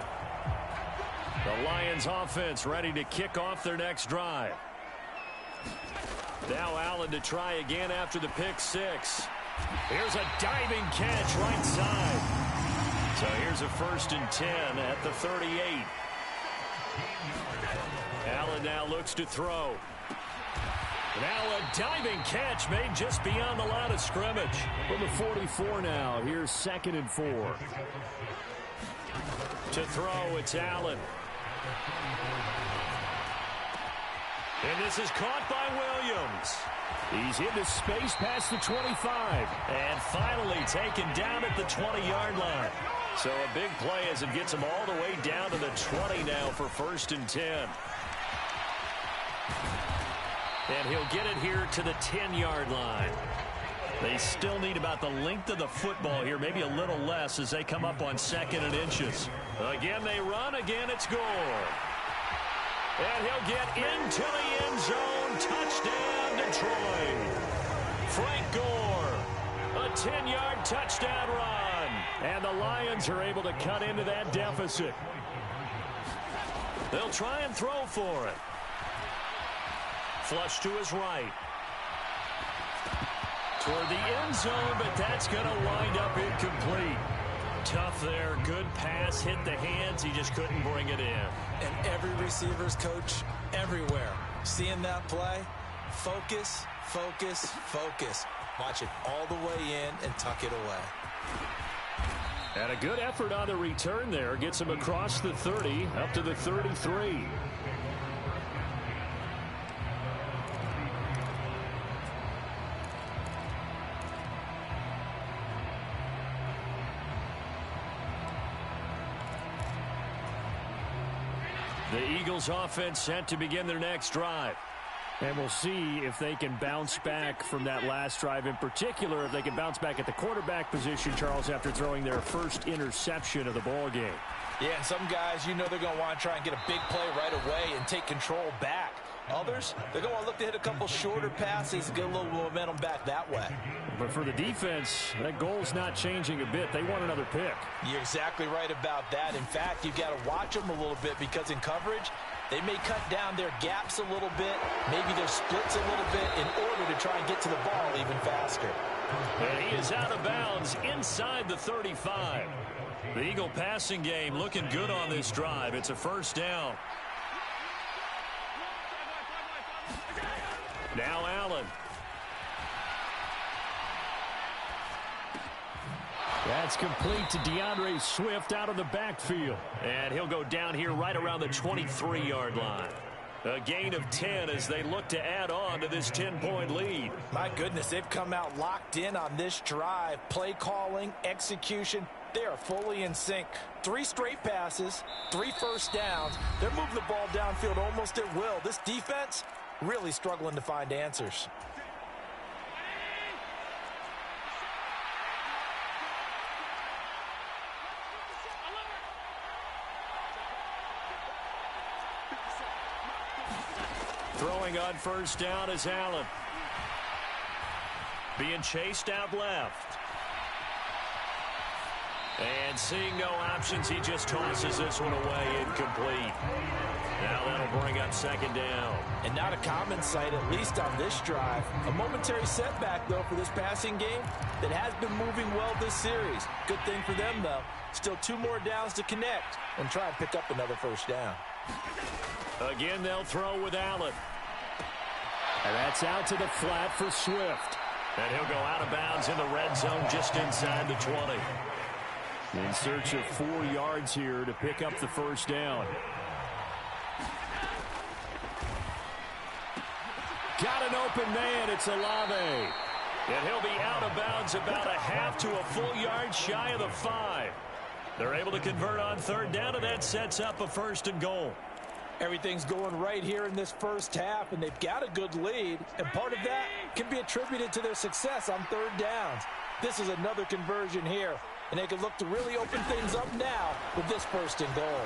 The Lions offense ready to kick off their next drive. Now Allen to try again after the pick-6. Here's a diving catch right side. So here's a 1st and 10 at the 38. Allen now looks to throw. Now a diving catch made just beyond the line of scrimmage. From the 44 now, here's 2nd and 4. To throw, it's Allen. And this is caught by Williams. He's into space past the 25. And finally taken down at the 20-yard line. So a big play as it gets him all the way down to the 20 now for 1st and 10. And he'll get it here to the 10-yard line. They still need about the length of the football here, maybe a little less as they come up on 2nd and inches. Again, they run. Again, it's Gore. And he'll get into the end zone. Touchdown, Detroit. Frank Gore. A 10-yard touchdown run. And the Lions are able to cut into that deficit. They'll try and throw for it. Flush to his right. Toward the end zone, but that's going to wind up incomplete. Tough there. Good pass. Hit the hands. He just couldn't bring it in. And every receiver's coach everywhere. Seeing that play, focus, focus, focus. Watch it all the way in and tuck it away. And a good effort on the return there. Gets him across the 30, up to the 33. The Eagles offense set to begin their next drive. And we'll see if they can bounce back from that last drive. In particular, if they can bounce back at the quarterback position, Charles, after throwing their first interception of the ball game. Yeah, and some guys, you know they're going to want to try and get a big play right away and take control back. Others, they're going to want to look to hit a couple shorter passes, get a little momentum back that way. But for the defense, that goal's not changing a bit. They want another pick. You're exactly right about that. In fact, you've got to watch them a little bit because in coverage, they may cut down their gaps a little bit, maybe their splits a little bit in order to try and get to the ball even faster. And he is out of bounds inside the 35. The Eagle passing game looking good on this drive. It's a first down. Now Allen. That's complete to DeAndre Swift out of the backfield. And he'll go down here right around the 23-yard line. A gain of 10 as they look to add on to this 10-point lead. My goodness, they've come out locked in on this drive. Play calling, execution, they are fully in sync. 3 straight passes, 3 first downs. They're moving the ball downfield almost at will. This defense really struggling to find answers. Throwing on first down is Allen. Being chased out left. And seeing no options, he just tosses this one away, incomplete. Now that'll bring up second down. And not a common sight, at least on this drive. A momentary setback, though, for this passing game that has been moving well this series. Good thing for them, though. Still 2 more downs to connect and try and pick up another first down. Again, they'll throw with Allen. And that's out to the flat for Swift. And he'll go out of bounds in the red zone just inside the 20. In search of 4 yards here to pick up the first down. Got an open man. It's Olave. And he'll be out of bounds about a half to a full yard shy of the 5. They're able to convert on third down, and that sets up a first and goal. Everything's going right here in this first half, and they've got a good lead, and part of that can be attributed to their success on third downs. This is another conversion here, and they can look to really open things up now with this first and goal.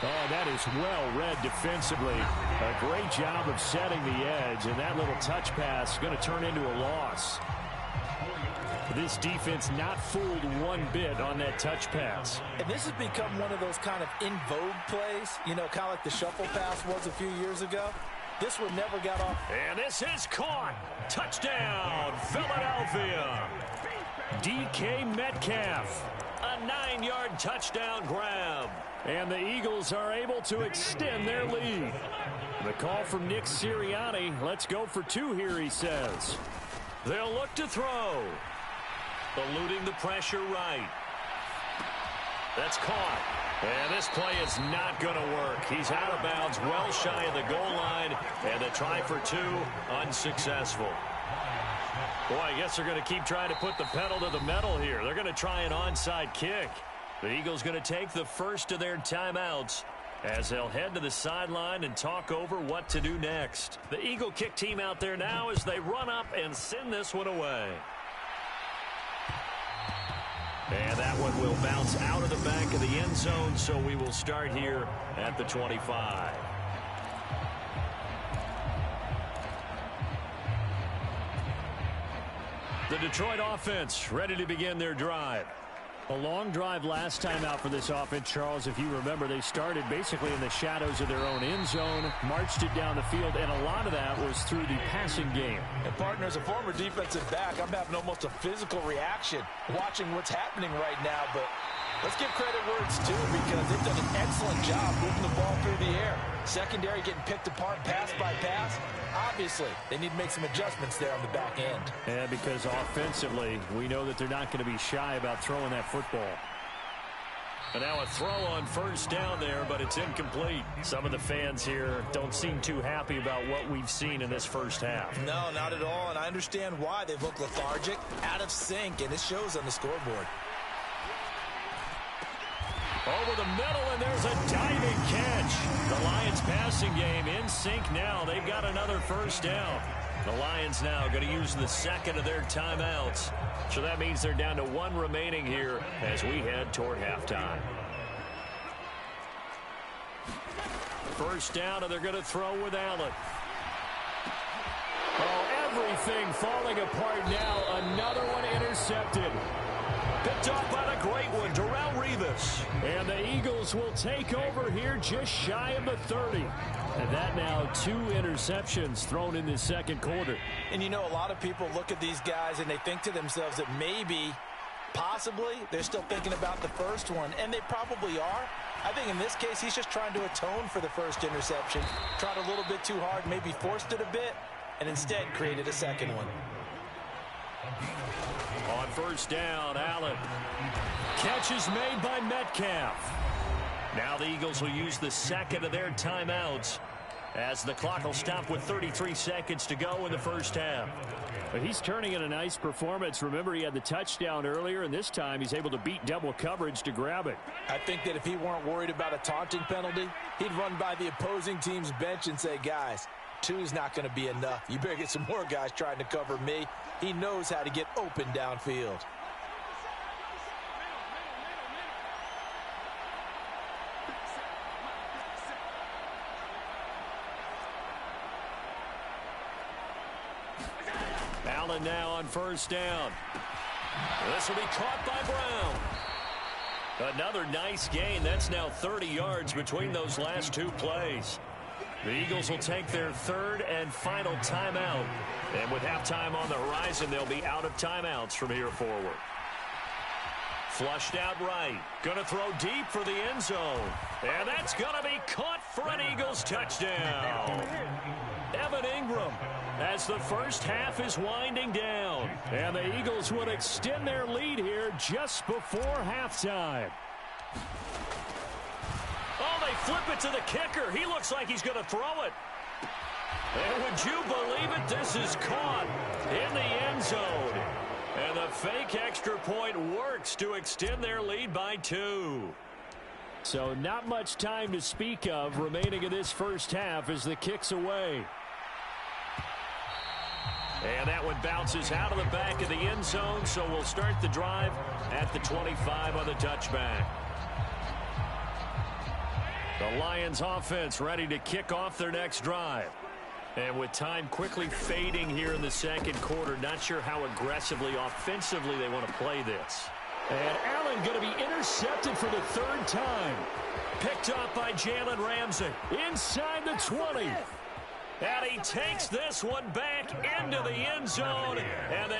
Oh, that is well read defensively. A great job of setting the edge, and that little touch pass is going to turn into a loss. This defense not fooled one bit on that touch pass. And this has become one of those kind of in vogue plays, you know, kind of like the shuffle pass was a few years ago. This one never got off. And this is caught. Touchdown, Philadelphia. DK Metcalf. A 9-yard touchdown grab. And the Eagles are able to extend their lead. The call from Nick Sirianni. Let's go for 2 here, he says. They'll look to throw. Eluding the pressure right. That's caught. And this play is not going to work. He's out of bounds, well shy of the goal line. And the try for 2, unsuccessful. Boy, I guess they're going to keep trying to put the pedal to the metal here. They're going to try an onside kick. The Eagles going to take the first of their timeouts as they'll head to the sideline and talk over what to do next. The Eagle kick team out there now as they run up and send this one away. And that one will bounce out of the back of the end zone, so we will start here at the 25. The Detroit offense ready to begin their drive. A long drive last time out for this offense, Charles. If you remember, they started basically in the shadows of their own end zone, marched it down the field, and a lot of that was through the passing game. And partner, as a former defensive back, I'm having almost a physical reaction watching what's happening right now. But let's give credit where it's due because they've done an excellent job moving the ball through the air. Secondary getting picked apart pass by pass. Obviously, they need to make some adjustments there on the back end. Yeah, because offensively, we know that they're not going to be shy about throwing that football. And now a throw on first down there, but it's incomplete. Some of the fans here don't seem too happy about what we've seen in this first half. No, not at all, and I understand why. They look lethargic, out of sync, and it shows on the scoreboard. Over the middle, and there's a diving catch. The Lions passing game in sync now. They've got another first down. The Lions now going to use the second of their timeouts. So that means they're down to 1 remaining here as we head toward halftime. First down, and they're going to throw with Allen. Oh, everything falling apart now. Another one intercepted. Picked off by the great one, Darrelle Revis. And the Eagles will take over here just shy of the 30. And that now 2 interceptions thrown in the second quarter. And you know, a lot of people look at these guys and they think to themselves that maybe, possibly, they're still thinking about the first one. And they probably are. I think in this case, he's just trying to atone for the first interception. Tried a little bit too hard, maybe forced it a bit, and instead created a second one. On first down, Allen. Catch is made by Metcalf. Now the Eagles will use the second of their timeouts as the clock will stop with 33 seconds to go in the first half. But he's turning in a nice performance. Remember, he had the touchdown earlier, and this time he's able to beat double coverage to grab it. I think that if he weren't worried about a taunting penalty, he'd run by the opposing team's bench and say, guys, 2's not going to be enough. You better get some more guys trying to cover me. He knows how to get open downfield. Allen now on first down. This will be caught by Brown. Another nice gain. That's now 30 yards between those last 2 plays. The Eagles will take their third and final timeout. And with halftime on the horizon, they'll be out of timeouts from here forward. Flushed out right. Going to throw deep for the end zone. And that's going to be caught for an Eagles touchdown. Evan Ingram as the first half is winding down. And the Eagles would extend their lead here just before halftime. Oh, they flip it to the kicker. He looks like he's going to throw it. And would you believe it? This is caught in the end zone. And the fake extra point works to extend their lead by 2. So not much time to speak of remaining in this first half as the kick's away. And that one bounces out of the back of the end zone, so we'll start the drive at the 25 on the touchback. The Lions offense ready to kick off their next drive. And with time quickly fading here in the second quarter, not sure how aggressively, offensively they want to play this. And Allen going to be intercepted for the 3rd time. Picked up by Jalen Ramsey. Inside the 20. And he takes this one back into the end zone. And the